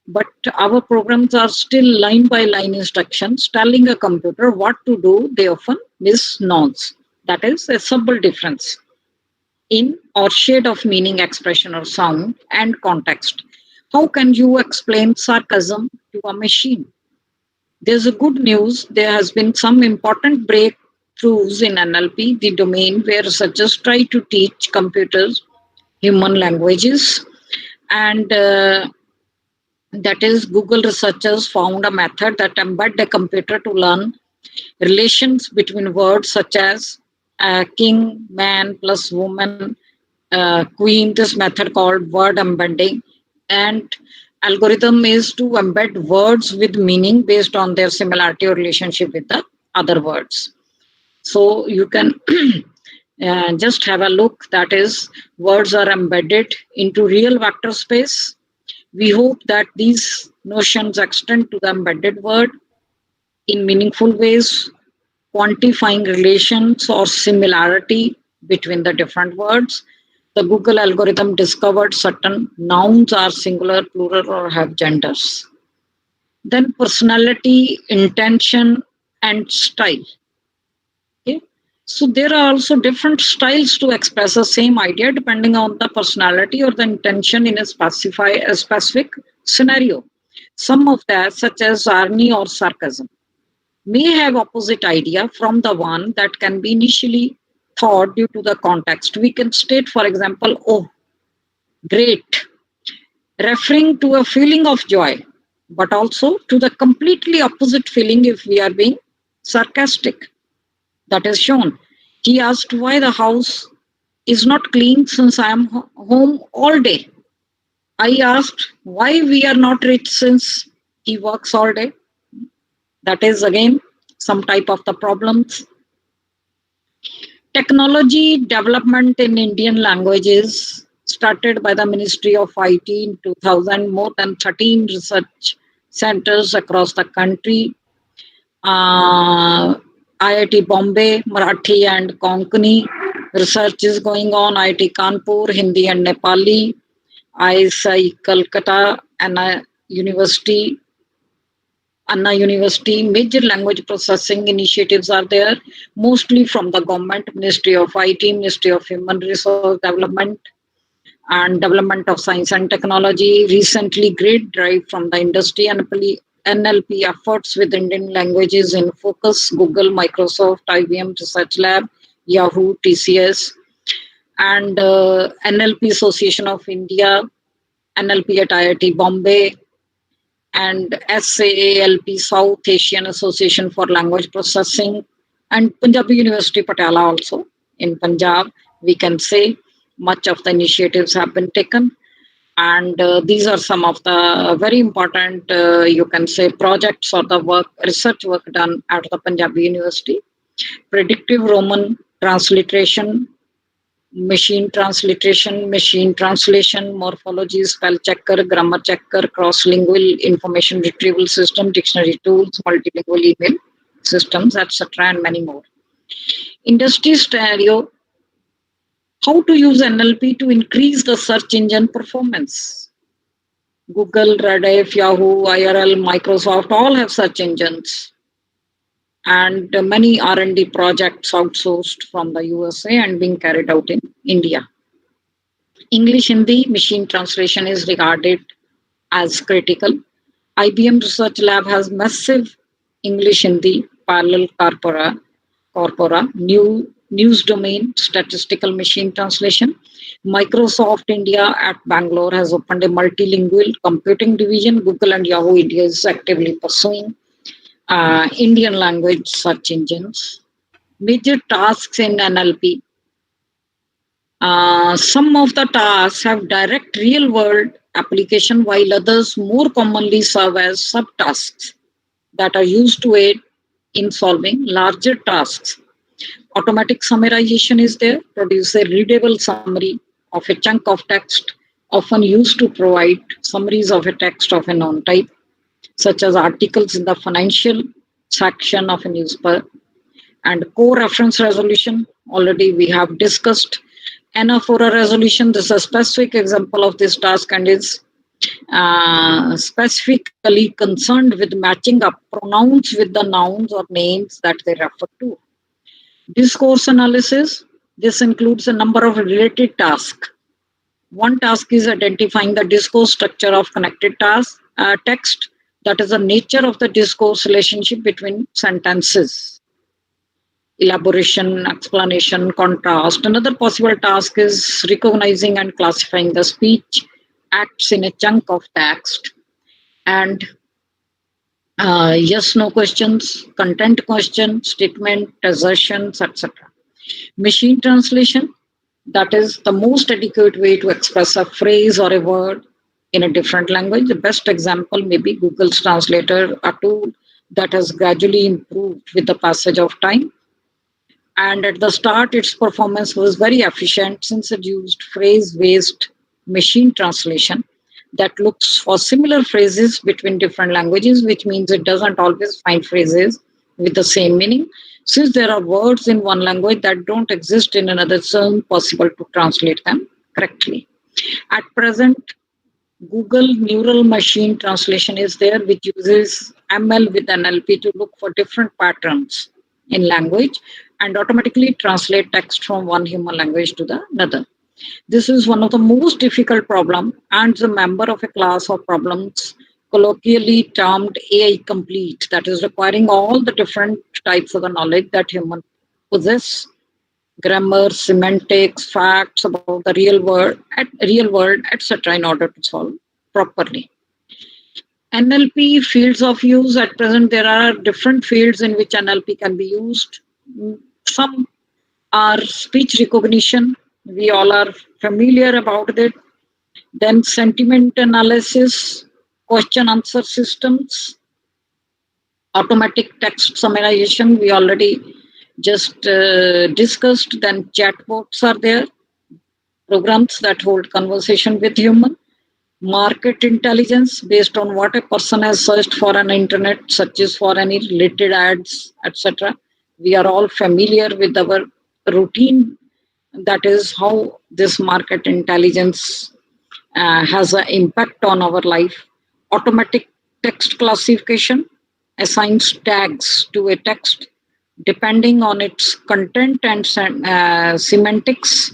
but our programs are still line by line instructions telling a computer what to do. They often miss nouns. That is a subtle difference in or shade of meaning, expression or sound and context. How can you explain sarcasm to a machine? There's a good news. There has been some important breakthroughs in NLP, the domain where researchers try to teach computers human languages. And that is, Google researchers found a method that embed a computer to learn relations between words such as king, man plus woman, queen. This method called word embedding, and algorithm is to embed words with meaning based on their similarity or relationship with the other words. So you can just have a look. That is, words are embedded into real vector space. We hope that these notions extend to the embedded word in meaningful ways, quantifying relations or similarity between the different words. The Google algorithm discovered certain nouns are singular, plural, or have genders. Then personality, intention, and style. Okay? So there are also different styles to express the same idea depending on the personality or the intention in a specific scenario. Some of that, such as irony or sarcasm, may have opposite idea from the one that can be initially thought due to the context. We can state, for example, oh, great, referring to a feeling of joy, but also to the completely opposite feeling if we are being sarcastic. That is shown. He asked why the house is not clean since I am home all day. I asked why we are not rich since he works all day. That is again some type of the problems. Technology development in Indian languages started by the Ministry of IT in 2000, more than 13 research centers across the country. IIT Bombay, Marathi and Konkani research is going on, IIT Kanpur, Hindi and Nepali, ISI Calcutta, Anna University, major language processing initiatives are there, mostly from the government, Ministry of IT, Ministry of Human Resource Development and Development of Science and Technology. Recently, great drive from the industry and NLP efforts with Indian languages in focus: Google, Microsoft, IBM Research Lab, Yahoo, TCS, and NLP Association of India, NLP at IIT Bombay, and SAALP, South Asian Association for Language Processing, and Punjabi University Patiala also in Punjab. We can say much of the initiatives have been taken. And these are some of the very important, you can say, projects or the work, research work done at the Punjabi University. Predictive Roman transliteration, machine translation, morphology, spell checker, grammar checker, cross-lingual information retrieval system, dictionary tools, multilingual email systems, etc., and many more. Industry scenario: how to use NLP to increase the search engine performance. Google, Rediff, Yahoo, IRL, Microsoft all have search engines, and many R&D projects outsourced from the USA and being carried out in India. English Hindi machine translation is regarded as critical. IBM Research Lab has massive English Hindi parallel corpora, news domain, statistical machine translation. Microsoft India at Bangalore has opened a multilingual computing division. Google and Yahoo India is actively pursuing Indian language search engines. Major tasks in NLP. Some of the tasks have direct real-world application, while others more commonly serve as subtasks that are used to aid in solving larger tasks. Automatic summarization is there, produce a readable summary of a chunk of text, often used to provide summaries of a text of a known type, such as articles in the financial section of a newspaper. And co-reference resolution, already we have discussed. Anaphora resolution, this is a specific example of this task and is specifically concerned with matching up pronouns with the nouns or names that they refer to. Discourse analysis, this includes a number of related tasks. One task is identifying the discourse structure of connected text, that is the nature of the discourse relationship between sentences. Elaboration, explanation, contrast. Another possible task is recognizing and classifying the speech acts in a chunk of text, and yes, no questions, content question, statement, assertions, etc. Machine translation, that is the most adequate way to express a phrase or a word in a different language. The best example may be Google's Translator, a tool that has gradually improved with the passage of time. And at the start, its performance was very efficient since it used phrase-based machine translation that looks for similar phrases between different languages, which means it doesn't always find phrases with the same meaning. Since there are words in one language that don't exist in another, it's impossible to translate them correctly. At present, Google Neural Machine Translation is there, which uses ML with NLP to look for different patterns in language and automatically translate text from one human language to the another. This is one of the most difficult problems and is a member of a class of problems colloquially termed AI complete, that is requiring all the different types of the knowledge that humans possess: grammar, semantics, facts about the real world, etc., in order to solve properly. NLP fields of use. At present, there are different fields in which NLP can be used. Some are speech recognition. We all are familiar about it. Then sentiment analysis, question answer systems, automatic text summarization, we already just discussed. Then chatbots are there, programs that hold conversation with human. Market intelligence, based on what a person has searched for on internet, searches for any related ads, etc. We are all familiar with our routine. That is how this market intelligence has an impact on our life. Automatic text classification assigns tags to a text depending on its content and semantics.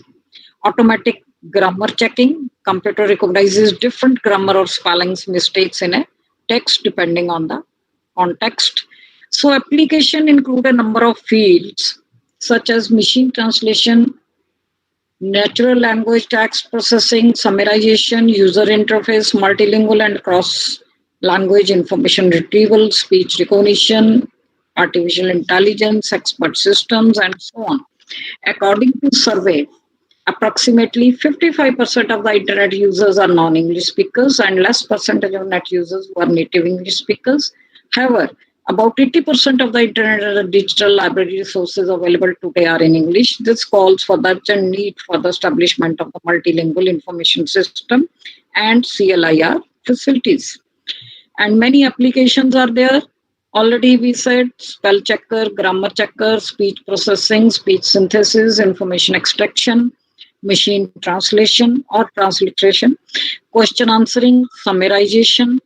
Automatic grammar checking, computer recognizes different grammar or spelling mistakes in a text depending on the context. So application include a number of fields such as machine translation, natural language text processing, summarization, user interface, multilingual and cross language information retrieval, speech recognition, artificial intelligence, expert systems, and so on. According to survey, approximately 55% of the internet users are non-English speakers and less percentage of net users who are native English speakers. However, about 80% of the internet and digital library resources available today are in English. This calls for the urgent need for the establishment of the multilingual information system and CLIR facilities. And many applications are there. Already we said spell checker, grammar checker, speech processing, speech synthesis, information extraction, machine translation or transliteration, question answering, summarization.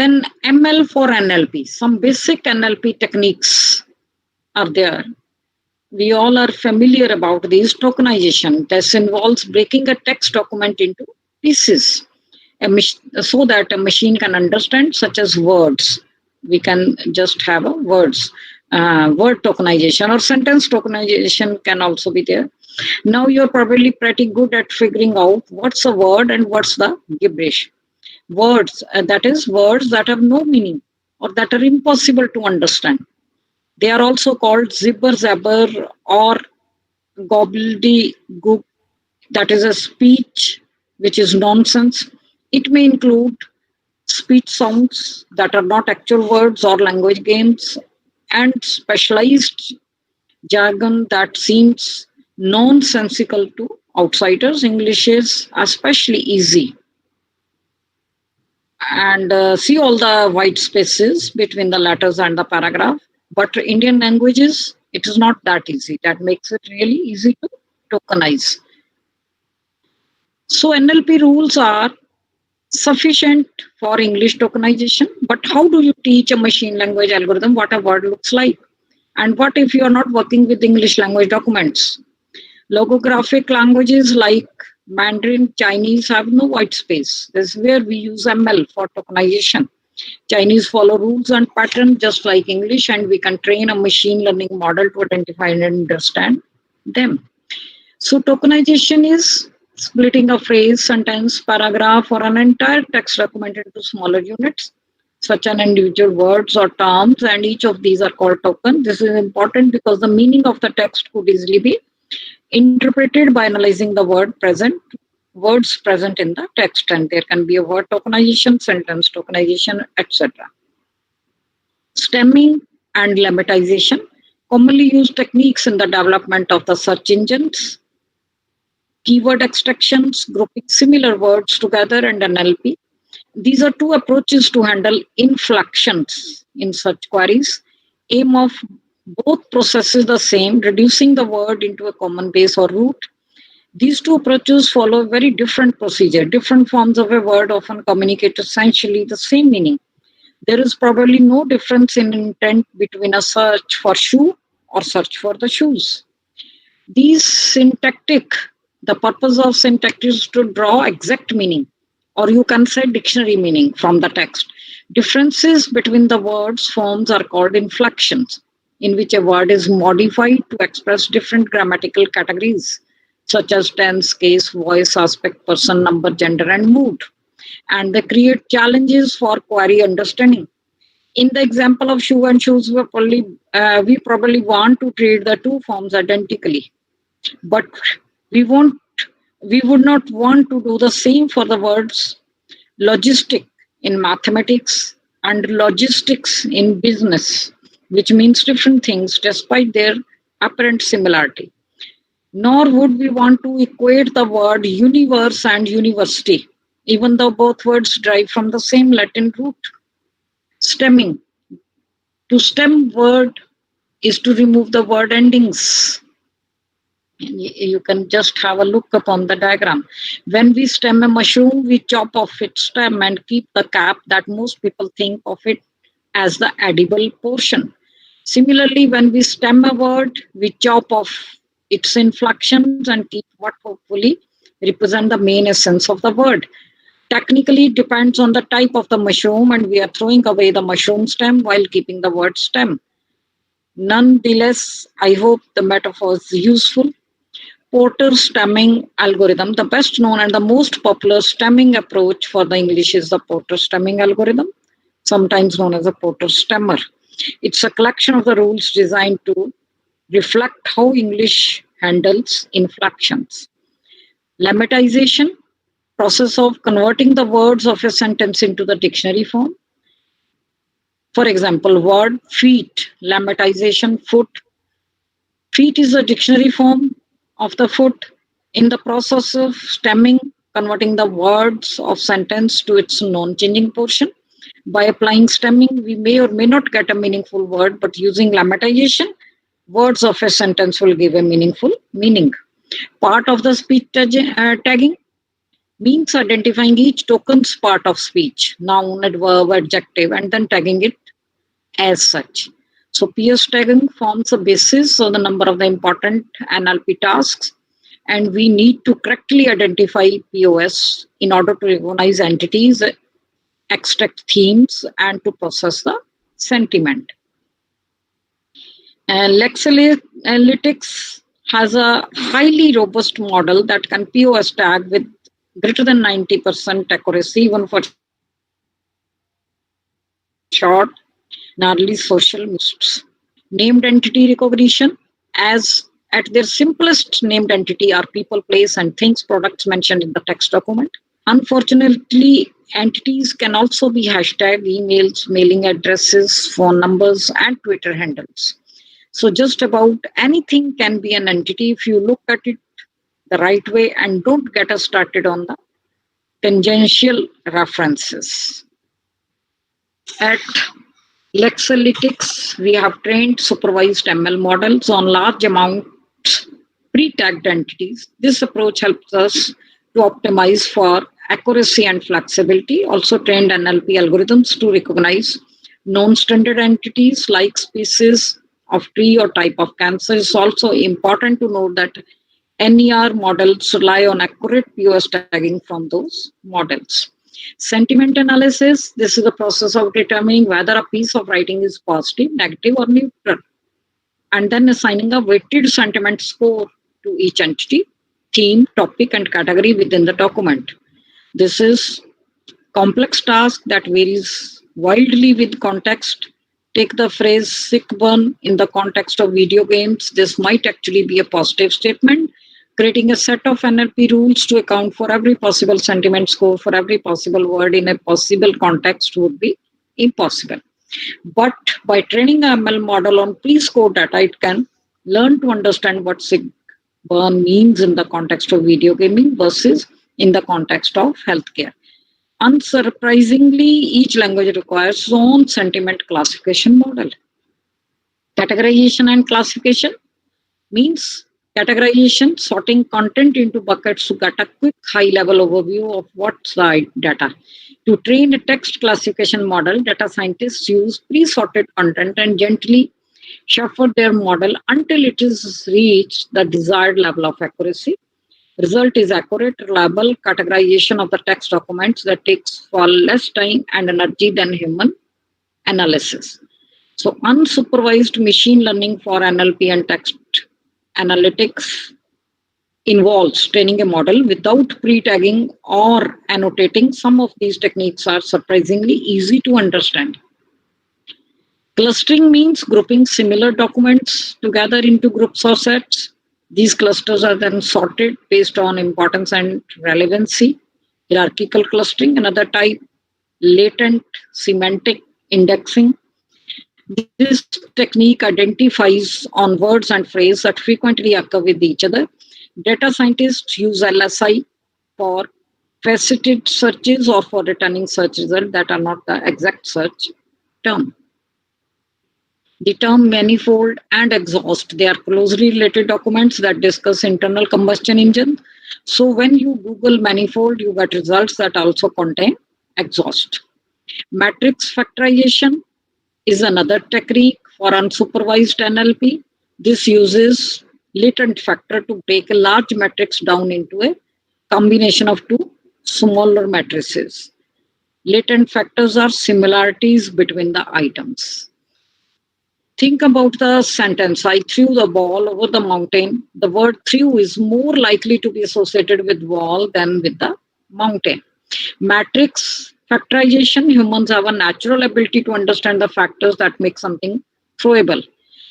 Then ML for NLP. Some basic NLP techniques are there. We all are familiar about these. Tokenization. This involves breaking a text document into pieces so that a machine can understand, such as words. We can just have a words. Word tokenization or sentence tokenization can also be there. Now you're probably pretty good at figuring out what's a word and what's the gibberish. Words, that is words that have no meaning or that are impossible to understand. They are also called zibber zabber or gobbledygook. That is a speech which is nonsense. It may include speech sounds that are not actual words or language games, and specialized jargon that seems nonsensical to outsiders. English is especially easy. And see all the white spaces between the letters and the paragraph. But Indian languages, it is not that easy. That makes it really easy to tokenize. So NLP rules are sufficient for English tokenization, but how do you teach a machine language algorithm what a word looks like? And what if you are not working with English language documents? Logographic languages like Mandarin, Chinese have no white space. This is where we use ML for tokenization. Chinese follow rules and patterns just like English, and we can train a machine learning model to identify and understand them. So tokenization is splitting a phrase, sentence, paragraph, or an entire text document into smaller units, such as individual words or terms, and each of these are called token. This is important because the meaning of the text could easily be interpreted by analyzing the words present in the text, and there can be a word tokenization, sentence tokenization, etc. Stemming and lemmatization, commonly used techniques in the development of the search engines. Keyword extractions, grouping similar words together, and NLP. These are two approaches to handle inflections in such queries. Aim of both processes the same, reducing the word into a common base or root. These two approaches follow a very different procedure. Different forms of a word often communicate essentially the same meaning. There is probably no difference in intent between a search for shoe or search for the shoes. The purpose of syntactic is to draw exact meaning, or you can say dictionary meaning from the text. Differences between the words forms are called inflections, in which a word is modified to express different grammatical categories, such as tense, case, voice, aspect, person, number, gender, and mood. And they create challenges for query understanding. In the example of shoe and shoes, we probably want to treat the two forms identically. But we would not want to do the same for the words logistic in mathematics and logistics in business, which means different things despite their apparent similarity. Nor would we want to equate the word universe and university, even though both words derive from the same Latin root. Stemming. To stem word is to remove the word endings. You can just have a look upon the diagram. When we stem a mushroom, we chop off its stem and keep the cap that most people think of it as the edible portion. Similarly, when we stem a word, we chop off its inflections and keep what hopefully represent the main essence of the word. Technically, it depends on the type of the mushroom, and we are throwing away the mushroom stem while keeping the word stem. Nonetheless, I hope the metaphor is useful. Porter's stemming algorithm, the best known and the most popular stemming approach for the English is the Porter stemming algorithm, sometimes known as a Porter stemmer. It's a collection of the rules designed to reflect how English handles inflections. Lemmatization, process of converting the words of a sentence into the dictionary form. For example, word feet, lemmatization, foot. Feet is a dictionary form of the foot. In the process of stemming, converting the words of sentence to its non-changing portion. By applying stemming, we may or may not get a meaningful word, but using lemmatization, words of a sentence will give a meaningful meaning. Part of the speech tagging means identifying each token's part of speech, noun, adverb, adjective, and then tagging it as such. So PS tagging forms a basis of the number of the important NLP tasks, and we need to correctly identify POS in order to recognize entities, extract themes, and to process the sentiment. And Lexalytics has a highly robust model that can POS tag with greater than 90% accuracy, even for short, gnarly social posts. Named entity recognition, as at their simplest, named entity are people, place, and things, products mentioned in the text document. Unfortunately, entities can also be hashtag, emails, mailing addresses, phone numbers, and Twitter handles. So just about anything can be an entity if you look at it the right way and don't get us started on the tangential references. At Lexalytics, we have trained supervised ML models on large amounts pre-tagged entities. This approach helps us to optimize for accuracy and flexibility. Also trained NLP algorithms to recognize non-standard entities like species of tree or type of cancer. It's also important to note that NER models rely on accurate POS tagging from those models. Sentiment analysis, this is the process of determining whether a piece of writing is positive, negative, or neutral, and then assigning a weighted sentiment score to each entity, theme, topic, and category within the document. This is complex task that varies wildly with context. Take the phrase sick burn in the context of video games. This might actually be a positive statement. Creating a set of NLP rules to account for every possible sentiment score for every possible word in a possible context would be impossible. But by training a ML model on pre-score data, it can learn to understand what sick burn means in the context of video gaming versus in the context of healthcare. Unsurprisingly, each language requires its own sentiment classification model. Categorization and classification means categorization, sorting content into buckets to get a quick high-level overview of what's the data. To train a text classification model, data scientists use pre-sorted content and gently shuffle their model until it is reached the desired level of accuracy. Result is accurate, reliable categorization of the text documents that takes far less time and energy than human analysis. So unsupervised machine learning for NLP and text analytics involves training a model without pre-tagging or annotating. Some of these techniques are surprisingly easy to understand. Clustering means grouping similar documents together into groups or sets. These clusters are then sorted based on importance and relevancy. Hierarchical clustering, another type, latent semantic indexing. This technique identifies on words and phrases that frequently occur with each other. Data scientists use LSI for faceted searches or for returning search results that are not the exact search term. The term manifold and exhaust, they are closely related documents that discuss internal combustion engine. So when you Google manifold, you get results that also contain exhaust. Matrix factorization is another technique for unsupervised NLP. This uses latent factor to break a large matrix down into a combination of two smaller matrices. Latent factors are similarities between the items. Think about the sentence, I threw the ball over the mountain. The word threw is more likely to be associated with wall than with the mountain. Matrix factorization, humans have a natural ability to understand the factors that make something throwable.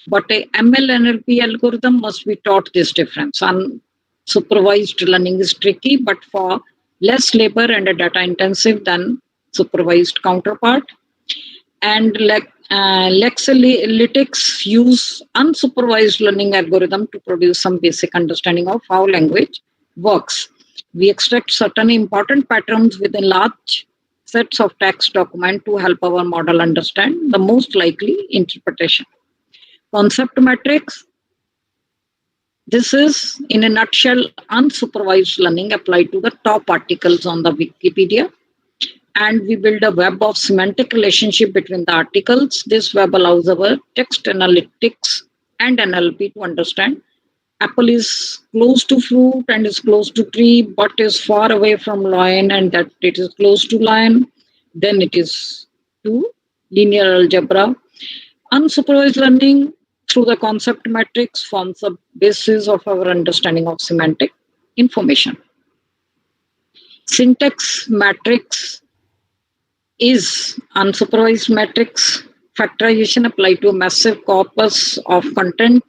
But a ML NLP algorithm must be taught this difference. Unsupervised learning is tricky, but for less labor and a data intensive than supervised counterpart. And Lexalytics use unsupervised learning algorithm to produce some basic understanding of how language works. We extract certain important patterns within large sets of text document to help our model understand the most likely interpretation. Concept matrix. This is, in a nutshell, unsupervised learning applied to the top articles on the Wikipedia. And we build a web of semantic relationship between the articles. This web allows our text analytics and NLP to understand apple is close to fruit and is close to tree, but is far away from lion, and that it is close to lion. Then it is to linear algebra. Unsupervised learning through the concept matrix forms the basis of our understanding of semantic information. Syntax matrix is unsupervised matrix factorization applied to a massive corpus of content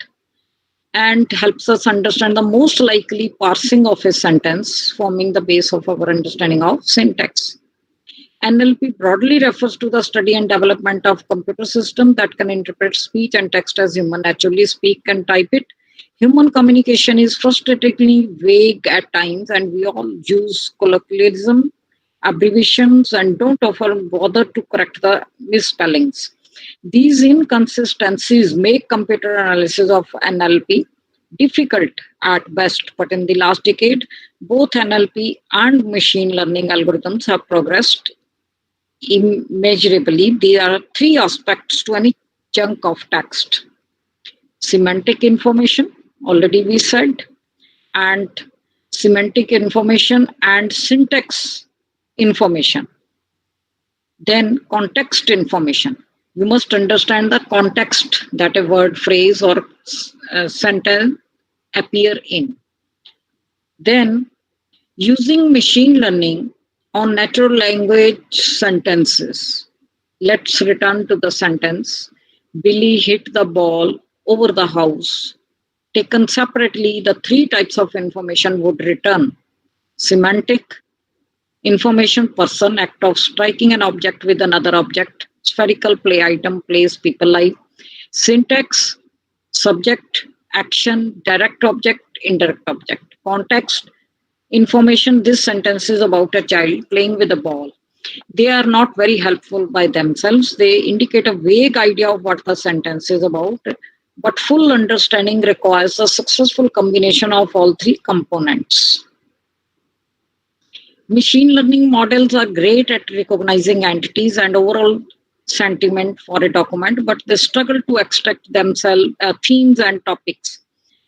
and helps us understand the most likely parsing of a sentence, forming the base of our understanding of syntax. NLP broadly refers to the study and development of computer system that can interpret speech and text as human naturally speak and type it. Human communication is frustratingly vague at times, and we all use colloquialism, abbreviations, and don't often bother to correct the misspellings. These inconsistencies make computer analysis of NLP difficult at best, but in the last decade, both NLP and machine learning algorithms have progressed immeasurably. There are three aspects to any chunk of text. Semantic information, already we said, and semantic information and syntax information. Then context information. You must understand the context that a word, phrase, or sentence appear in. Then using machine learning on natural language sentences. Let's return to the sentence. Billy hit the ball over the house. Taken separately, the three types of information would return. Semantic information, person, act of striking an object with another object. Spherical, play, item, place, people, life. Syntax, subject, action, direct object, indirect object. Context, information, this sentence is about a child playing with a ball. They are not very helpful by themselves. They indicate a vague idea of what the sentence is about, but full understanding requires a successful combination of all three components. Machine learning models are great at recognizing entities and overall sentiment for a document, but they struggle to extract themselves themes and topics,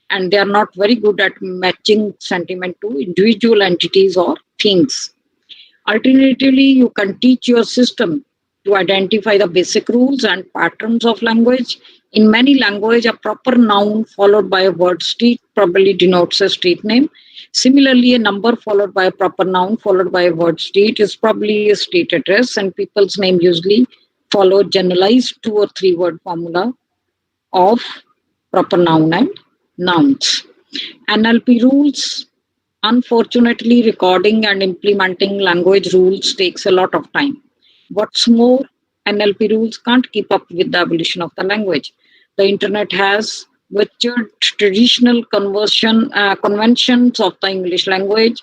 and they are not very good at matching sentiment to individual entities or themes. Alternatively, you can teach your system to identify the basic rules and patterns of language. In many languages, a proper noun followed by a word street probably denotes a street name. Similarly, a number followed by a proper noun followed by a word street is probably a street address, and people's name usually follow generalized 2 or 3 word formula of proper noun and nouns. NLP rules. Unfortunately, recording and implementing language rules takes a lot of time. What's more, NLP rules can't keep up with the evolution of the language. The internet has butchered traditional conventions of the English language.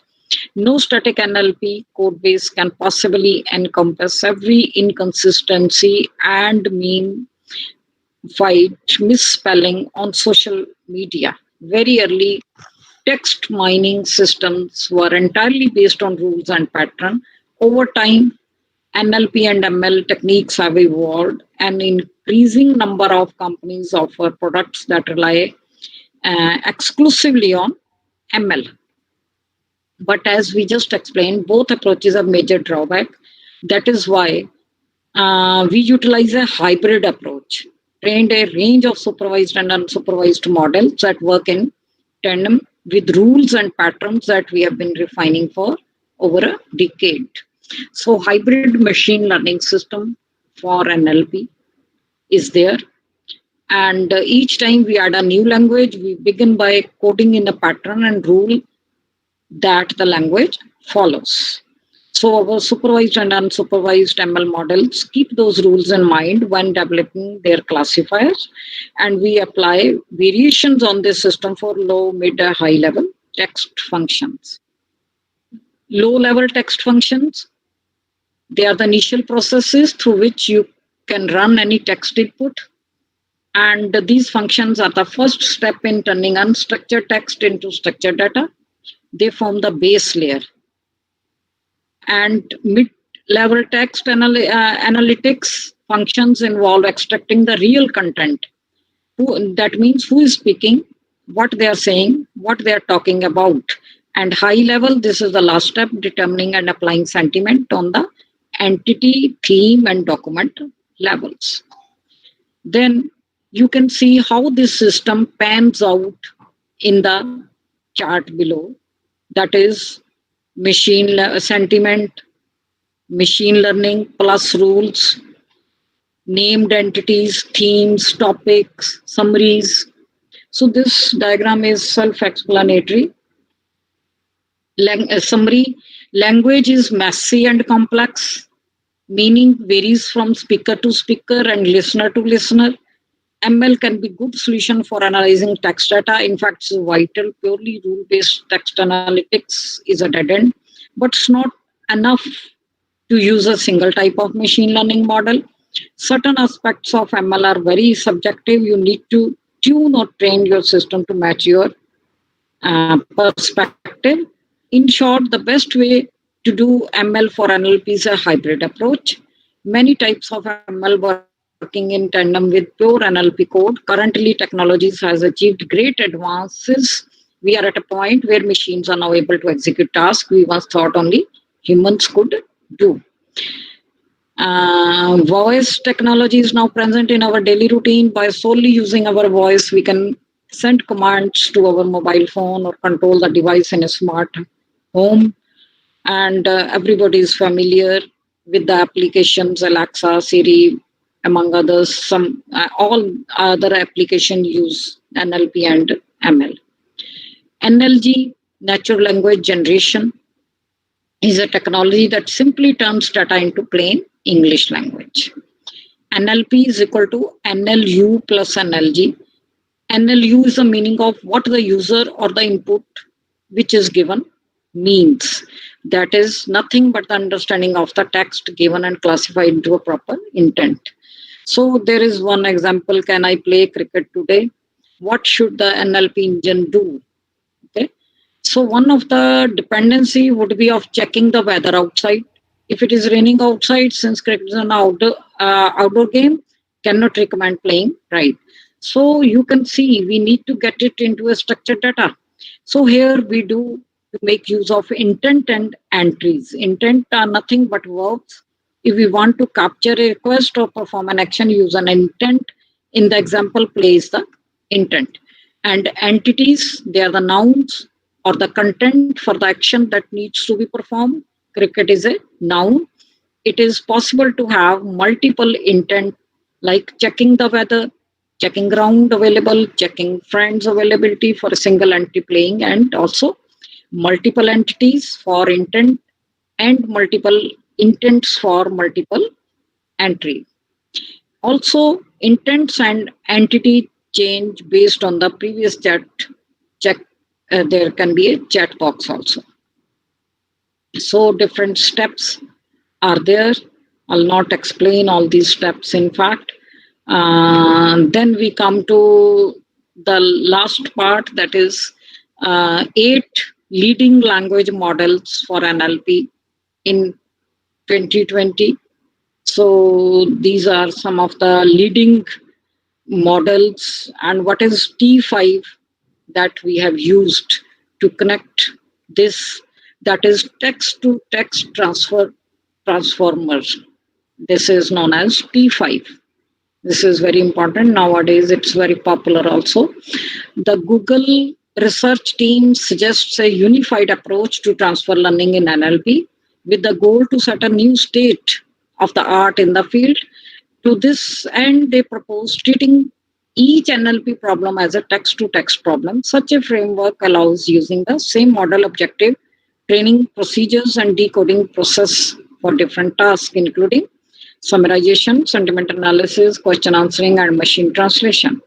No static NLP code base can possibly encompass every inconsistency and mean-fight misspelling on social media. Very early text mining systems were entirely based on rules and pattern. Over time, NLP and ML techniques have evolved. An increasing number of companies offer products that rely exclusively on ML. But as we just explained, both approaches have major drawback. That is why we utilize a hybrid approach, trained a range of supervised and unsupervised models that work in tandem with rules and patterns that we have been refining for over a decade. So hybrid machine learning system for NLP is there. And each time we add a new language, we begin by coding in a pattern and rule that the language follows. So our supervised and unsupervised ML models keep those rules in mind when developing their classifiers, and we apply variations on this system for low, mid, high level text functions. Low level text functions, they are the initial processes through which you can run any text input. And these functions are the first step in turning unstructured text into structured data. They form the base layer. And mid-level text analytics functions involve extracting the real content. That means who is speaking, what they are saying, what they are talking about. And high level, this is the last step, determining and applying sentiment on the entity, theme, and document levels. Then you can see how this system pans out in the chart below. That is sentiment, machine learning plus rules, named entities, themes, topics, summaries. So this diagram is self-explanatory. Summary, language is messy and complex. Meaning varies from speaker to speaker and listener to listener. ML can be good solution for analyzing text data. In fact, it's vital. Purely rule-based text analytics is a dead end, but it's not enough to use a single type of machine learning model. Certain aspects of ML are very subjective. You need to tune or train your system to match your perspective. In short, the best way to do ML for NLP is a hybrid approach. Many types of ML working in tandem with pure NLP code. Currently, technologies has achieved great advances. We are at a point where machines are now able to execute tasks we once thought only humans could do. Voice technology is now present in our daily routine. By solely using our voice, we can send commands to our mobile phone or control the device in a smart home. And everybody is familiar with the applications Alexa, Siri, among others. Some all other applications use NLP and ML. NLG, natural language generation, is a technology that simply turns data into plain English language. NLP is equal to NLU plus NLG. NLU is the meaning of what the user or the input which is given means. That is nothing but the understanding of the text given and classified into a proper intent. So there is one example, can I play cricket today? What should the NLP engine do? Okay. So one of the dependency would be of checking the weather outside. If it is raining outside, since cricket is an outdoor game, cannot recommend playing, right? So you can see we need to get it into a structured data. So here we do make use of intent and entries. Intent are nothing but verbs. If we want to capture a request or perform an action, use an intent. In the example, place the intent. And entities, they are the nouns or the content for the action that needs to be performed. Cricket is a noun. It is possible to have multiple intent like checking the weather, checking ground available, checking friends availability for a single entity playing, and also multiple entities for intent and multiple intents for multiple entry. Also, intents and entity change based on the previous check. There can be a chat box also. So different steps are there. I'll not explain all these steps, in fact. Then we come to the last part, that is 8 leading language models for NLP in 2020. So these are some of the leading models, and what is T5 that we have used to connect this that is text-to-text transformers. This is known as T5. This is very important nowadays. It's very popular also. The Google research team suggests a unified approach to transfer learning in NLP with the goal to set a new state of the art in the field. To this end, they propose treating each NLP problem as a text-to-text problem. Such a framework allows using the same model objective, training procedures, and decoding process for different tasks, including summarization, sentiment analysis, question answering, and machine translation.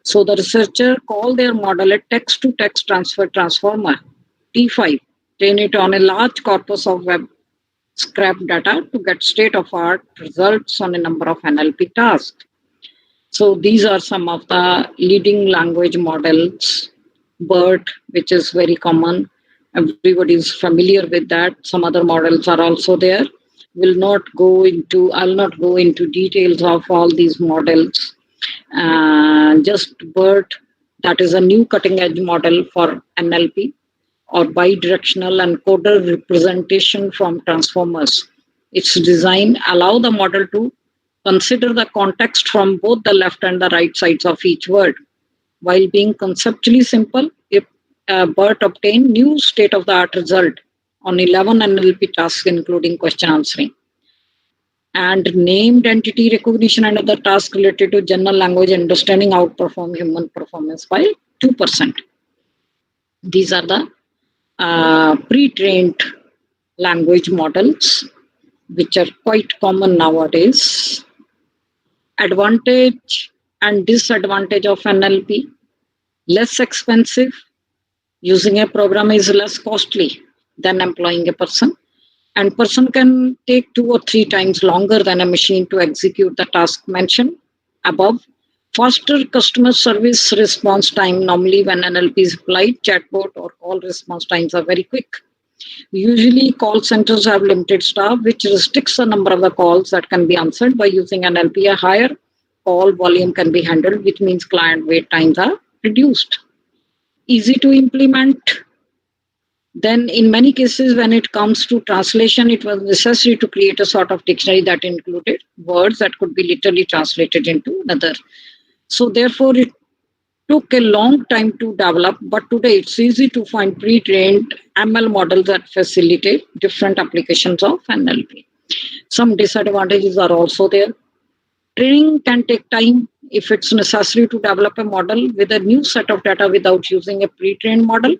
So the researcher called their model a text-to-text transfer transformer, T5, train it on a large corpus of web scrap data to get state-of-art results on a number of NLP tasks. So these are some of the leading language models. BERT, which is very common. Everybody is familiar with that. Some other models are also there. I'll not go into details of all these models. Just BERT, that is a new cutting edge model for NLP, or bidirectional encoder representation from transformers. Its design allow the model to consider the context from both the left and the right sides of each word. While being conceptually simple, BERT obtained new state-of-the-art result on 11 NLP tasks, including question answering. And named entity recognition and other tasks related to general language understanding outperform human performance by 2%. These are the pre-trained language models, which are quite common nowadays. Advantage and disadvantage of NLP: less expensive. Using a program is less costly than employing a person, and person can take 2 or 3 times longer than a machine to execute the task mentioned above. Faster customer service response time. Normally when NLP is applied, chatbot or call response times are very quick. Usually call centers have limited staff, which restricts the number of the calls that can be answered. By using NLP, a higher call volume can be handled, which means client wait times are reduced. Easy to implement. Then in many cases, when it comes to translation, it was necessary to create a sort of dictionary that included words that could be literally translated into another. So therefore, it took a long time to develop, but today it's easy to find pre-trained ML models that facilitate different applications of NLP. Some disadvantages are also there. Training can take time. If it's necessary to develop a model with a new set of data without using a pre-trained model,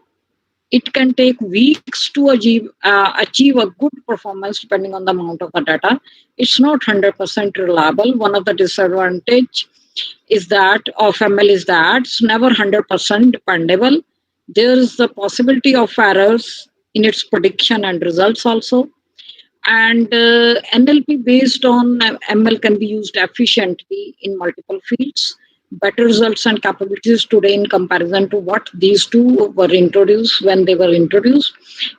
it can take weeks to achieve a good performance depending on the amount of the data. It's not 100% reliable. One of the disadvantages is that of ML is that it's never 100% dependable. There is the possibility of errors in its prediction and results also. And NLP based on ML can be used efficiently in multiple fields. Better results and capabilities today in comparison to what these two were introduced when they were introduced.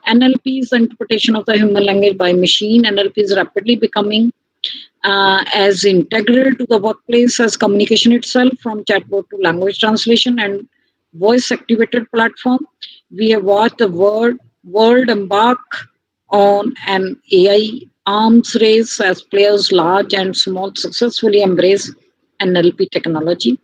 NLP is the interpretation of the human language by machine. NLP is rapidly becoming as integral to the workplace as communication itself, from chatbot to language translation and voice activated platform. We have watched the world embark on an AI arms race as players large and small successfully embrace NLP technology.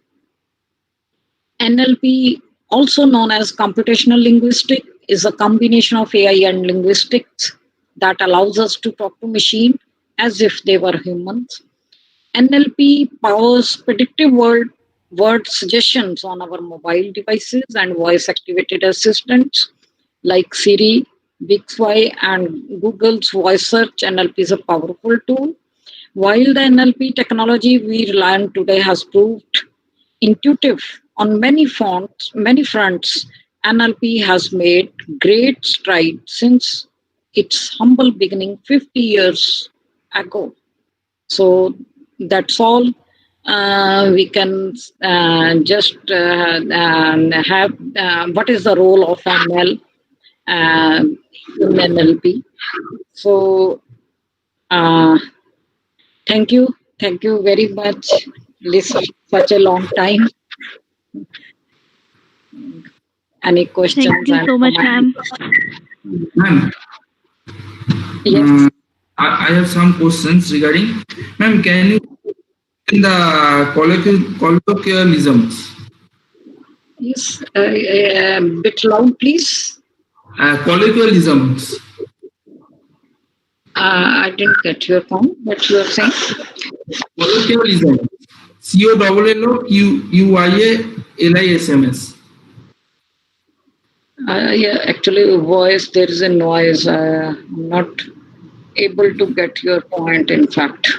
NLP, also known as computational linguistics, is a combination of AI and linguistics that allows us to talk to machine as if they were humans. NLP powers predictive word suggestions on our mobile devices and voice-activated assistants like Siri, Bixby, and Google's voice search. NLP is a powerful tool. While the NLP technology we rely on today has proved intuitive on many fronts, NLP has made great strides since its humble beginning 50 years ago. So that's all. We can just have what is the role of ML in NLP. So thank you very much. Listen, such a long time. Any questions? Thank you so much, ma'am. Ma'am, Yes. I have some questions regarding. Ma'am, can you in the colloquialisms? Yes. Bit loud, please. Colloquialisms. I didn't get your point. What you are saying? Colloquialism. COLLOQUIALISMS. Yeah, actually, voice, there is a noise. I'm not able to get your point, in fact.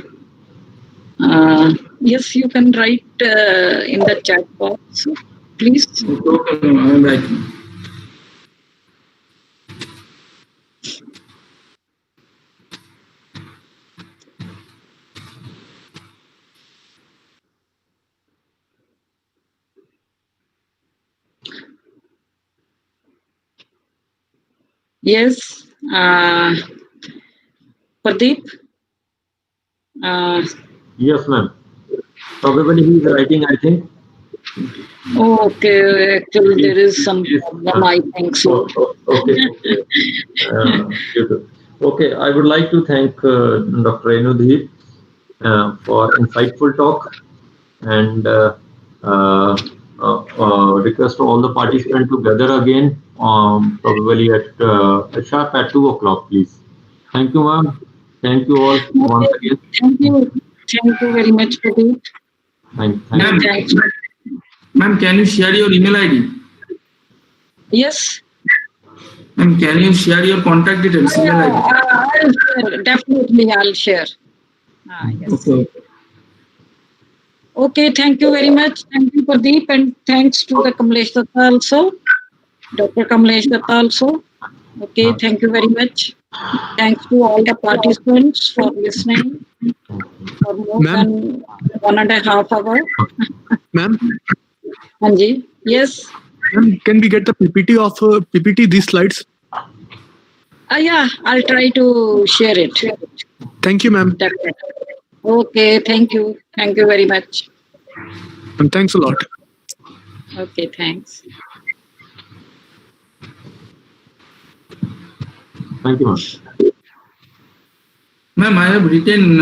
Yes, you can write in the chat box, please. Okay, I am writing. Yes, Pradeep. Yes, ma'am. Probably he is writing, I think. Okay, actually, there is some Yes. problem, I think so. Okay. Okay, I would like to thank Dr. Renudhi for insightful talk and request all the participants to gather again, probably at sharp at 2 o'clock, please. Thank you, ma'am. Thank you all once Okay, again. thank you. Thank you very much, Pradeep. Thank Ma'am, you. Thanks. ma'am, can you share your email ID? Yes, Ma'am, can you share your contact details, email ID? I'll share. Definitely, I'll share. Yes. Okay. Okay, thank you very much. Thank you, Pradeep, and thanks to the Kamlesh Datta also, Dr. Kamlesh Datta also. Okay, thank you very much. Thanks to all the participants for listening for more Ma'am, than 1.5 hours. ma'am, Anji, yes. ma'am, can we get the PPT of PPT these slides? Yeah, I'll try to share it. Thank you, ma'am. Definitely. Okay, thank you. Thank you very much. And thanks a lot. Okay, thanks. Thank you, ma'am. Ma'am, I have written.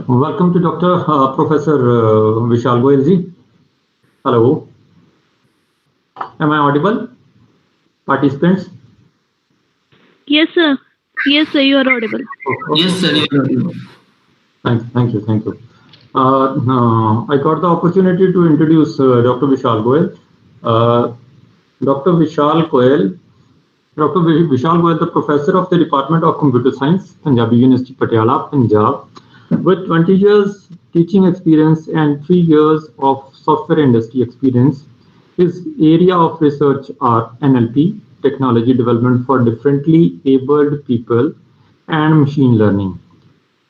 Welcome to Dr. Professor Vishal Goyalji. Hello, am I audible? Participants? Yes, sir. Yes, sir, you are audible. Yes, sir. You are audible. Thank you. I got the opportunity to introduce Dr. Vishal Goyal. Uh, Dr. Vishal Goyal, Dr. Vishal Goyal, the professor of the Department of Computer Science, Punjabi University, Patiala, Punjab, with 20 years teaching experience and 3 years of software industry experience. His area of research are NLP, technology development for differently abled people, and machine learning.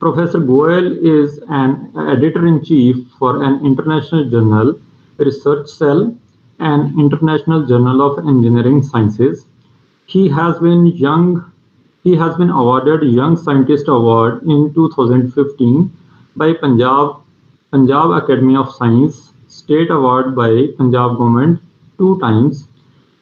Professor Goel is an editor-in-chief for an international journal, Research Cell, an international journal of engineering sciences. He has been young. He has been awarded Young Scientist Award in 2015 by Punjab Academy of Science, State Award by Punjab Government 2 times.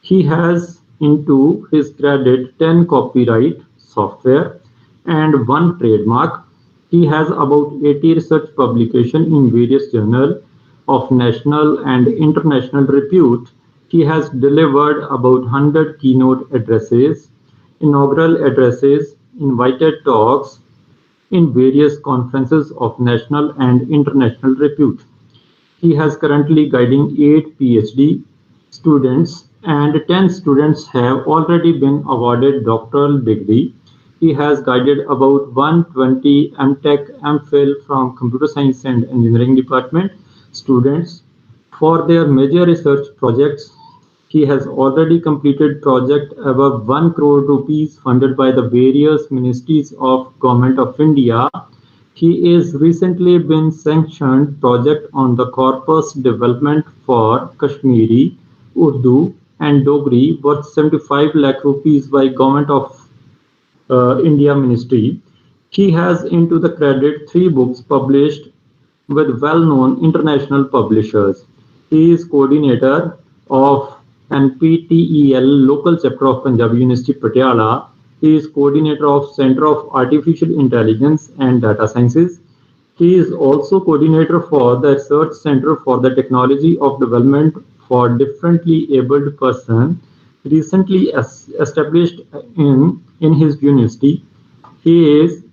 He has into his credit 10 copyright software and 1 trademark. He has about 80 research publications in various journals of national and international repute. He has delivered about 100 keynote addresses, inaugural addresses, invited talks in various conferences of national and international repute. He has currently guiding 8 PhD students, and 10 students have already been awarded doctoral degree. He has guided about 120 MTech, MPhil from Computer Science and Engineering Department students for their major research projects. He has already completed project above 1 crore rupees funded by the various ministries of Government of India. He is recently been sanctioned project on the corpus development for Kashmiri, Urdu and Dogri worth 75 lakh rupees by Government of India Ministry. He has into the credit 3 books published with well-known international publishers. He is coordinator of NPTEL local chapter of Punjab University Patiala. He is coordinator of Center of Artificial Intelligence and Data Sciences. He is also coordinator for the Research Center for the Technology of Development for Differently Abled Person, recently established in his university. He is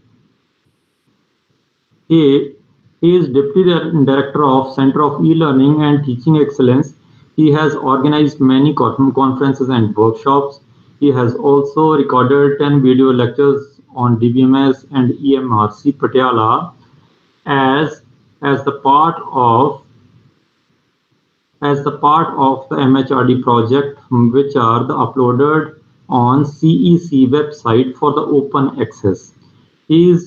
he, he is Deputy Director of Center of E-Learning and Teaching Excellence. He has organized many conferences and workshops. He has also recorded 10 video lectures on DBMS and EMRC Patiala as as the part of the MHRD project, which are the uploaded on CEC website for the open access. He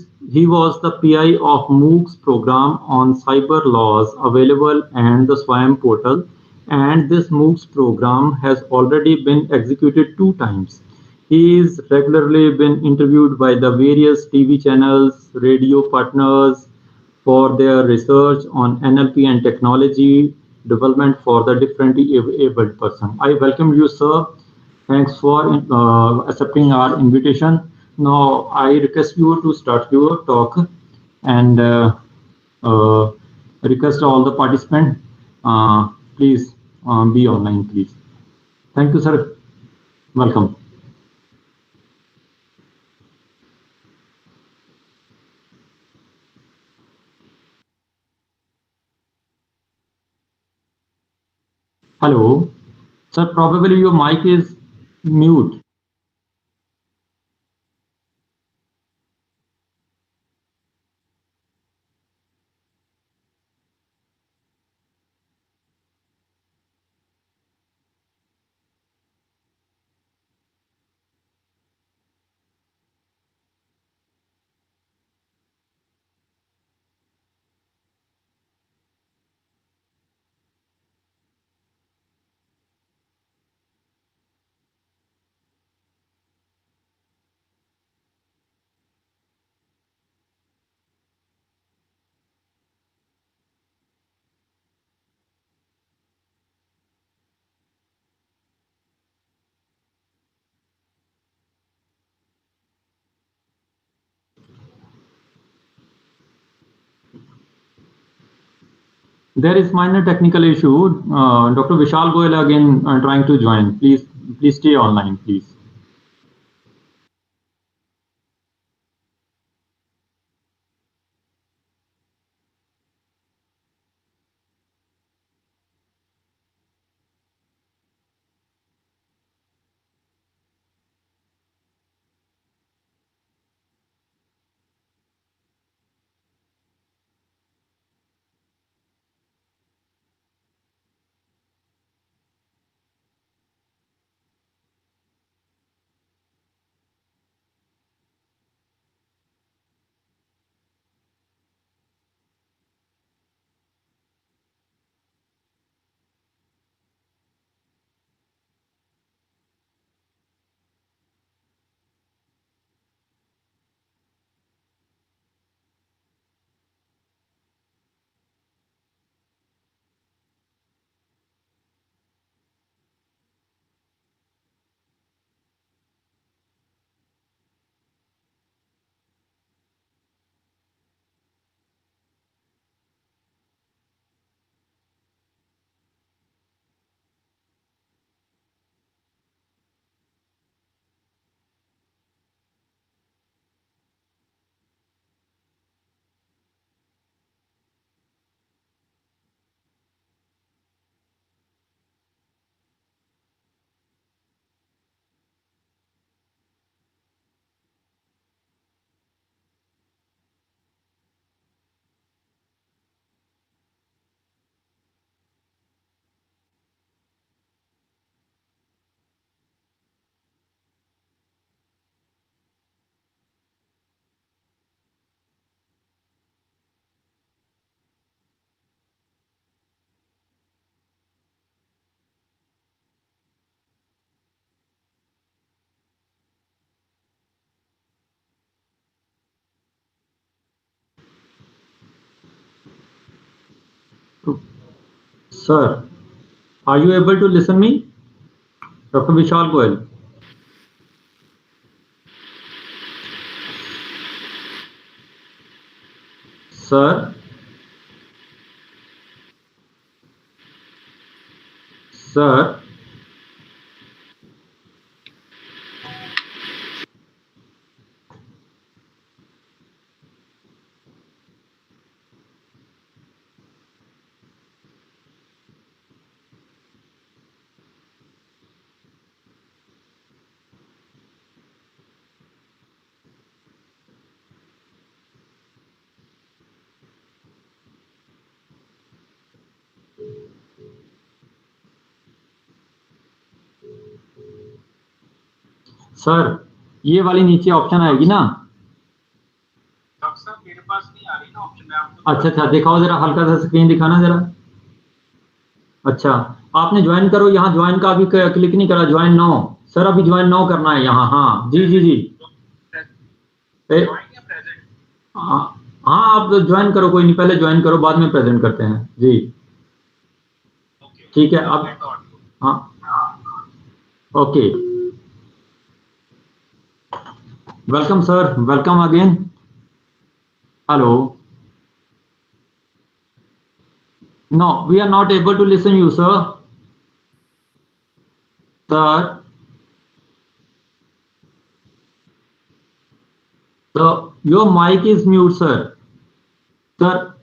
was the PI of MOOCs program on cyber laws available and the SWAYAM portal, and this MOOCs program has already been executed 2 times. He is regularly been interviewed by the various TV channels, radio partners, for their research on NLP and technology development for the differently abled person. I welcome you, sir. Thanks for accepting our invitation. Now, I request you to start your talk and uh, request all the participants, please be online, please. Thank you, sir. Welcome. Hello. Sir, probably your mic is mute. There is minor technical issue. Dr. Vishal Goyal again trying to join. Please stay online, please. Sir, are you able to listen me? Dr. Vishal Goyal. Sir. Sir. Sir ये वाली नीचे option आएगी ना? Doctor साहब मेरे पास नहीं आ रही ना ऑप्शन में आपको। अच्छा दिखाओ जरा, हल्का सा स्क्रीन दिखाना जरा। अच्छा आपने ज्वाइन करो, यहाँ ज्वाइन का अभी क्लिक नहीं करा, ज्वाइन नाउ सर, अभी ज्वाइन नाउ करना है यहाँ। हाँ जी हाँ आप ज्वाइन करो, कोई नहीं, पहले ज्वाइन करो, बाद में प्रेजेंट करते हैं जी। ठीक है अब हाँ okay. Welcome sir, welcome again. Hello. No, we are not able to listen you, sir. Sir. So your mic is mute, sir. Sir.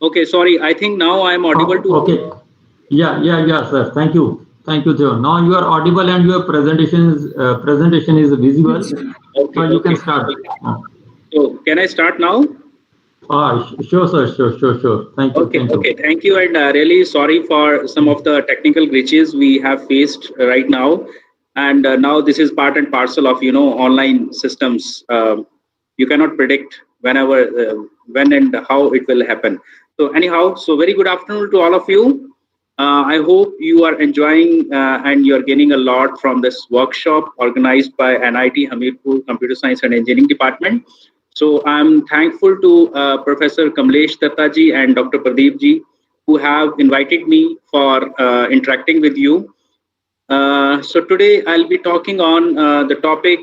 Okay, sorry. I think now I am audible to. Okay. Yeah, sir. Thank you, sir. Now you are audible and your presentation is visible. Okay, so you can start. So can I start now? Sure, sir. Sure. Thank you. Thank you. And really sorry for some of the technical glitches we have faced right now. And now this is part and parcel of online systems. You cannot predict whenever, when and how it will happen. So anyhow, so very good afternoon to all of you. I hope you are enjoying and you're gaining a lot from this workshop organized by NIT Hamirpur Computer Science and Engineering Department. So I'm thankful to Professor Kamlesh Dattaji and Dr. Pradeep ji, who have invited me for interacting with you. So today I'll be talking on the topic,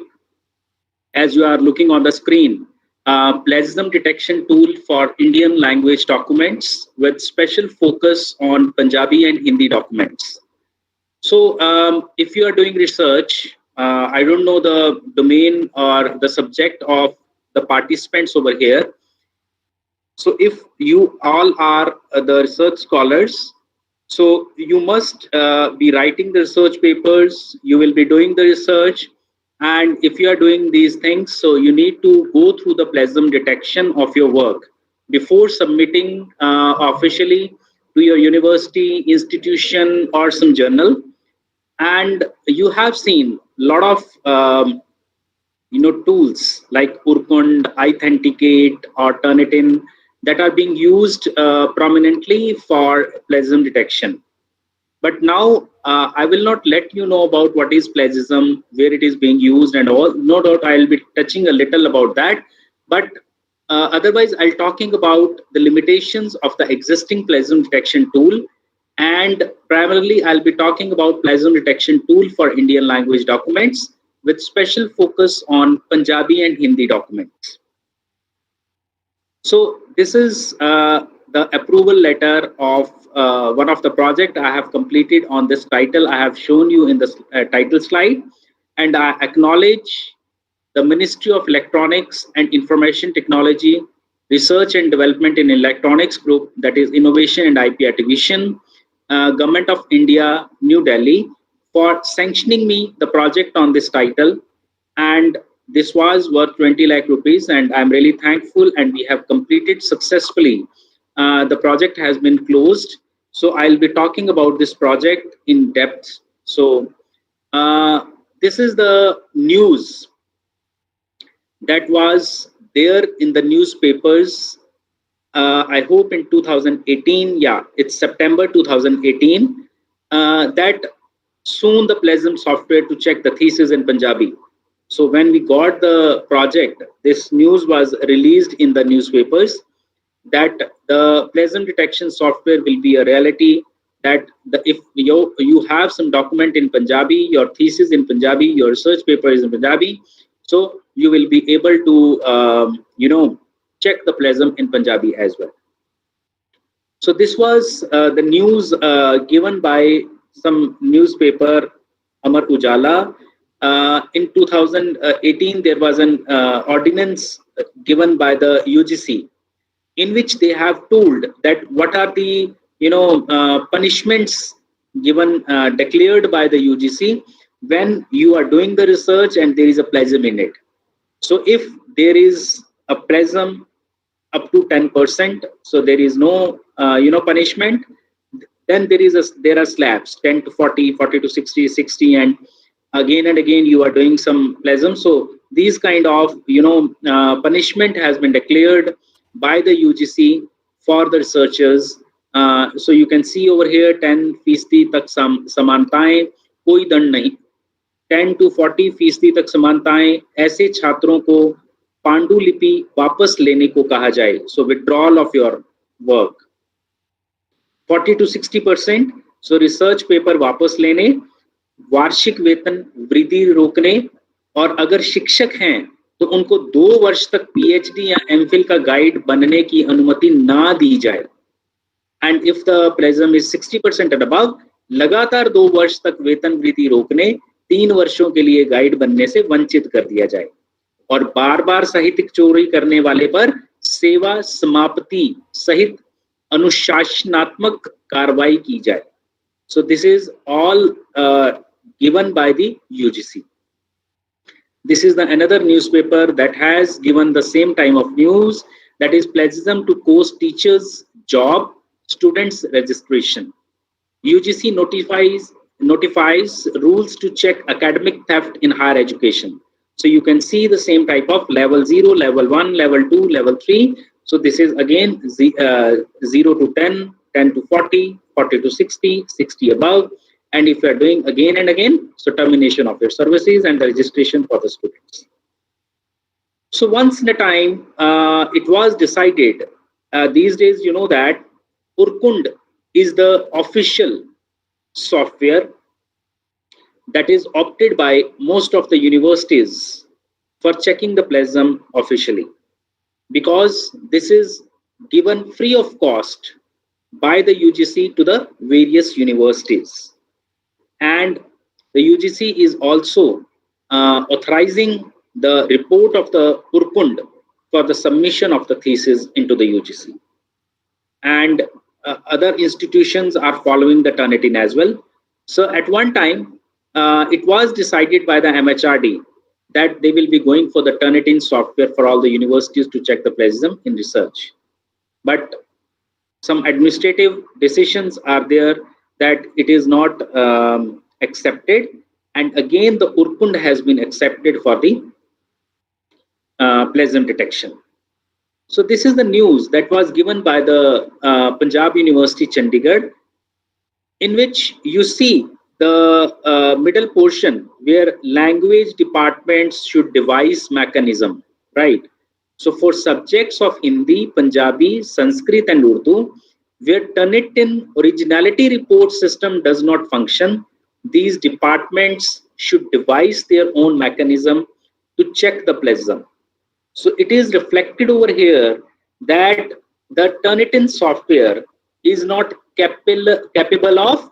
as you are looking on the screen, plagiarism detection tool for Indian language documents with special focus on Punjabi and Hindi documents. So if you are doing research, I don't know the domain or the subject of the participants over here. So if you all are the research scholars, so you must be writing the research papers, you will be doing the research. And if you are doing these things, so you need to go through the plagiarism detection of your work before submitting officially to your university, institution, or some journal. And you have seen a lot of tools like Urkund, Authenticate, or Turnitin that are being used prominently for plagiarism detection. But now I will not let you know about what is plagiarism, where it is being used, and all. No doubt I'll be touching a little about that. But otherwise, I'll talking about the limitations of the existing plagiarism detection tool. And primarily, I'll be talking about plagiarism detection tool for Indian language documents with special focus on Punjabi and Hindi documents. So this is the approval letter of one of the project I have completed on this title. I have shown you in the title slide, and I acknowledge the Ministry of Electronics and Information Technology, Research and Development in Electronics Group, that is Innovation and IP Division, Government of India, New Delhi, for sanctioning me the project on this title. And this was worth 20 lakh rupees, and I'm really thankful, and we have completed successfully. The project has been closed. So I'll be talking about this project in depth. So this is the news that was there in the newspapers. I hope in 2018, yeah, it's September 2018, that soon the plagiarism software to check the thesis in Punjabi. So when we got the project, this news was released in the newspapers that the plagiarism detection software will be a reality, that if you have some document in Punjabi, your thesis in Punjabi, your research paper is in Punjabi, so you will be able to check the plagiarism in Punjabi as well. So this was the news given by some newspaper, Amar Ujala. In 2018, there was an ordinance given by the UGC, in which they have told that what are the punishments given declared by the UGC when you are doing the research and there is a plagiarism in it. So if there is a plagiarism up to 10%, so there is no punishment. Then there are slabs 10 to 40, 40 to 60, 60, and again you are doing some plagiarism. So these kind of punishment has been declared by the UGC for the researchers. So you can see over here 10% तक समानताएं, कोई दंड नहीं. 10 to 40% तक समानताएं, ऐसे छात्रों को पांडुलिपि वापस लेने को कहा जाए. So withdrawal of your work. 40 to 60%, so research paper वापस लेने, वार्षिक वेतन वृद्धि रोकने, और अगर शिक्षक हैं तो उनको 2 वर्ष तक PhD या MPhil का गाइड बनने की अनुमति ना दी जाए. And if the plagiarism is 60% and above, लगातार 2 वर्ष तक वेतन वृद्धि रोकने, 3 वर्षों के लिए गाइड बनने से वंचित कर दिया जाए. और बार बार साहित्यिक चोरी करने वाले पर सेवा समाप्ति सहित अनुशासनात्मक कार्रवाई की जाए. So this is all given by the UGC. This is another newspaper that has given the same time of news, that is plagiarism to course teachers job students registration. UGC notifies rules to check academic theft in higher education. So you can see the same type of level 0, level 1, level 2, level 3. So this is again 0 to 10, 10 to 40, 40 to 60, 60 above. And if you are doing again and again, so termination of your services and the registration for the students. So once in a time, it was decided, these days you know that Urkund is the official software that is opted by most of the universities for checking the plagiarism officially. because this is given free of cost by the UGC to the various universities. And the UGC is also authorizing the report of the Urkund for the submission of the thesis into the UGC. And other institutions are following the Turnitin as well. So at one time, it was decided by the MHRD that they will be going for the Turnitin software for all the universities to check the plagiarism in research. But some administrative decisions are there that it is not accepted, and again the Urkund has been accepted for the plagiarism detection. So this is the news that was given by the Punjab University Chandigarh, in which you see the middle portion where language departments should devise mechanism, right? So for subjects of Hindi, Punjabi, Sanskrit and Urdu, where Turnitin originality report system does not function, these departments should devise their own mechanism to check the plagiarism. So it is reflected over here that the Turnitin software is not capable of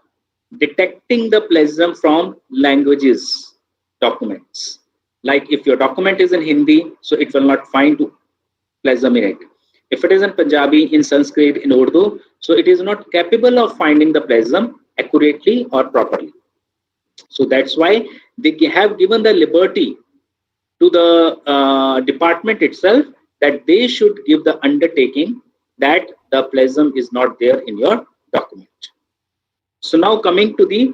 detecting the plagiarism from languages documents. Like if your document is in Hindi, so it will not find plagiarism in it. If it is in Punjabi, in Sanskrit, in Urdu, so it is not capable of finding the plagiarism accurately or properly. So that's why they have given the liberty to the department itself that they should give the undertaking that the plagiarism is not there in your document. So now coming to the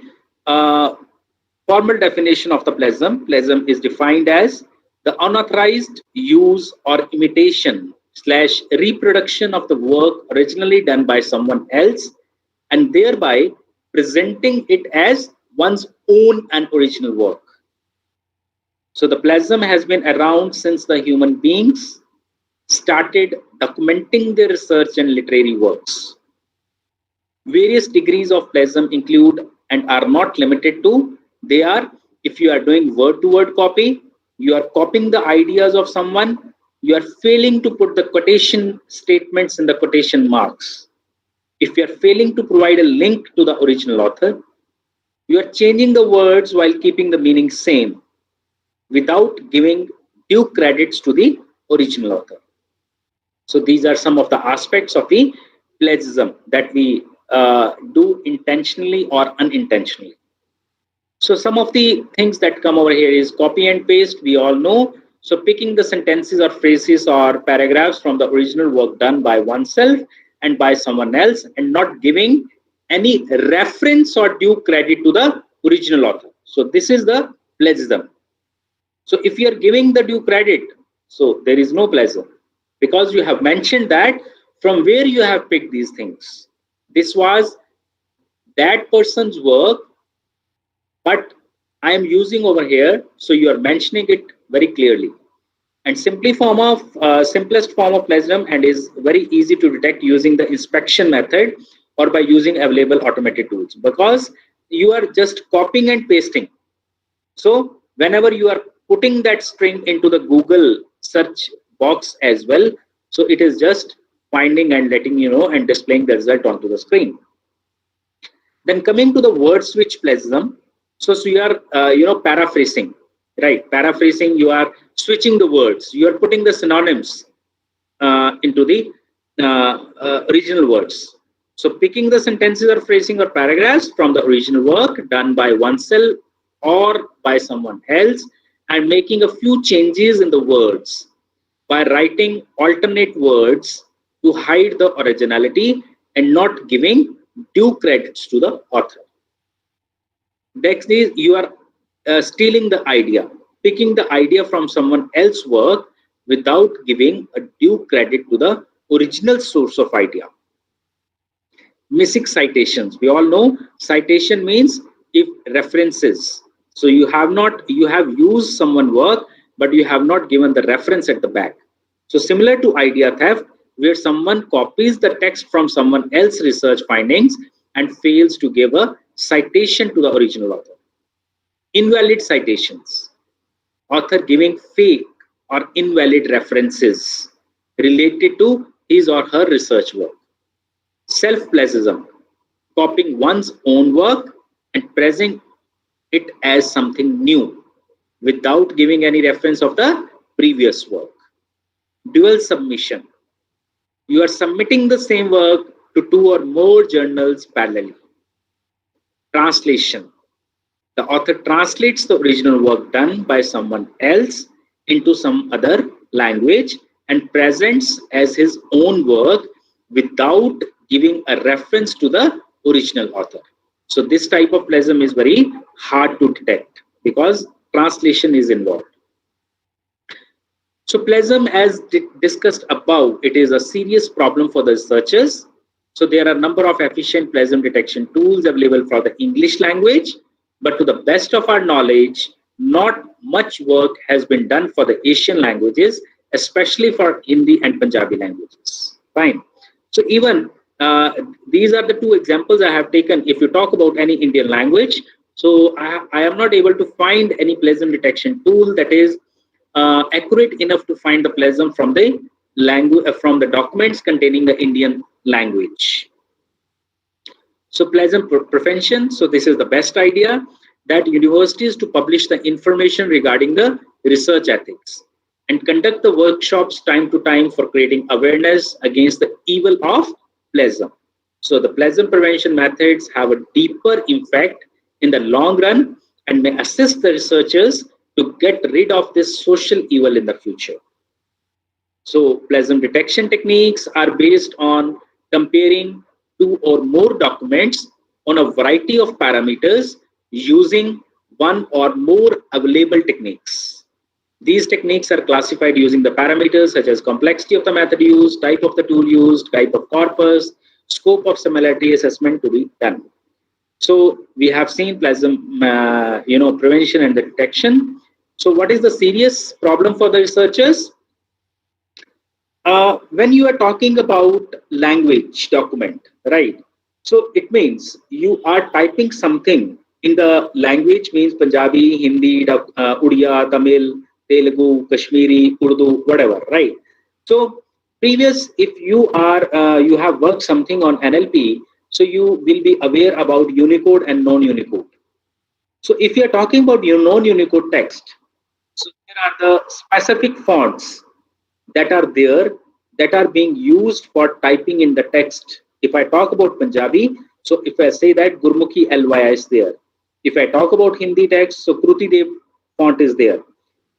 formal definition of the plagiarism. Plagiarism is defined as the unauthorized use or imitation / reproduction of the work originally done by someone else and thereby presenting it as one's own and original work. So the plagiarism has been around since the human beings started documenting their research and literary works. Various degrees of plagiarism include and are not limited to, they are, if you are doing word-to-word copy, you are copying the ideas of someone, you are failing to put the quotation statements in the quotation marks. If you are failing to provide a link to the original author, you are changing the words while keeping the meaning same, without giving due credits to the original author. So these are some of the aspects of the plagiarism that we do intentionally or unintentionally. So some of the things that come over here is copy and paste, we all know. So picking the sentences or phrases or paragraphs from the original work done by oneself and by someone else and not giving any reference or due credit to the original author. So this is the plagiarism. So if you are giving the due credit, so there is no plagiarism because you have mentioned that from where you have picked these things. This was that person's work, but I am using over here, so you are mentioning it very clearly. And simplest form of plagiarism and is very easy to detect using the inspection method or by using available automated tools, because you are just copying and pasting. So whenever you are putting that string into the Google search box as well, so it is just finding and letting you know and displaying the result onto the screen. Then coming to the word switch plagiarism, so you are paraphrasing, right? Paraphrasing, you are switching the words, you are putting the synonyms into the original words. So picking the sentences or phrasing or paragraphs from the original work done by oneself or by someone else and making a few changes in the words by writing alternate words to hide the originality and not giving due credits to the author. Next is you are stealing the idea, picking the idea from someone else's work without giving a due credit to the original source of idea. Missing citations. We all know citation means if references. So you have used someone's work, but you have not given the reference at the back. So similar to idea theft, where someone copies the text from someone else's research findings and fails to give a citation to the original author. Invalid citations. Author giving fake or invalid references related to his or her research work. Self-plagiarism, copying one's own work and presenting it as something new without giving any reference of the previous work. Dual submission, you are submitting the same work to two or more journals parallelly. Translation, the author translates the original work done by someone else into some other language and presents as his own work without giving a reference to the original author. So this type of plagiarism is very hard to detect because translation is involved. So plagiarism, as discussed above, it is a serious problem for the researchers. So there are a number of efficient plagiarism detection tools available for the English language, but to the best of our knowledge, not much work has been done for the Asian languages, especially for Hindi and Punjabi languages. Fine. So even these are the two examples I have taken. If you talk about any Indian language, so I am not able to find any plagiarism detection tool that is accurate enough to find the plagiarism from the language from the documents containing the Indian language. So plagiarism prevention. So this is the best idea, that universities to publish the information regarding the research ethics and conduct the workshops time to time for creating awareness against the evil of plagiarism. So the plagiarism prevention methods have a deeper impact in the long run and may assist the researchers to get rid of this social evil in the future. So plagiarism detection techniques are based on comparing two or more documents on a variety of parameters using one or more available techniques. These techniques are classified using the parameters such as complexity of the method used, type of the tool used, type of corpus, scope of similarity assessment to be done. So we have seen plagiarism, prevention and the detection. So what is the serious problem for the researchers? When you are talking about language document, right? So it means you are typing something in the language, means Punjabi, Hindi, Udiya, Tamil, Telugu, Kashmiri, Urdu, whatever, right? So previous, if you are you have worked something on NLP, so you will be aware about Unicode and non-Unicode. So if you are talking about your non-Unicode text, so there are the specific fonts that are there that are being used for typing in the text. If I talk about Punjabi, so if I say that Gurmukhi LY is there. If I talk about Hindi text, so Kruti Dev font is there.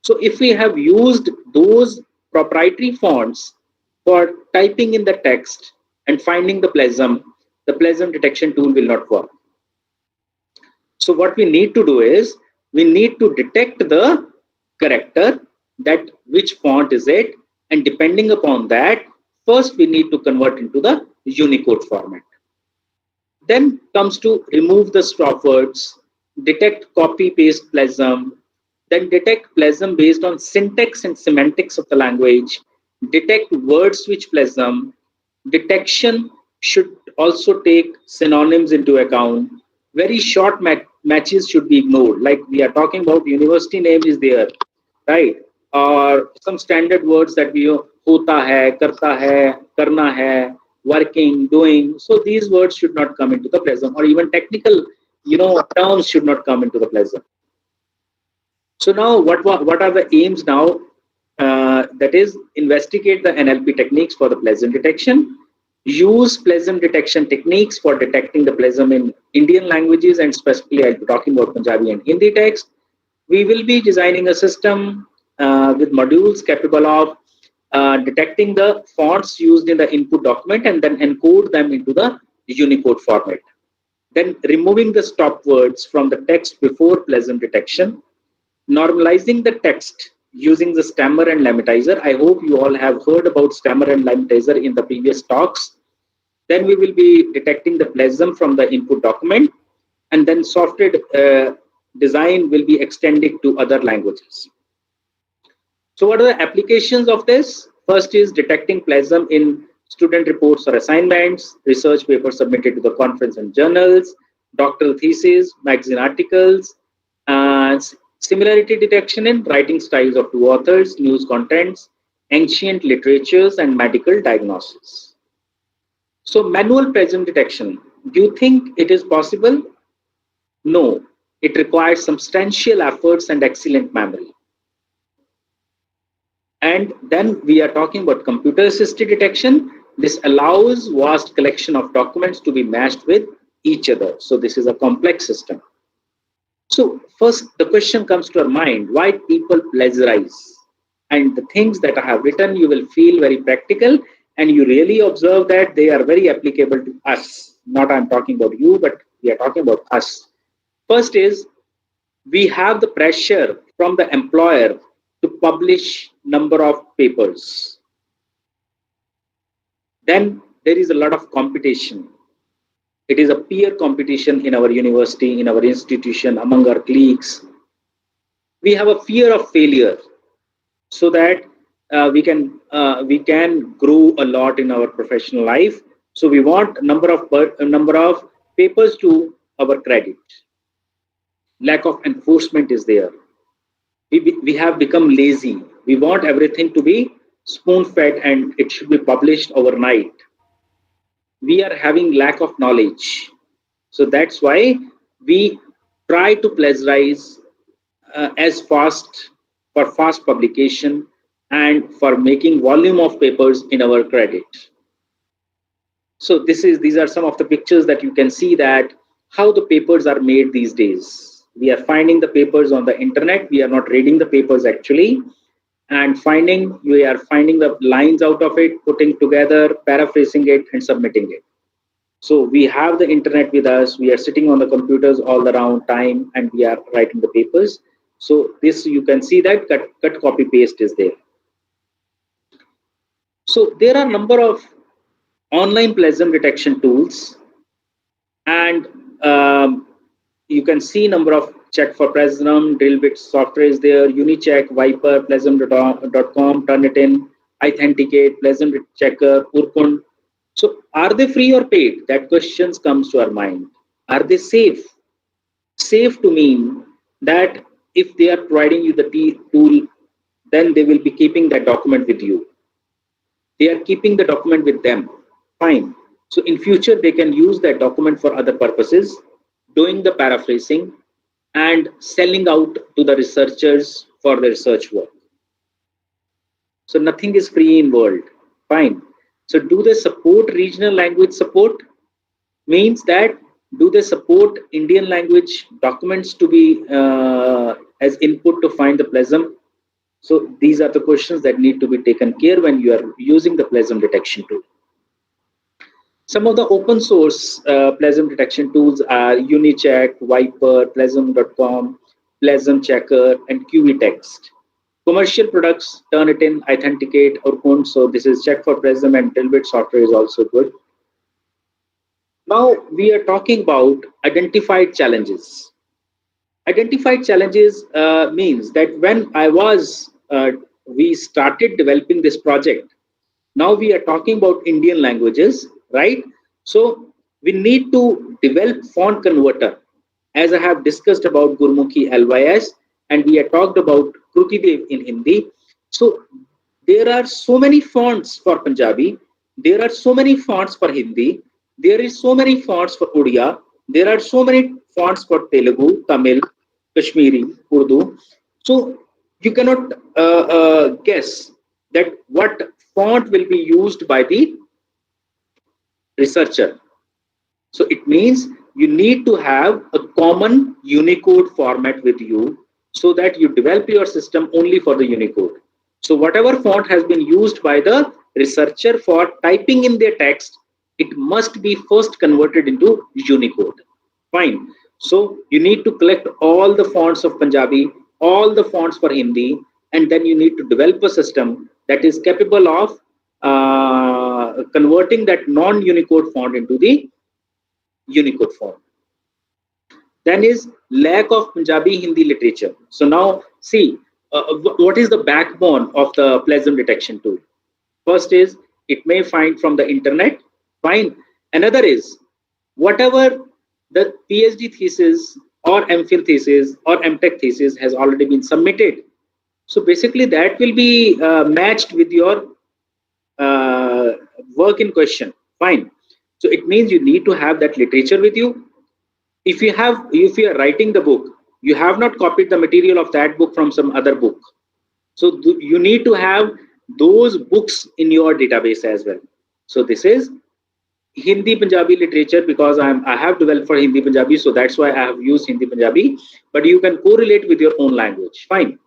So if we have used those proprietary fonts for typing in the text and finding the plagiarism detection tool will not work. So what we need to do is we need to detect the character, that which font is it, and depending upon that, first we need to convert into the Unicode format. Then comes to remove the stop words, detect copy paste plagiarism, then detect plagiarism based on syntax and semantics of the language, detect word switch plagiarism. Detection should also take synonyms into account. Very short matches should be ignored. Like we are talking about university name is there, right? Or some standard words that we hota hai, karta hai, karna hai, working, doing. So these words should not come into the plagiarism, or even technical, terms should not come into the plagiarism. So now, what are the aims now? That is, investigate the NLP techniques for the plagiarism detection. Use plagiarism detection techniques for detecting the plagiarism in Indian languages, and specifically I'll be talking about Punjabi and Hindi text. We will be designing a system with modules capable of detecting the fonts used in the input document and then encode them into the Unicode format. Then removing the stop words from the text before plagiarism detection. Normalizing the text using the stammer and lematizer. I hope you all have heard about stammer and lematizer in the previous talks. Then we will be detecting the plagiarism from the input document, and then software design will be extended to other languages. So what are the applications of this? First is detecting plagiarism in student reports or assignments, research papers submitted to the conference and journals, doctoral theses, magazine articles, similarity detection in writing styles of two authors, news contents, ancient literatures, and medical diagnosis. So manual plagiarism detection, do you think it is possible? No, it requires substantial efforts and excellent memory. And then we are talking about computer assisted detection. This allows vast collection of documents to be matched with each other. So this is a complex system. So first, the question comes to our mind, why people plagiarize? And the things that I have written, you will feel very practical, and you really observe that they are very applicable to us. Not I'm talking about you, but we are talking about us. First is, we have the pressure from the employer to publish number of papers. Then there is a lot of competition. It is a peer competition in our university, in our institution, among our colleagues. We have a fear of failure, so that we can grow a lot in our professional life. So we want number of papers to our credit. Lack of enforcement is there. We have become lazy. We want everything to be spoon-fed and it should be published overnight. We are having lack of knowledge. So that's why we try to plagiarize as fast for fast publication and for making volume of papers in our credit. So these are some of the pictures that you can see that how the papers are made these days. We are finding the papers on the internet. We are not reading the papers actually, and we are finding the lines out of it, putting together, paraphrasing it, and submitting it. So we have the internet with us. We are sitting on the computers all around time, and we are writing the papers. So this, you can see that cut copy paste is there. So there are a number of online plagiarism detection tools, and you can see number of check for plagiarism, Drillbit software is there, Unicheck, Viper, plagiarism.com, Turnitin, Authenticate, Plagiarism Checker, Urkund. So are they free or paid? That question comes to our mind. Are they safe? Safe to mean that if they are providing you the tool, then they will be keeping that document with you. They are keeping the document with them. Fine. So in future, they can use that document for other purposes, doing the paraphrasing and selling out to the researchers for the research work. So nothing is free in world. Fine. So do they support regional language support? Means that do they support Indian language documents to be as input to find the plagiarism? So these are the questions that need to be taken care when you are using the plagiarism detection tool. Some of the open source plagiarism detection tools are Unicheck, Viper, plagiarism.com, Plagiarism Checker, and QEtext. Commercial products, Turnitin, Authenticate, Urkund. So this is check for plagiarism, and Drillbit software is also good. Now we are talking about identified challenges. Identified challenges means that when we started developing this project, now we are talking about Indian languages, right? So we need to develop font converter, as I have discussed about Gurmukhi LYS, and we have talked about Krutidev in Hindi. So there are so many fonts for Punjabi, there are so many fonts for Hindi, there is so many fonts for Odia, there are so many fonts for Telugu, Tamil, Kashmiri, Urdu. So you cannot guess that what font will be used by the researcher. So it means you need to have a common Unicode format with you so that you develop your system only for the Unicode. So whatever font has been used by the researcher for typing in their text, it must be first converted into Unicode. Fine. So you need to collect all the fonts of Punjabi, all the fonts for Hindi, and then you need to develop a system that is capable of converting that non-Unicode font into the Unicode font. Then is lack of Punjabi Hindi literature. So now see, what is the backbone of the plagiarism detection tool? First is it may find from the internet. Fine. Another is whatever the PhD thesis or MPhil thesis or MTech thesis has already been submitted. So basically that will be matched with your work in question. Fine. So it means you need to have that literature with you. If you are writing the book, you have not copied the material of that book from some other book. So you need to have those books in your database as well. So this is Hindi Punjabi literature, because I have developed for Hindi Punjabi, so that's why I have used Hindi Punjabi. But you can correlate with your own language. Fine.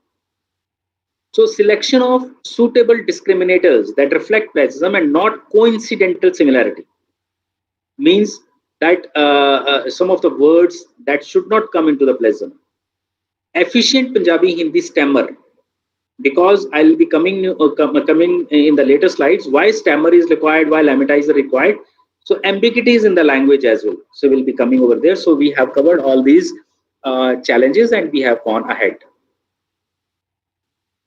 So selection of suitable discriminators that reflect plagiarism and not coincidental similarity means that some of the words that should not come into the plagiarism. Efficient Punjabi Hindi stammer, because I'll be coming in the later slides why stammer is required, why lamentizer is required. So ambiguities in the language as well. So we'll be coming over there. So we have covered all these challenges and we have gone ahead.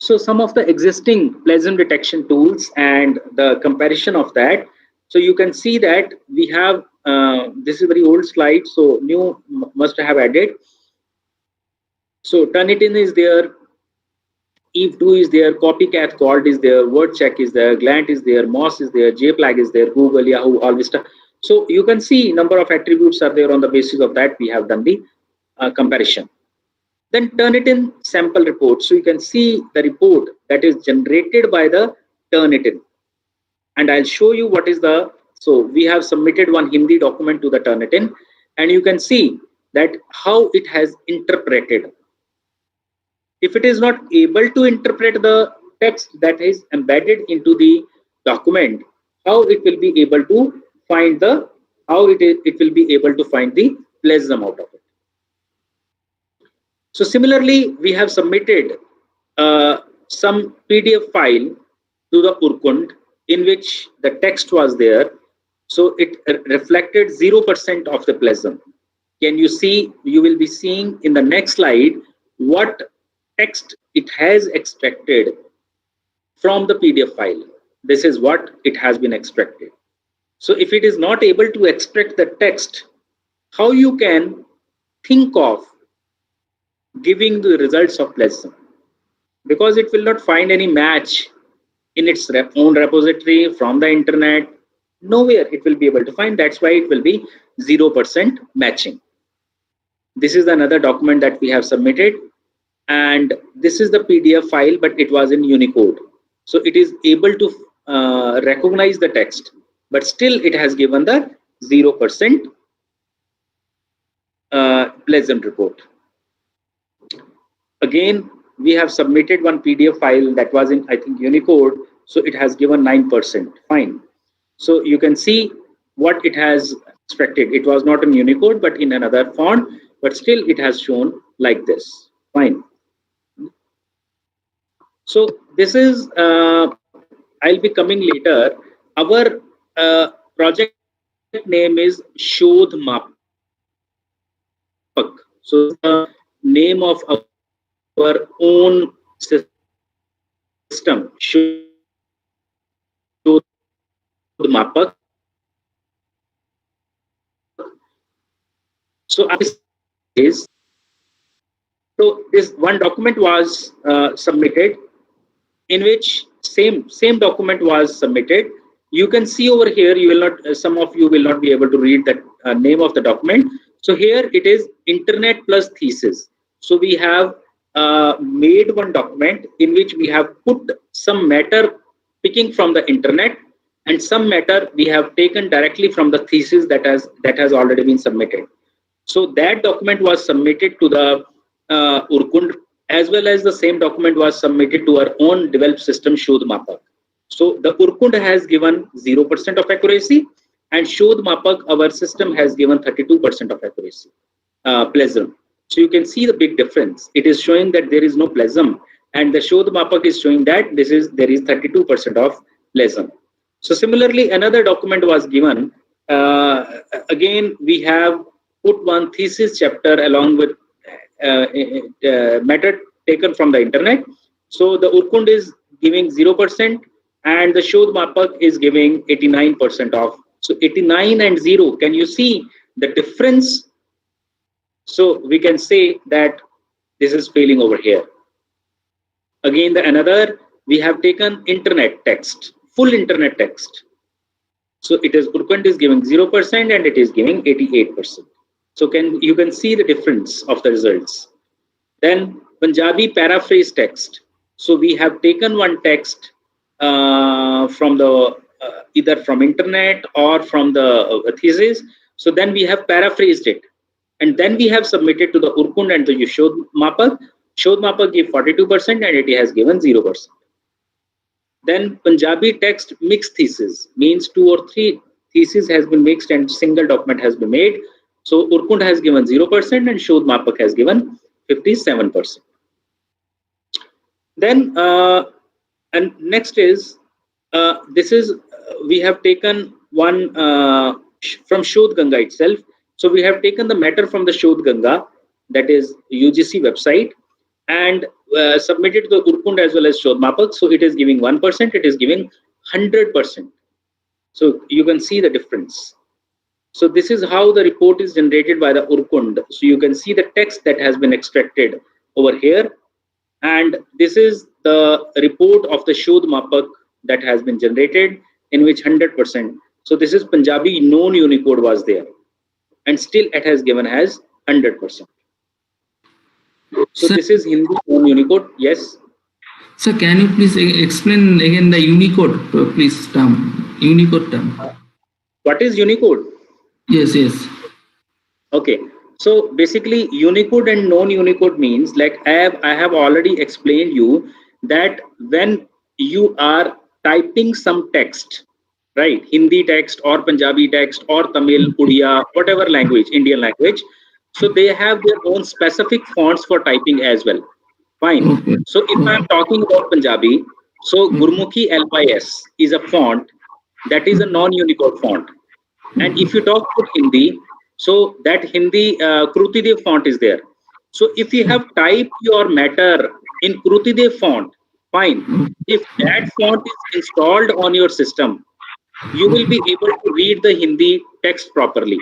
So some of the existing plagiarism detection tools and the comparison of that. So you can see that we have, this is a very old slide, so new must have added. So Turnitin is there, Eve2 is there, Copycat Called is there, WordCheck is there, Glant is there, Moss is there, JPlag is there, Google, Yahoo, all this stuff. So you can see number of attributes are there. On the basis of that, we have done the comparison. Then Turnitin sample report. So you can see the report that is generated by the Turnitin. And I'll show you what is the, so we have submitted one Hindi document to the Turnitin, and you can see that how it has interpreted. If it is not able to interpret the text that is embedded into the document, how it will be able to find the, how it will be able to find the plagiarism out of it. So similarly, we have submitted some PDF file to the Urkund in which the text was there. So it reflected 0% of the plagiarism. Can you see, you will be seeing in the next slide what text it has extracted from the PDF file. This is what it has been extracted. So if it is not able to extract the text, how you can think of giving the results of plagiarism? Because it will not find any match in its own repository from the internet. Nowhere it will be able to find. That's why it will be 0% matching. This is another document that we have submitted, and this is the PDF file, but it was in Unicode. So it is able to recognize the text, but still it has given the 0% plagiarism report. Again, we have submitted one PDF file that was in, I think, Unicode. So it has given 9%. Fine. So you can see what it has extracted. It was not in Unicode, but in another font, but still it has shown like this. Fine. So this is, I'll be coming later. Our project name is Shodh Mapak. So the name of our own system, Shodh Mapak. So this one document was submitted, in which same document was submitted. You can see over here, you will not, some of you will not be able to read that name of the document. So here it is internet plus thesis. So we have made one document in which we have put some matter picking from the internet, and some matter we have taken directly from the thesis that has already been submitted. So that document was submitted to the Urkund, as well as the same document was submitted to our own developed system, Shodh Mapak. So the Urkund has given 0% of accuracy, and Shodh Mapak, our system, has given 32% of accuracy, plagiarism. So you can see the big difference. It is showing that there is no plagiarism, and the Shodh Mapak is showing that there is 32% of plagiarism. So similarly, another document was given. Again, we have put one thesis chapter along with matter taken from the internet. So the Urkund is giving 0%, and the Shodh Mapak is giving 89% of. So 89 and 0, can you see the difference? So we can say that this is failing over here. Again, another, we have taken internet text, full internet text. So it is Urkund is giving 0% and it is giving 88%. So you can see the difference of the results. Then Punjabi paraphrase text. So we have taken one text from the either from internet or from the thesis. So then we have paraphrased it, and then we have submitted to the Urkund and the Shodh Mapak. Shodh Mapak gave 42% and it has given 0%. Then Punjabi text mixed thesis means 2 or 3 theses has been mixed and single document has been made. So Urkund has given 0% and Shodh Mapak has given 57%. Then and next is this is we have taken one from Shodh Ganga itself. So we have taken the matter from the Shodh Ganga, that is UGC website, and submitted to the Urkund as well as Shodh Mapak. So it is giving 1%, it is giving 100%. So you can see the difference. So this is how the report is generated by the Urkund. So you can see the text that has been extracted over here. And this is the report of the Shodh Mapak that has been generated, in which 100%. So this is Punjabi known Unicode was there, and still it has given as 100%. So this is Hindi known Unicode. Yes. So can you please explain again the Unicode, please, term, Unicode term? What is Unicode? Yes, yes. Okay. So basically, Unicode and non-Unicode means, like I have already explained you that when you are typing some text, right, Hindi text or Punjabi text or Tamil, Odia, whatever language, Indian language, so they have their own specific fonts for typing as well. Fine. Okay. So if I am talking about Punjabi, so Gurmukhi LYS is a font that is a non-Unicode font. And if you talk about Hindi, so that Hindi Krutidev font is there. So if you have typed your matter in Krutidev font, fine. If that font is installed on your system, you will be able to read the Hindi text properly.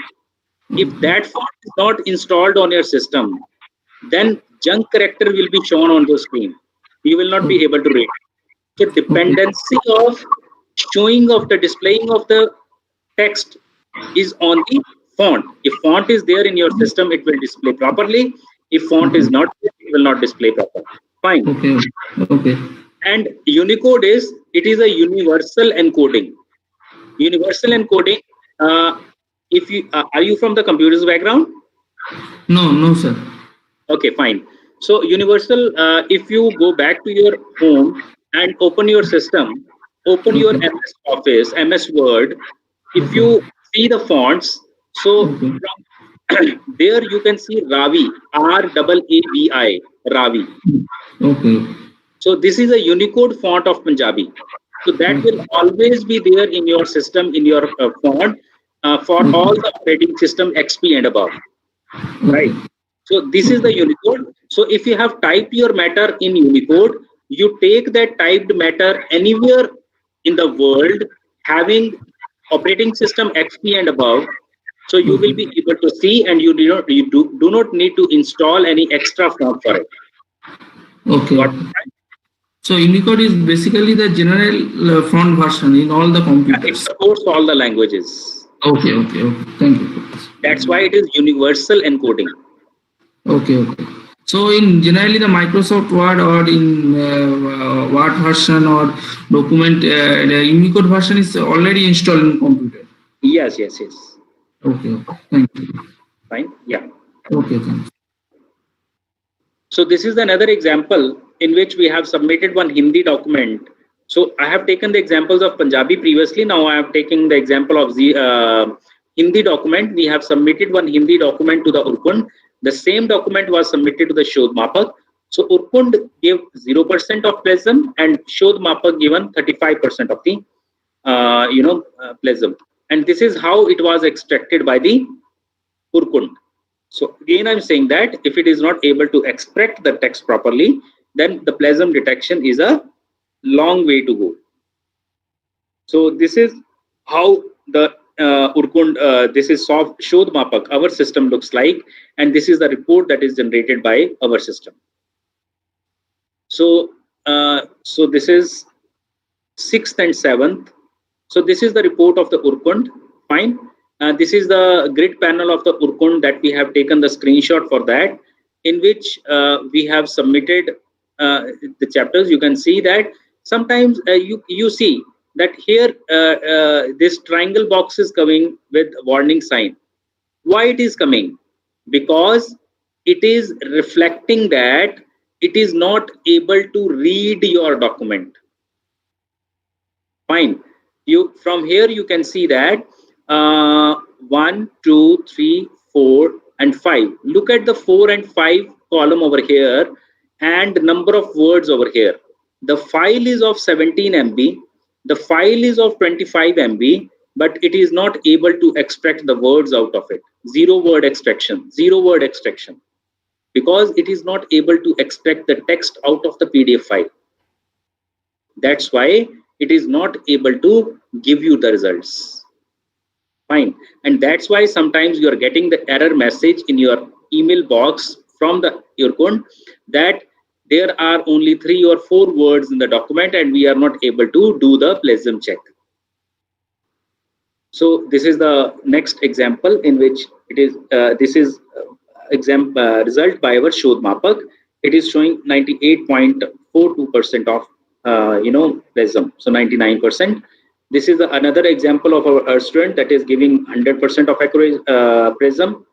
If that font is not installed on your system, then junk character will be shown on the screen. You will not be able to read. So dependency of showing of the displaying of the text is on the font. If font is there in your system, it will display properly. If font is not there, it will not display properly. Fine. Okay. Okay. And Unicode is, it is a universal encoding. Universal encoding. If you are you from the computers background? No, sir. Okay, fine. So universal, if you go back to your home and open your system, open your MS Office, MS Word. If you see the fonts, so from there you can see Ravi, R-A-A-V-I, Ravi. Okay. So this is a Unicode font of Punjabi. So that will always be there in your system, in your font for all the operating system XP and above. Right. So this is the Unicode. So if you have typed your matter in Unicode, you take that typed matter anywhere in the world having operating system XP and above. So you will be able to see, and you do not need to install any extra font for it. Okay. So Unicode is basically the general font version in all the computers. It supports all the languages. Okay. Thank you. That's why it is universal encoding. Okay. So in generally the Microsoft Word or in Word version or document, the Unicode version is already installed in computer. Yes. Okay. Thank you. Fine. Yeah. Okay. Thanks. So this is another example in which we have submitted one Hindi document. So I have taken the examples of Punjabi previously. Now I have taken the example of the Hindi document. We have submitted one Hindi document to the Urkund. The same document was submitted to the Shodh Mapak. So Urkund gave 0% of plagiarism and Shodh Mapak given 35% of the plagiarism. And this is how it was extracted by the Urkund. So again, I'm saying that if it is not able to extract the text properly, then the plagiarism detection is a long way to go. So this is how the Urkund, this is Shodh Mapak, our system looks like, and this is the report that is generated by our system. So So this is 6th and 7th. So this is the report of the Urkund. Fine. This is the grid panel of the Urkund that we have taken the screenshot for that, in which we have submitted the chapters. You can see that sometimes you see that here this triangle box is coming with warning sign. Why it is coming? Because it is reflecting that it is not able to read your document. Fine. You from here you can see that 1, 2, 3, 4, and 5. Look at the 4 and 5 column over here and number of words over here. The file is of 17 MB. The file is of 25 MB, but it is not able to extract the words out of it. 0 word extraction. 0 word extraction. Because it is not able to extract the text out of the PDF file. That's why it is not able to give you the results. Fine. And that's why sometimes you are getting the error message in your email box from the Urkund that there are only 3 or 4 words in the document and we are not able to do the plagiarism check. So this is the next example in which it is this is result by our Shodh Mapak. It is showing 98.42% of plagiarism, so 99%. This is another example of our student that is giving 100% of accurate plagiarism.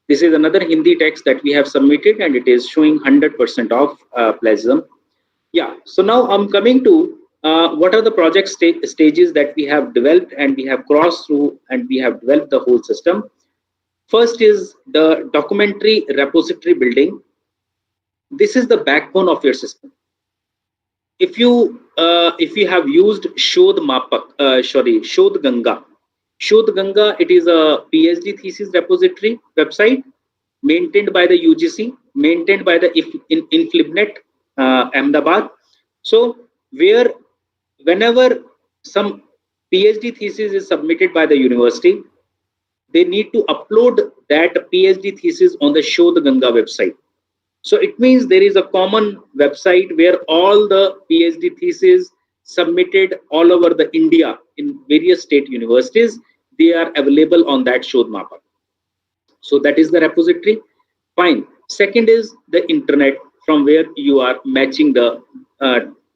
This is another Hindi text that we have submitted and it is showing 100% of plagiarism. Yeah, so now I'm coming to what are the project stages that we have developed and we have crossed through and we have developed the whole system. First is the documentary repository building. This is the backbone of your system. If you have used Shodh Ganga, it is a PhD thesis repository website maintained by the UGC, maintained by the Inflibnet Ahmedabad. So whenever some PhD thesis is submitted by the university, they need to upload that PhD thesis on the Shodh Ganga website. So it means there is a common website where all the PhD theses submitted all over the India in various state universities, they are available on that Shodh Mapak. So that is the repository. Fine. Second is the internet from where you are matching the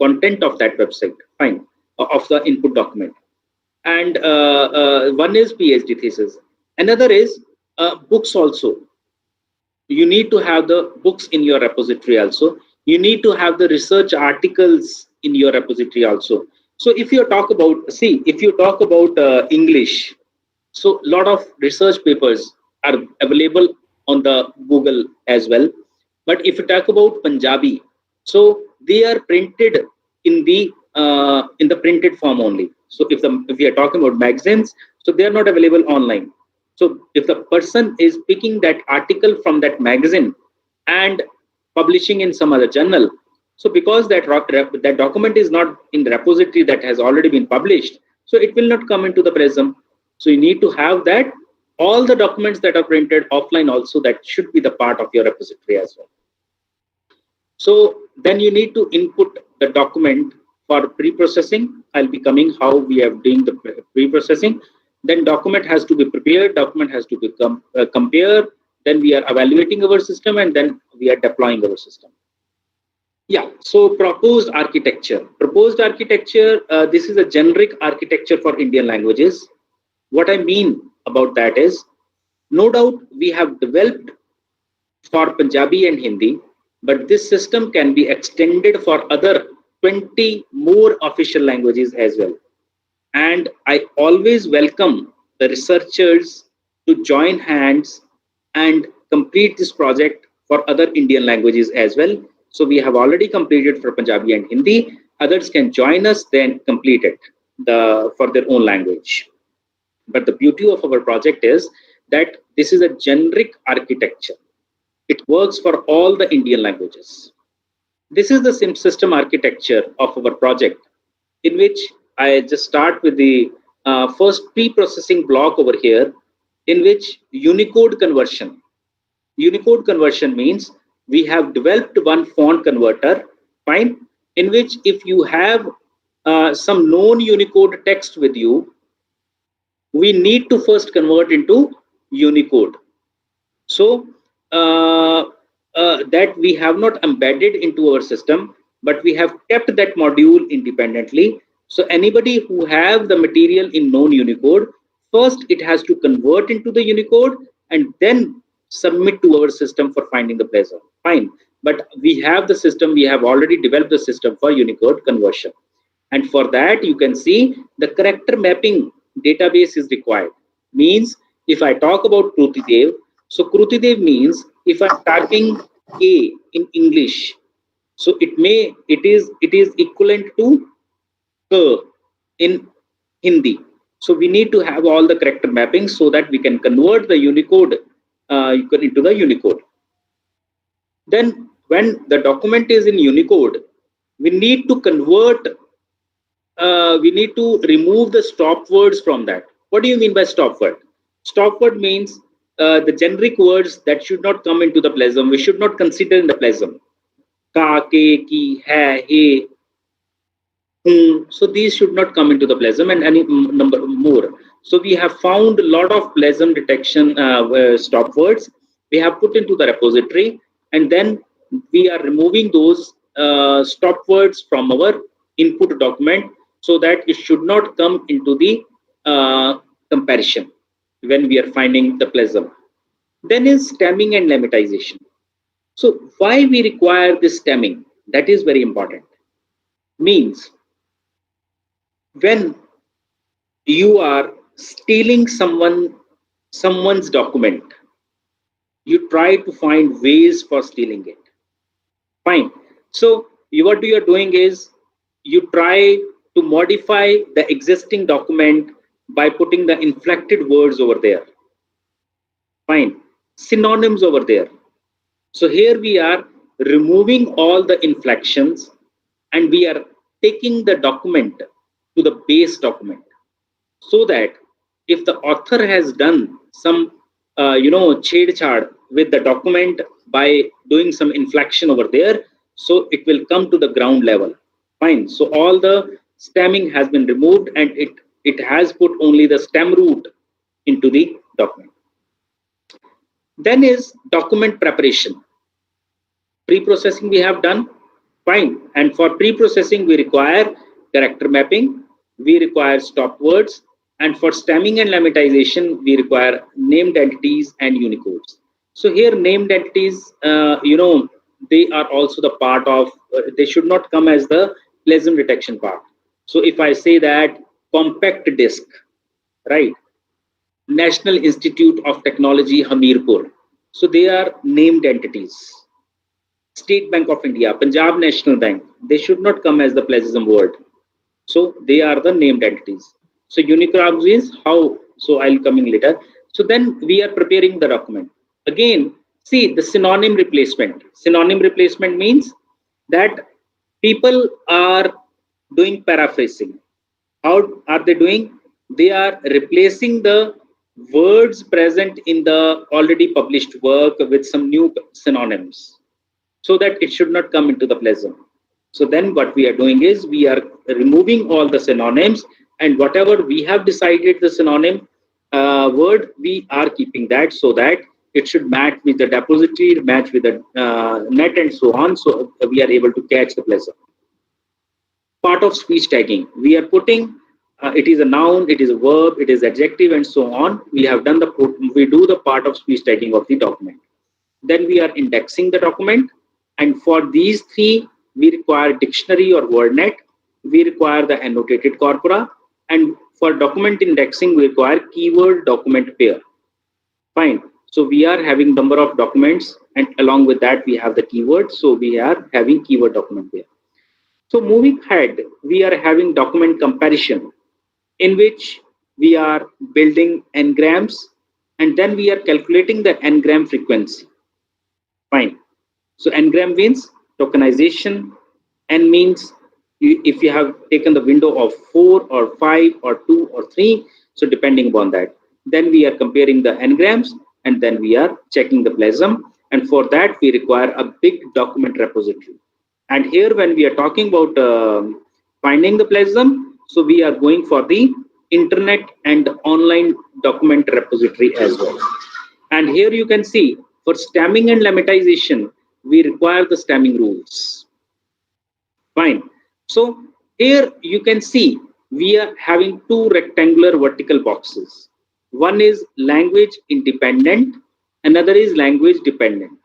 content of that website. Fine. Of the input document. And one is PhD thesis. Another is books also. You need to have the books in your repository also. You need to have the research articles in your repository also. So if you talk about, English, so a lot of research papers are available on the Google as well. But if you talk about Punjabi, so they are printed in the printed form only. So if we are talking about magazines, so they are not available online. So if the person is picking that article from that magazine and publishing in some other journal, so because that document is not in the repository that has already been published, so it will not come into the prism. So you need to have that all the documents that are printed offline also, that should be the part of your repository as well. So then you need to input the document for pre-processing. I'll be coming how we are doing the pre-processing. Then document has to be prepared, document has to become compared, then we are evaluating our system, and then we are deploying our system. Yeah, so proposed architecture. This is a generic architecture for Indian languages. What I mean about that is, no doubt we have developed for Punjabi and Hindi, but this system can be extended for other 20 more official languages as well. And I always welcome the researchers to join hands and complete this project for other Indian languages as well. So we have already completed for Punjabi and Hindi. Others can join us, then complete it for their own language. But the beauty of our project is that this is a generic architecture. It works for all the Indian languages. This is the system architecture of our project, in which I just start with the first pre-processing block over here, in which Unicode conversion. Unicode conversion means we have developed one font converter, fine, in which if you have some known Unicode text with you, we need to first convert into Unicode. So that we have not embedded into our system, but we have kept that module independently. So anybody who have the material in known Unicode, first it has to convert into the Unicode and then submit to our system for finding the pleasure. Fine. But we have the system, we have already developed the system for Unicode conversion. And for that, you can see the character mapping database is required. Means if I talk about Krutidev, so Krutidev means if I'm typing A in English, so it is equivalent to K in Hindi. So we need to have all the character mappings so that we can convert the Unicode into the Unicode. Then when the document is in Unicode, we need to convert we need to remove the stop words from that. What do you mean by stop word? Stop word means the generic words that should not come into the plasm. We should not consider in the plasm. Ka, ke, ki, hai, he. So these should not come into the plasm, and any number more. So we have found a lot of plasm detection stop words. We have put into the repository, and then we are removing those stop words from our input document so that it should not come into the comparison when we are finding the plasm. Then is stemming and lemmatization. So why we require this stemming? That is very important. Means when you are stealing someone's document, you try to find ways for stealing it. Fine. So what you are doing is you try to modify the existing document by putting the inflected words over there. Fine. Synonyms over there. So here we are removing all the inflections and we are taking the document to the base document, so that if the author has done some chhed with the document by doing some inflection over there, so it will come to the ground level. Fine. So all the stemming has been removed and it has put only the stem root into the document. Then is document preparation. Pre-processing we have done. Fine. And for pre-processing we require character mapping, we require stop words, and for stemming and lemmatization we require named entities and Unicodes. So here named entities, they are also the part of, they should not come as the plasm detection part. So if I say that compact disk, right, National Institute of Technology Hamirpur, so they are named entities. State Bank of India, Punjab National Bank, they should not come as the plasm word. So they are the named entities. So Unicode is how, so I'll come in later. So then we are preparing the document. Again, see the synonym replacement. Synonym replacement means that people are doing paraphrasing. How are they doing? They are replacing the words present in the already published work with some new synonyms, so that it should not come into the plasm. So then what we are doing is we are removing all the synonyms, and whatever we have decided the synonym word, we are keeping that so that it should match with the depository, match with the net and so on. So we are able to catch the plasm. Part of speech tagging, we are putting it is a noun, it is a verb, it is adjective and so on. We have done we do the part of speech tagging of the document. Then we are indexing the document, and for these three we require dictionary or wordnet, we require the annotated corpora, and for document indexing we require keyword document pair. Fine. So we are having number of documents, and along with that we have the keyword, so we are having keyword document pair. So moving ahead, we are having document comparison, in which we are building n-grams, and then we are calculating the n-gram frequency. Fine. So n-gram means tokenization. N means if you have taken the window of 4 or 5 or 2 or 3, so depending upon that, then we are comparing the n-grams, and then we are checking the plasm, and for that we require a big document repository. And here when we are talking about finding the plagiarism, so we are going for the internet and online document repository as well. And here you can see for stemming and lemmatization, we require the stemming rules. Fine. So here you can see we are having two rectangular vertical boxes. One is language independent, another is language dependent.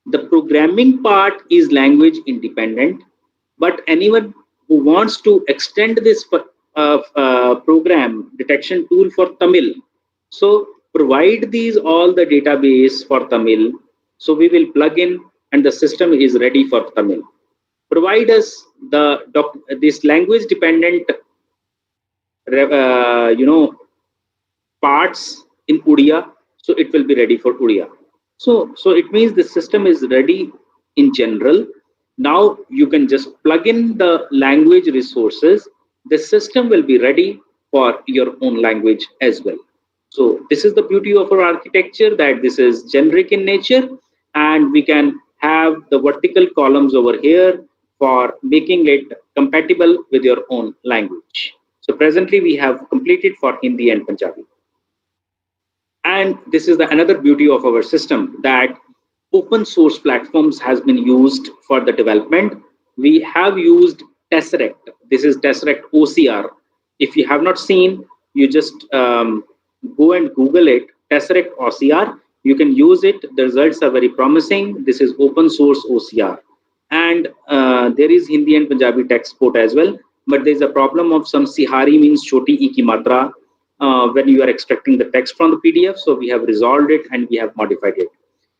The programming part is language independent, but anyone who wants to extend this program detection tool for Tamil, so provide these all the database for Tamil. So we will plug in and the system is ready for Tamil. Provide us the this language dependent parts in Udia, so it will be ready for Udia. So it means the system is ready in general. Now you can just plug in the language resources. The system will be ready for your own language as well. So this is the beauty of our architecture, that this is generic in nature, and we can have the vertical columns over here for making it compatible with your own language. So presently we have completed for Hindi and Punjabi. And this is another beauty of our system, that open source platforms has been used for the development. We have used Tesseract. This is Tesseract OCR. If you have not seen, you just go and Google it, Tesseract OCR. You can use it. The results are very promising. This is open source OCR. And there is Hindi and Punjabi text export as well. But there's a problem of some Sihari means choti e ki matra when you are extracting the text from the PDF. So we have resolved it and we have modified it.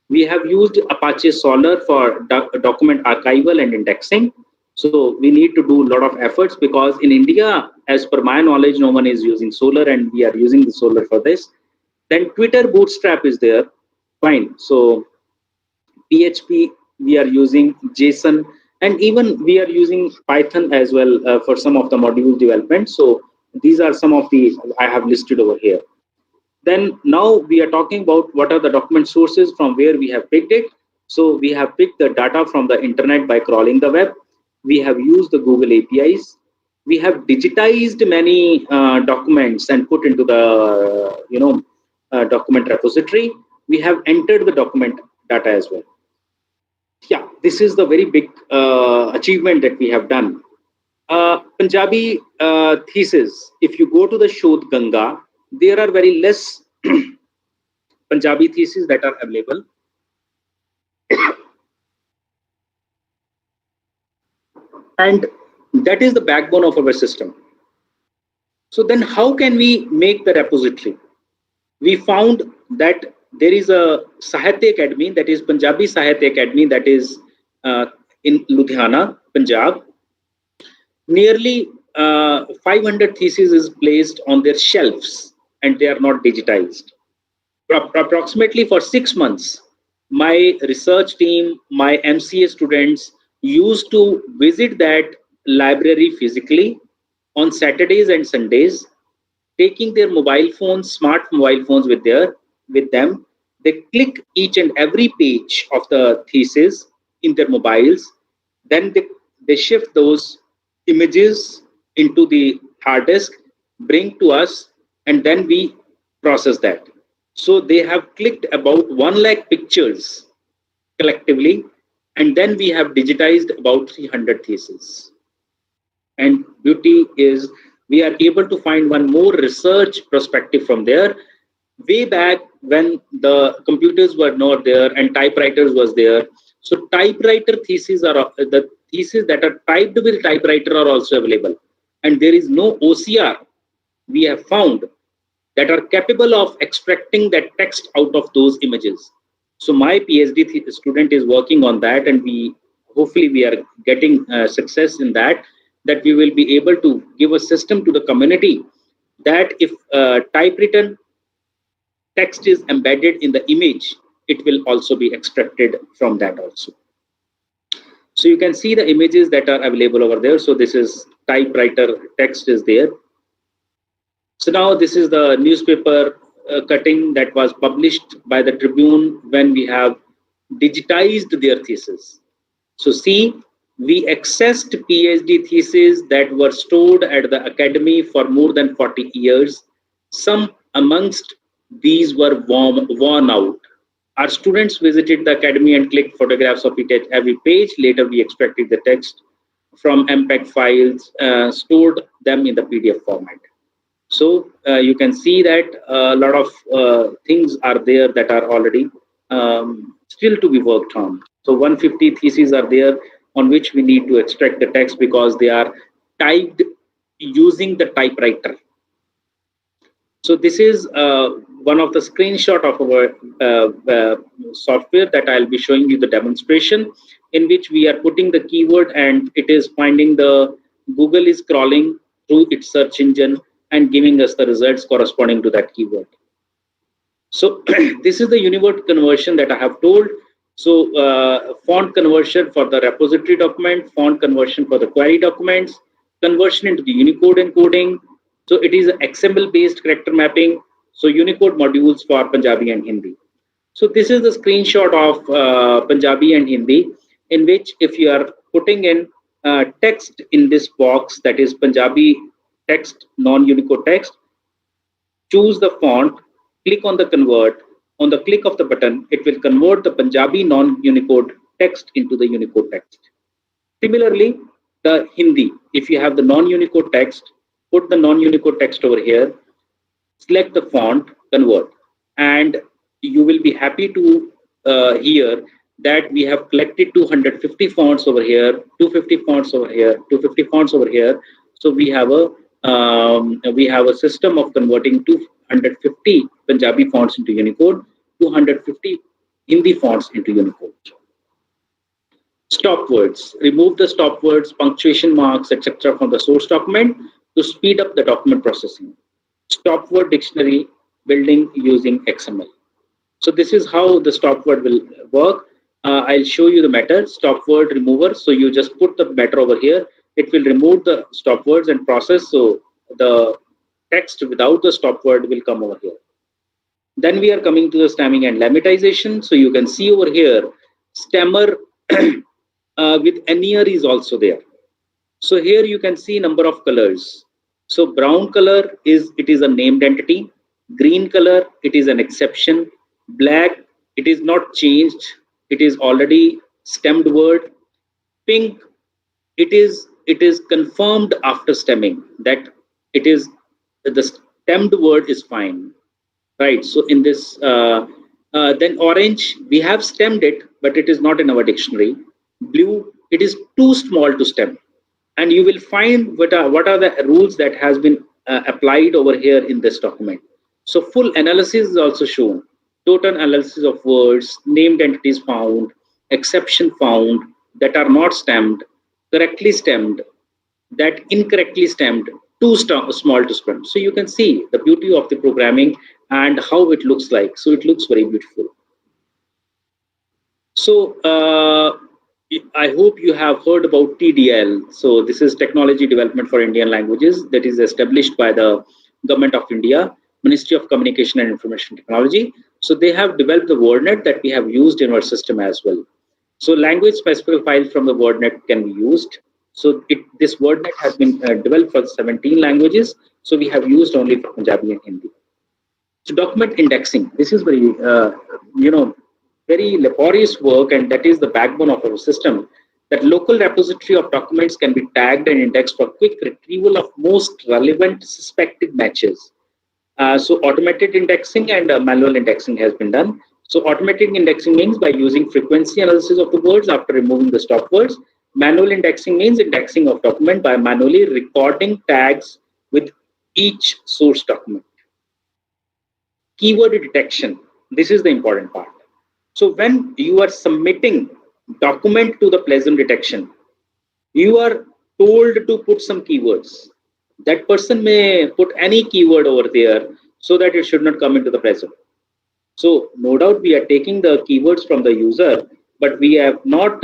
We have used Apache Solr for document archival and indexing. So we need to do a lot of efforts, because in India, as per my knowledge, no one is using Solr, and we are using the Solr for this. Then Twitter Bootstrap is there. Fine. So PHP, we are using JSON, and even we are using Python as well for some of the module development. So these are some of the I have listed over here. Then now we are talking about what are the document sources from where we have picked it. So we have picked the data from the internet by crawling the web. We have used the Google APIs. We have digitized many documents and put into the document repository. We have entered the document data as well. Yeah, this is the very big achievement that we have done. Punjabi thesis. If you go to the Shodh Ganga, there are very less Punjabi theses that are available. And that is the backbone of our system. So then how can we make the repository? We found that there is a Sahitya Academy, that is Punjabi Sahitya Academy, that is in Ludhiana, Punjab. Nearly 500 theses is placed on their shelves and they are not digitized. Approximately for 6 months, my research team, my MCA students used to visit that library physically on Saturdays and Sundays, taking their mobile phones, smart mobile phones with them. They click each and every page of the thesis in their mobiles. Then they shift those images into the hard disk, bring to us, and then we process that. So they have clicked about 1 lakh pictures collectively, and then we have digitized about 300 theses. And beauty is we are able to find one more research perspective from there. Way back when the computers were not there and typewriters was there, so typewriter theses are the theses that are typed with typewriter are also available, and there is no OCR we have found that are capable of extracting that text out of those images. So my PhD student is working on that, and hopefully we are getting success in that we will be able to give a system to the community that if typewritten text is embedded in the image, it will also be extracted from that also. So you can see the images that are available over there. So this is typewriter text is there. So now this is the newspaper cutting that was published by the Tribune when we have digitized their thesis. So see, We accessed PhD theses that were stored at the academy for more than 40 years. Some amongst these were worn out. Our students visited the academy and clicked photographs of it at every page. Later, we extracted the text from MPEG files, stored them in the PDF format. So you can see that a lot of things are there that are already still to be worked on. So 150 theses are there on which we need to extract the text because they are typed using the typewriter. So this is one of the screenshot of our software that I'll be showing you the demonstration, in which we are putting the keyword and it is finding Google is crawling through its search engine and giving us the results corresponding to that keyword. So this is the Univert conversion that I have told. So font conversion for the repository document, font conversion for the query documents, conversion into the Unicode encoding. So it is XML based character mapping. So Unicode modules for Punjabi and Hindi. So this is the screenshot of Punjabi and Hindi, in which if you are putting in text in this box, that is Punjabi text, non-Unicode text, choose the font, click on the convert. On the click of the button, it will convert the Punjabi non-Unicode text into the Unicode text. Similarly, the Hindi, if you have the non-Unicode text, put the non-Unicode text over here, select the font, convert, and you will be happy to hear that we have collected 250 fonts over here, 250 fonts over here, 250 fonts over here. So we have a system of converting 250 Punjabi fonts into Unicode, 250 Hindi fonts into Unicode. Stop words. Remove the stop words, punctuation marks, etc. from the source document to speed up the document processing. Stop word dictionary building using XML. So this is how the stop word will work. I'll show you the matter, stop word remover. So you just put the matter over here. It will remove the stop words and process. So the text without the stop word will come over here. Then we are coming to the stemming and lemmatization. So you can see over here, stammer with NER is also there. So here you can see number of colors. So brown color is a named entity. Green color, it is an exception. Black, it is not changed. It is already stemmed word. Pink, it is confirmed after stemming that it is the stemmed word is fine, right? So in this, then orange, we have stemmed it, but it is not in our dictionary. Blue, it is too small to stem. And you will find what are the rules that has been applied over here in this document. So full analysis is also shown. Total analysis of words, named entities found, exception found, that are not stemmed, correctly stemmed, that incorrectly stemmed, too small to stem. So you can see the beauty of the programming and how it looks like. So it looks very beautiful. So I hope you have heard about TDL. So this is Technology Development for Indian Languages, that is established by the Government of India, Ministry of Communication and Information Technology. So they have developed the WordNet that we have used in our system as well. So language specific files from the WordNet can be used. So this WordNet has been developed for 17 languages. So we have used only for Punjabi and Hindi. So document indexing, this is very, very laborious work, and that is the backbone of our system. That local repository of documents can be tagged and indexed for quick retrieval of most relevant suspected matches. So automated indexing and manual indexing has been done. So automated indexing means by using frequency analysis of the words after removing the stop words. Manual indexing means indexing of document by manually recording tags with each source document. Keyword detection. This is the important part. So when you are submitting document to the Pleasant detection, you are told to put some keywords. That person may put any keyword over there so that it should not come into the Pleasant. So no doubt we are taking the keywords from the user, but we have not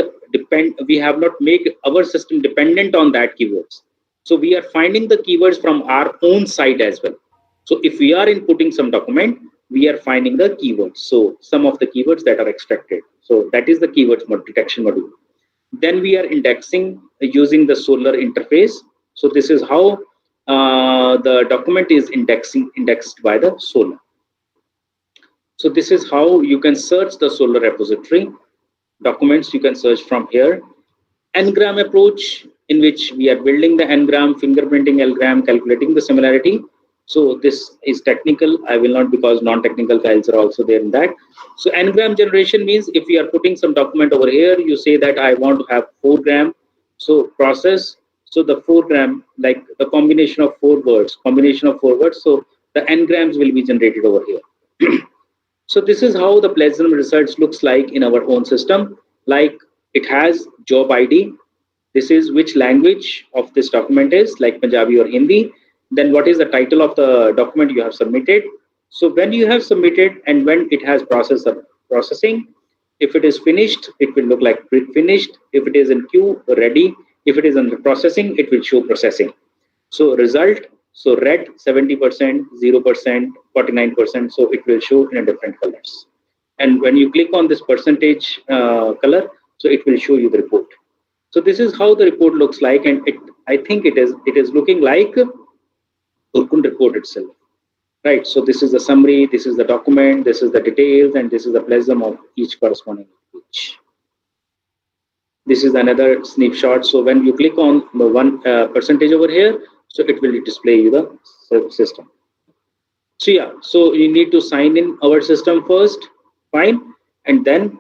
made our system dependent on that keywords. So we are finding the keywords from our own side as well. So if we are inputting some document, we are finding the keywords. So some of the keywords that are extracted. So that is the keywords detection module. Then we are indexing using the Solr interface. So this is how the document is indexed by the Solr. So this is how you can search the Solr repository. Documents you can search from here. N-gram approach, in which we are building the N-gram, fingerprinting L-gram, calculating the similarity. So this is technical. I will not, because non-technical files are also there in that. So N-gram generation means if we are putting some document over here, you say that I want to have 4 gram. So process. So the 4 gram, like the combination of 4 words. So the N-grams will be generated over here. So this is how the plagiarism results looks like in our own system. Like it has job ID. This is which language of this document is, like Punjabi or Hindi. Then what is the title of the document you have submitted. So when you have submitted and when it has processing, if it is finished, it will look like finished. If it is in queue, ready. If it is under processing, it will show processing. So result, so red 70%, 0%, 49%. So it will show in a different colors. And when you click on this percentage color, so it will show you the report. So this is how the report looks like, and I think it is looking like Urkund report itself, right? So this is the summary, this is the document, this is the details, and this is the plagiarism of each corresponding page. This is another snapshot. So when you click on the one percentage over here, so it will display you the system. So yeah, so you need to sign in our system first, fine, and then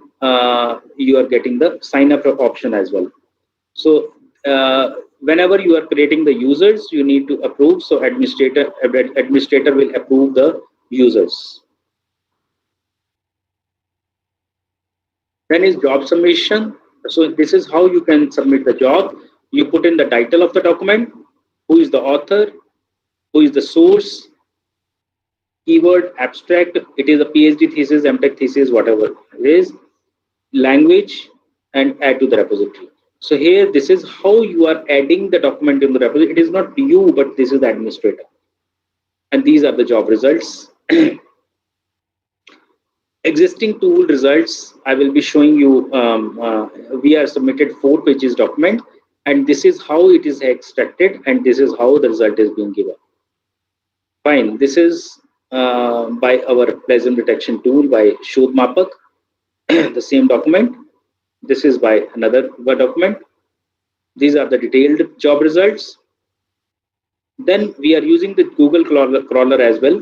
you are getting the sign up option as well. So whenever you are creating the users, you need to approve. So administrator will approve the users. Then is job submission. So this is how you can submit the job. You put in the title of the document, who is the author, who is the source, keyword, abstract, it is a PhD thesis, MTech thesis, whatever it is, language, and add to the repository. So here, this is how you are adding the document in the repository. It is not you, but this is the administrator. And these are the job results. Existing tool results, I will be showing you. We are submitted 4 pages document, and this is how it is extracted, and this is how the result is being given. Fine. This is by our plagiarism detection tool by Shodh Mapak, the same document. This is by another document. These are the detailed job results. Then we are using the Google crawler as well.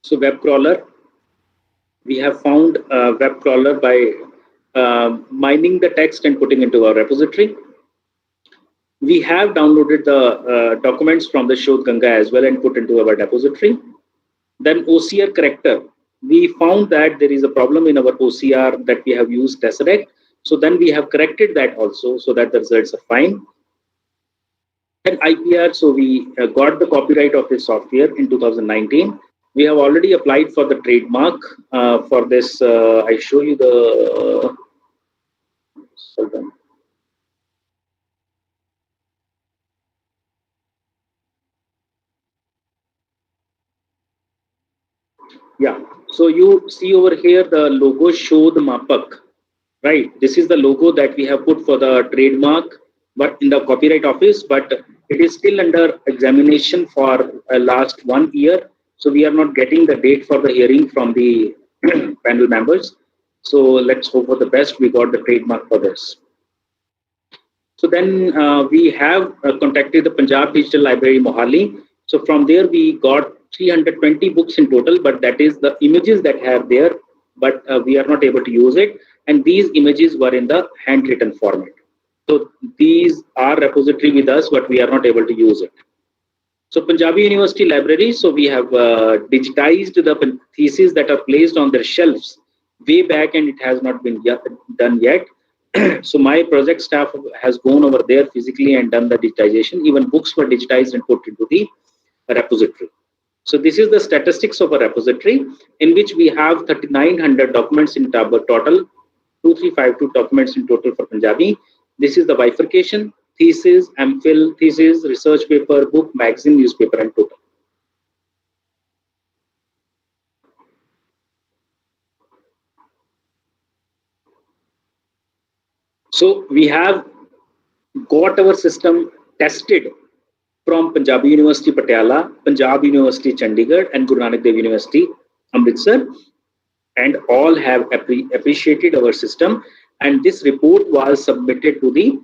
So web crawler, we have found a web crawler by mining the text and putting into our repository. We have downloaded the documents from the Shodh Ganga as well and put into our repository. Then OCR corrector, we found that there is a problem in our OCR that we have used Tesseract. So then we have corrected that also so that the results are fine. And IPR, so we got the copyright of this software in 2019. We have already applied for the trademark for this. I show you the. Yeah, so you see over here the logo Shodh Mapak, right? This is the logo that we have put for the trademark, but in the copyright office, but it is still under examination for last 1 year. So we are not getting the date for the hearing from the panel members. So let's hope for the best. We got the trademark for this. So then we have contacted the Punjab Digital Library Mohali. So from there we got 320 books in total, but that is the images that are there, but we are not able to use it. And these images were in the handwritten format. So these are repository with us, but we are not able to use it. So Punjabi University Library, so we have digitized the theses that are placed on their shelves way back, and it has not been done yet. So my project staff has gone over there physically and done the digitization. Even books were digitized and put into the repository. So this is the statistics of a repository in which we have 3,900 documents in total, 2352 documents in total for Punjabi. This is the bifurcation, thesis, MPhil, thesis, research paper, book, magazine, newspaper, and total. So we have got our system tested from Punjabi University Patiala, Punjab University Chandigarh, and Guru Nanak Dev University Amritsar, and all have appreciated our system. And this report was submitted to the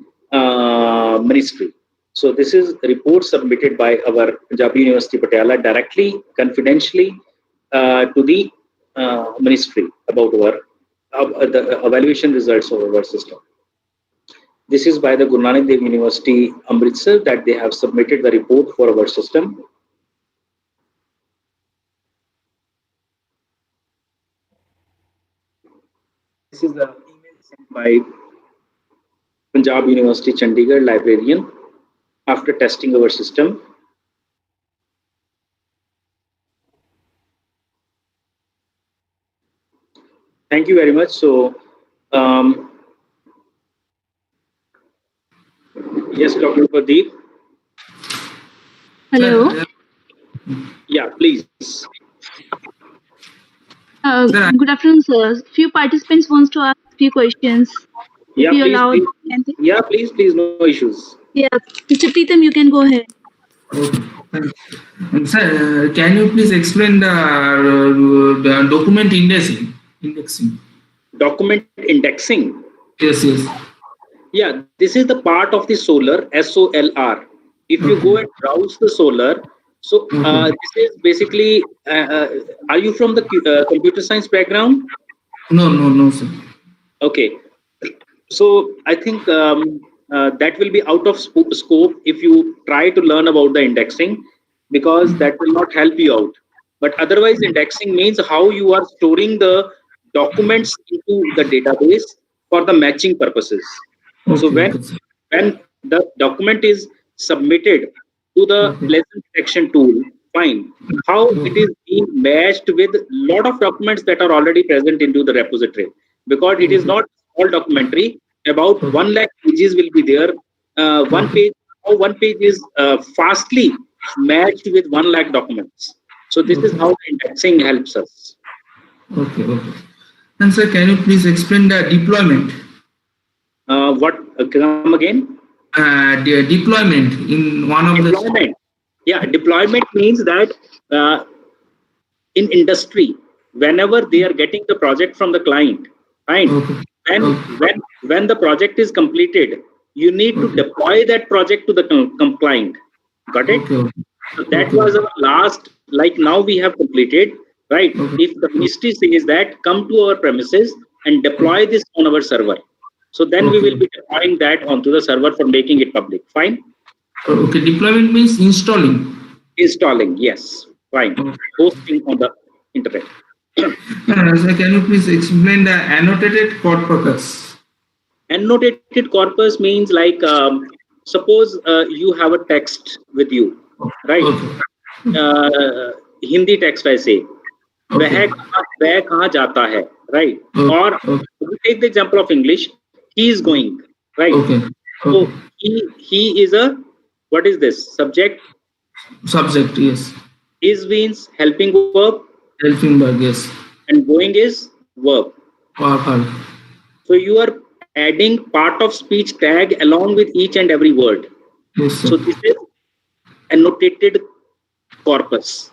ministry. So this is a report submitted by our Punjabi University Patiala directly, confidentially to the ministry about the evaluation results of our system. This is by the Guru Nanak Dev University Amritsar that they have submitted the report for our system. This is the email sent by Punjab University Chandigarh librarian after testing our system. Thank you very much. So, yes, Dr. Pradeep. Hello. Yeah, please. Good afternoon, sir. Few participants wants to ask few questions. Yeah, If you please, allow, please. Yeah, please, no issues. Yeah, Mr. Pritam, you can go ahead. Okay. Sir, can you please explain the document indexing? Document indexing? Yes. Yeah, this is the part of the Solar, SOLR. If you go and browse the Solar, so this is basically, are you from the computer science background? No, sir. Okay. So I think that will be out of scope if you try to learn about the indexing, because that will not help you out. But otherwise, indexing means how you are storing the documents into the database for the matching purposes. So when the document is submitted to the pleasant detection tool, fine. How it is being matched with lot of documents that are already present into the repository, because it is not all documentary. About 1 lakh pages will be there. One page is fastly matched with 1 lakh documents. So this is how the indexing helps us. Okay. And sir, can you please explain the deployment? What? Come again? The deployment in one of deployment. Yeah, deployment means that in industry, whenever they are getting the project from the client, right? When the project is completed, you need to deploy that project to the client. Got it? So that was our last. Like now we have completed, right? If the ministry says that come to our premises and deploy this on our server, so then we will be deploying that onto the server for making it public. Fine. Okay, deployment means installing. Installing, yes. Fine. Hosting on the internet. Sir, can you please explain the annotated corpus? Annotated corpus means like suppose you have a text with you, right? Hindi text I say. वह कहाँ जाता है, right? Or we take the example of English. He is going, right? So he is a, what is this? Subject, yes. Is means helping verb. Helping verb, yes. And going is verb. So you are adding part of speech tag along with each and every word. Yes, sir. So this is annotated corpus.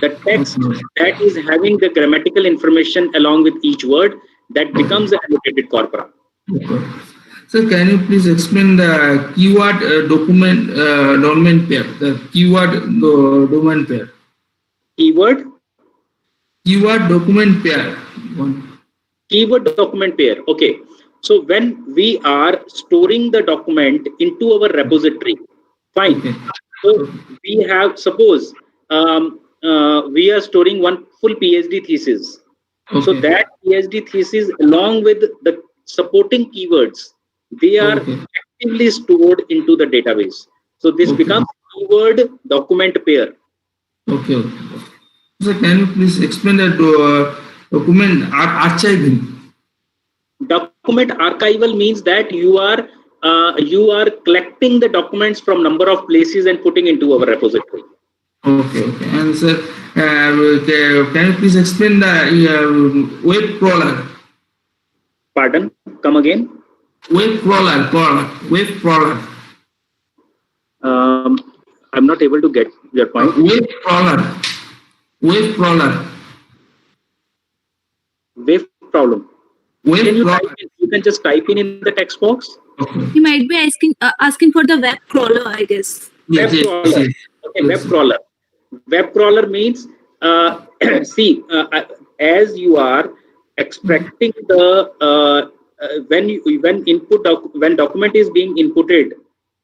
The text that is having the grammatical information along with each word, that becomes an annotated corpora. So can you please explain the keyword domain pair? The keyword domain pair. Keyword document pair. Keyword document pair. Okay. So when we are storing the document into our repository, fine. So we have, suppose we are storing one full PhD thesis. So that PhD thesis along with the supporting keywords, they are actively stored into the database. So this becomes keyword document pair. Okay. So can you please explain the document archiving? Document archival means that you are collecting the documents from number of places and putting into our repository. Okay. And sir, can you please explain the web crawler? Pardon? Come again. Web crawler. I'm not able to get your point. Web crawler. Wave problem. You can just type in the text box. Okay. He might be asking for the web crawler, I guess. Web crawler. Okay, web crawler. Web crawler means see, as you are extracting the when document is being inputted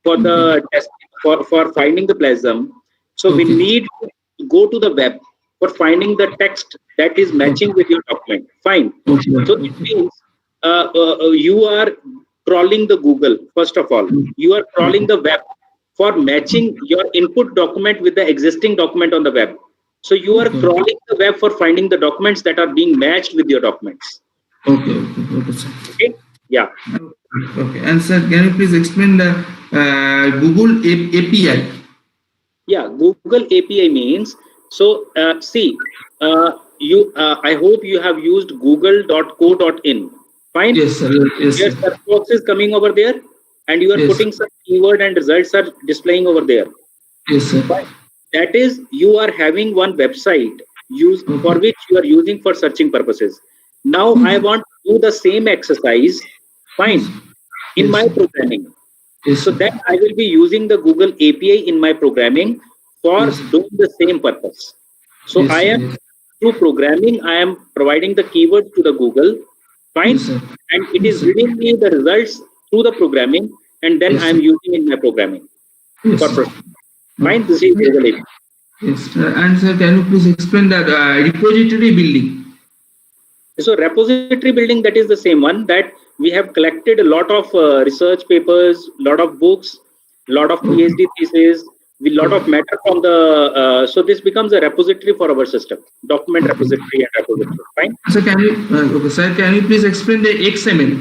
for the test for finding the plasm, so we need to go to the web for finding the text that is matching with your document. Fine. So it means you are crawling the Google. First of all, you are crawling the web for matching your input document with the existing document on the web. So you are crawling the web for finding the documents that are being matched with your documents. Okay, sir. Okay. Yeah. Okay. And sir, can you please explain the Google API? Yeah, Google API means, so see, I hope you have used google.co.in. Fine? Yes, sir. Yes, your search box is coming over there and you are putting some keyword and results are displaying over there. Yes, sir. But that is, you are having one website for which you are using for searching purposes. Now I want to do the same exercise, fine, in my programming. So then I will be using the Google API in my programming for doing the same purpose. So I am through programming, I am providing the keywords to the Google, fine, and it is reading me the results through the programming, and then I am using in my programming. Fine, this is Google API. Yes, and sir, can you please explain that repository building? So repository building, that is the same one that we have collected a lot of research papers, lot of books, lot of PhD theses, with lot of matter from the. So this becomes a repository for our system, document repository and repository. Fine. So can you please explain the XML?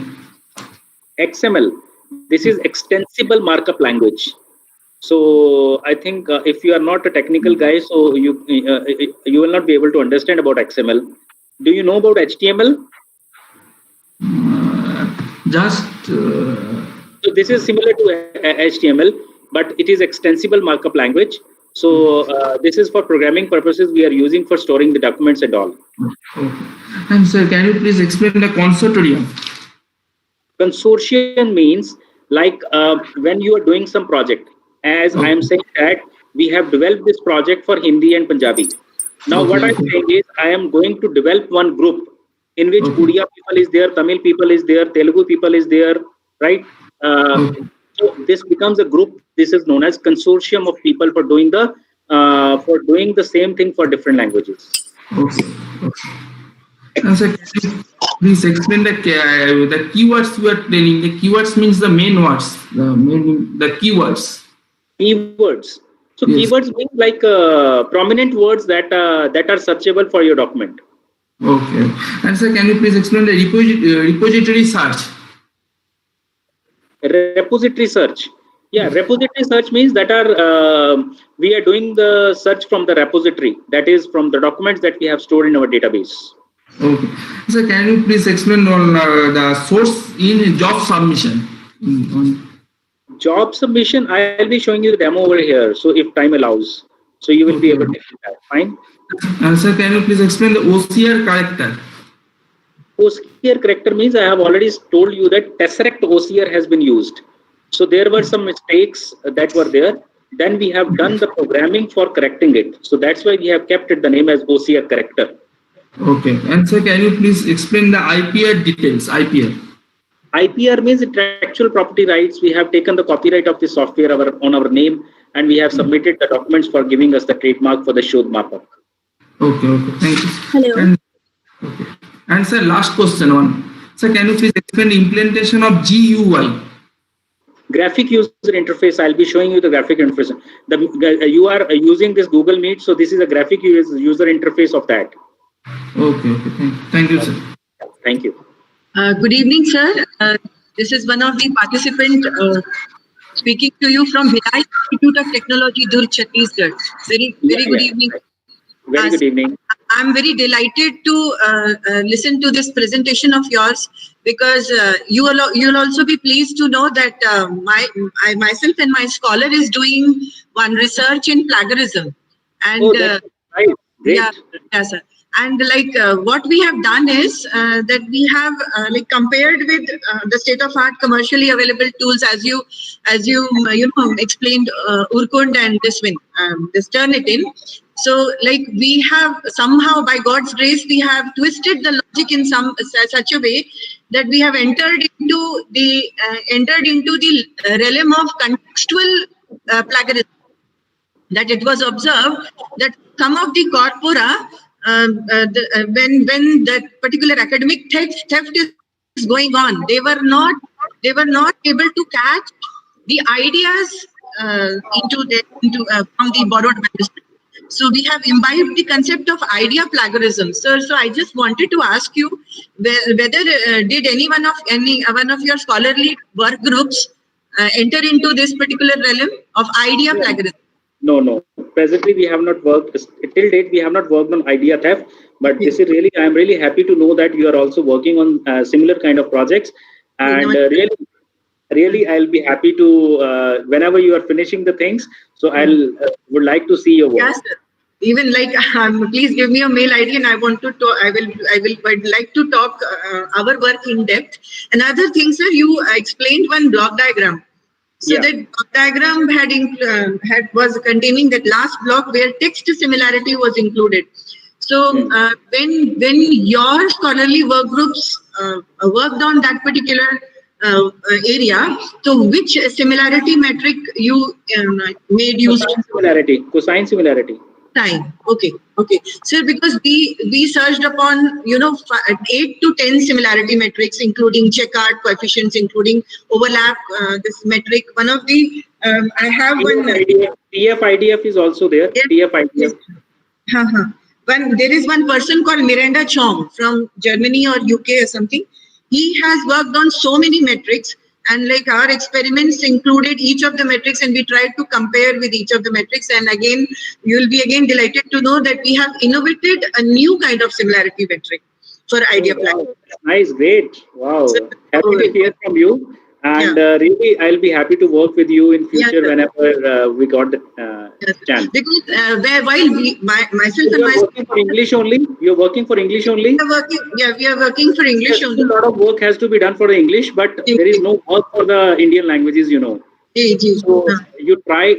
XML. This is extensible markup language. So I think if you are not a technical guy, so you will not be able to understand about XML. Do you know about HTML? So this is similar to HTML, but it is extensible markup language. So this is for programming purposes. We are using for storing the documents and all. Okay. And sir, can you please explain the consortium? Consortium means like when you are doing some project. As I am saying that we have developed this project for Hindi and Punjabi. Now what I'm saying is I am going to develop one group in which Odia people is there, Tamil people is there, Telugu people is there, right? So this becomes a group. This is known as consortium of people for doing the same thing for different languages. Okay. And sir, can you please explain the keywords you are training? The keywords means the main words, the keywords. Keywords. So keywords mean like prominent words that are searchable for your document. Okay. And sir, can you please explain the repository search? Repository search. Yeah, repository search means that we are doing the search from the repository. That is from the documents that we have stored in our database. Okay. Sir, can you please explain on the source in job submission? Job submission, I'll be showing you the demo over here. So if time allows, so you will be able to see that. Fine. And sir, can you please explain the OCR character? OCR character means I have already told you that Tesseract OCR has been used. So there were some mistakes that were there. Then we have done the programming for correcting it. So that's why we have kept it the name as OCR character. Okay. And sir, can you please explain the IPR details? IPR means intellectual property rights. We have taken the copyright of the software on our name and we have submitted the documents for giving us the trademark for the Shodh Mapak. Okay. Thank you. Hello. And sir, last question one. Sir, can you please explain the implementation of GUI? Graphic user interface. I'll be showing you the graphic interface. You are using this Google Meet, so this is a graphic user interface of that. Okay. Thank you, sir. Thank you. Good evening, sir. This is one of the participants speaking to you from Bhilai Institute of Technology, Durg, Chhattisgarh. Very good evening. Very good evening. I'm very delighted to listen to this presentation of yours, because you'll also be pleased to know that I myself and my scholar is doing one research in plagiarism, and Oh, that's right. Great. yeah, sir. And what we have done is that we have compared with the state of art commercially available tools, as you explained, Urkund and this Turnitin. So we have somehow, by God's grace, we have twisted the logic in such a way that we have entered into the realm of contextual plagiarism. That it was observed that some of the corpora, when that particular academic theft is going on, they were not able to catch the ideas from the borrowed manuscript. So we have imbibed the concept of idea plagiarism, sir. So I just wanted to ask you whether did any one of your scholarly work groups enter into this particular realm of idea plagiarism? No. Presently, we have not worked till date. We have not worked on idea theft. But this is really, I'm really happy to know that you are also working on similar kind of projects. And really, I'll be happy to whenever you are finishing the things. So I'll would like to see your work. Yes, sir. Even please give me a mail ID, and I want to talk. I'd like to talk our work in depth. Another thing, sir, you explained one block diagram. So that block diagram was containing that last block where text similarity was included. So when your scholarly work groups worked on that particular area, so which similarity metric you made use of? Cosine similarity. Time. Okay. Sir, because we searched upon 8 to 10 similarity metrics, including checkart coefficients, including overlap. This metric, one of the I have one. TF-IDF is also there. TF-IDF. There is one person called Miranda Chong from Germany or UK or something. He has worked on so many metrics, and our experiments included each of the metrics, and we tried to compare with each of the metrics. And again, you'll be delighted to know that we have innovated a new kind of similarity metric for idea planning. Nice, great, wow! Happy to hear from you, and really, I'll be happy to work with you in future whenever we got the chance. Because while myself and my working for English only, you're working for English only. We are working for English only. A lot of work has to be done for the English, but there is no work for the Indian languages, So you try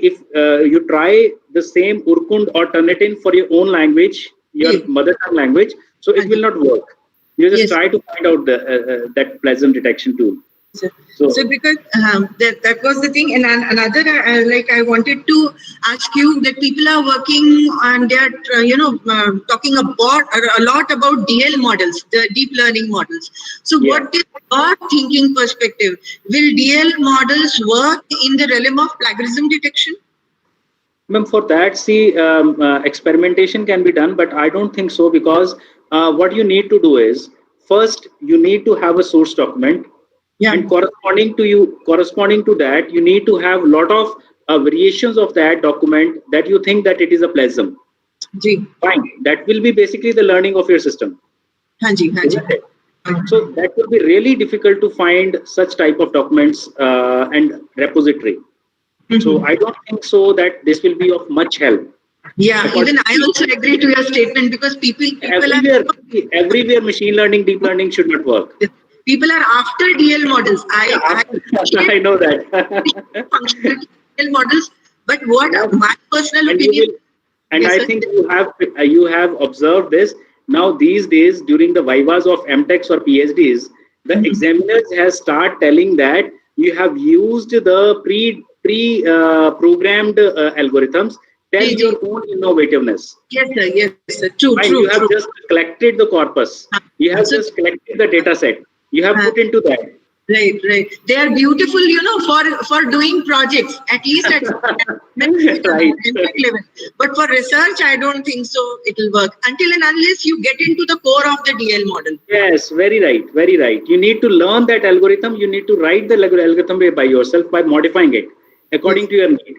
the same Urkund or Turnitin for your own language, your mother tongue language, so it will not work. You just try to find out that pleasant detection tool. So because that was the thing, and another I wanted to ask you that people are working and they are talking about a lot about DL models, the deep learning models. So what is your thinking perspective? Will DL models work in the realm of plagiarism detection? Ma'am, for that, experimentation can be done, but I don't think so, because what you need to do is, first you need to have a source document. And corresponding to that, you need to have a lot of variations of that document that you think that it is a plagiarism. Fine. That will be basically the learning of your system. So that will be really difficult to find such type of documents and repository. So I don't think so that this will be of much help. Even I also agree to your statement, because people everywhere machine learning, deep learning should not work. People are after DL models. I know that. DL models, but what my personal opinion. I think you have observed this now these days during the vivas of MTechs or PhDs. The examiners has start telling that you have used the pre-programmed algorithms. Tell your own innovativeness. Yes, sir. True. You have just collected the corpus. You have just collected the data set. You have put into that. Right. They are beautiful, for doing projects, at least at right. level. But for research, I don't think so it will work until and unless you get into the core of the DL model. Yes, very right. You need to learn that algorithm. You need to write the algorithm by yourself by modifying it according to your need.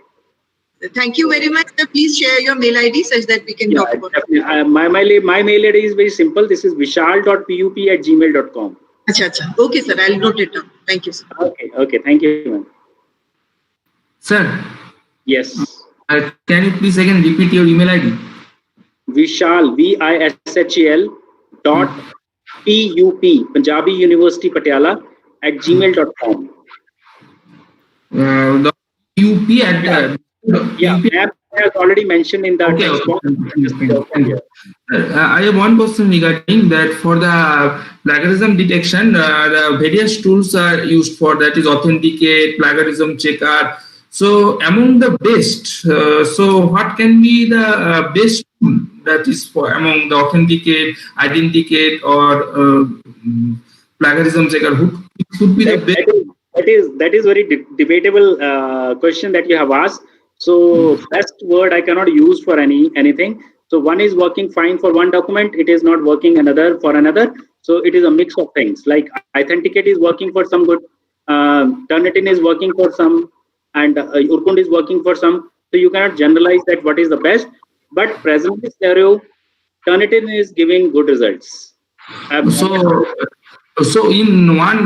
Thank you very much, sir. Please share your mail ID such that we can talk about it. My mail ID is very simple. This is vishal.pup@gmail.com. Acha. Okay, sir. I'll note it down. Thank you, sir. Okay. Thank you, ma'am. Sir. Yes. Can you please again repeat your email ID? Vishal, VISHAL .PUP, Punjabi University Patiala @gmail.com. The UP at ma'am has already mentioned in the text box. Thank you. I have one question regarding that. For the plagiarism detection, the various tools are used for that is Authenticate, Plagiarism Checker. So among the best, so what can be the best that is for among the Authenticate, Identicate, or Plagiarism Checker? Who could be the best? That is very debatable question that you have asked. So best word I cannot use for anything. So one is working fine for one document, it is not working another for another. So it is a mix of things. Like Authenticate is working for some good, Turnitin is working for some, and Urkund is working for some. So you cannot generalize that what is the best. But presently scenario, Turnitin is giving good results. So in one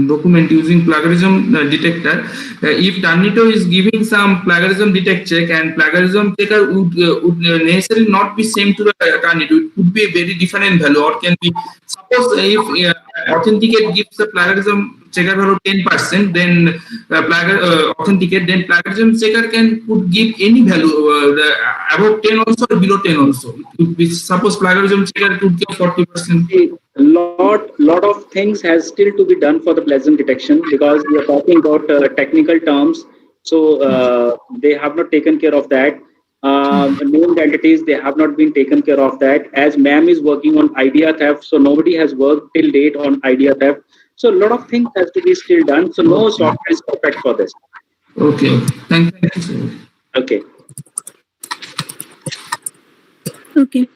document using plagiarism detector, if Turnito is giving some plagiarism detect check, and plagiarism checker would necessarily not be same to the Turnito, it could be a very different value, or can be, suppose if Authenticate gives the plagiarism checker value 10%, then Authenticate, then plagiarism checker could give any value above 10 also or below 10 also. It could be, suppose plagiarism checker could give 40%. Lot of things has still to be done for the plagiarism detection, because we are talking about technical terms. So they have not taken care of that. Named entities, they have not been taken care of that. As ma'am is working on idea theft, so nobody has worked till date on idea theft. So a lot of things has to be still done. So no software is perfect for this. Okay. Thank you, sir. Okay. Okay.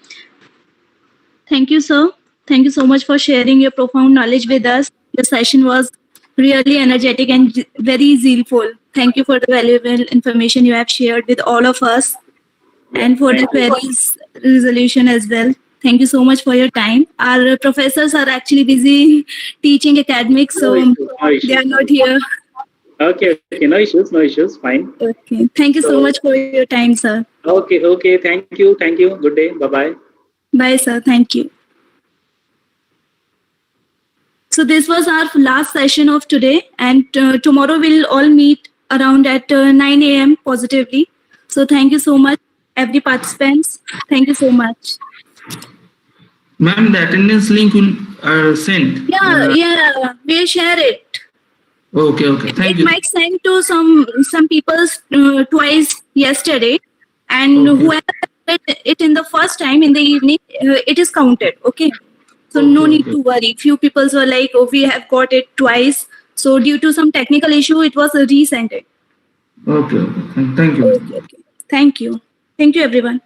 Thank you, sir. Thank you so much for sharing your profound knowledge with us. The session was really energetic and very zealful. Thank you for the valuable information you have shared with all of us, and for the queries resolution as well. Thank you so much for your time. Our professors are actually busy teaching academics, so they are not here. Okay, no issues, fine. Okay, thank you so much for your time, sir. Okay, thank you. Good day, bye-bye. Bye, sir, thank you. So this was our last session of today, and tomorrow we'll all meet around at 9 a.m. positively. So thank you so much, every participants. Thank you so much. Ma'am, the attendance link will send. Yeah, we'll share it. Okay, thank you. It might send to some people twice yesterday, and whoever read it in the first time in the evening, it is counted. Okay. So no need to worry. Few people were like, oh, we have got it twice. So due to some technical issue, it was resent. Okay. Thank you. Okay. Thank you. Thank you, everyone.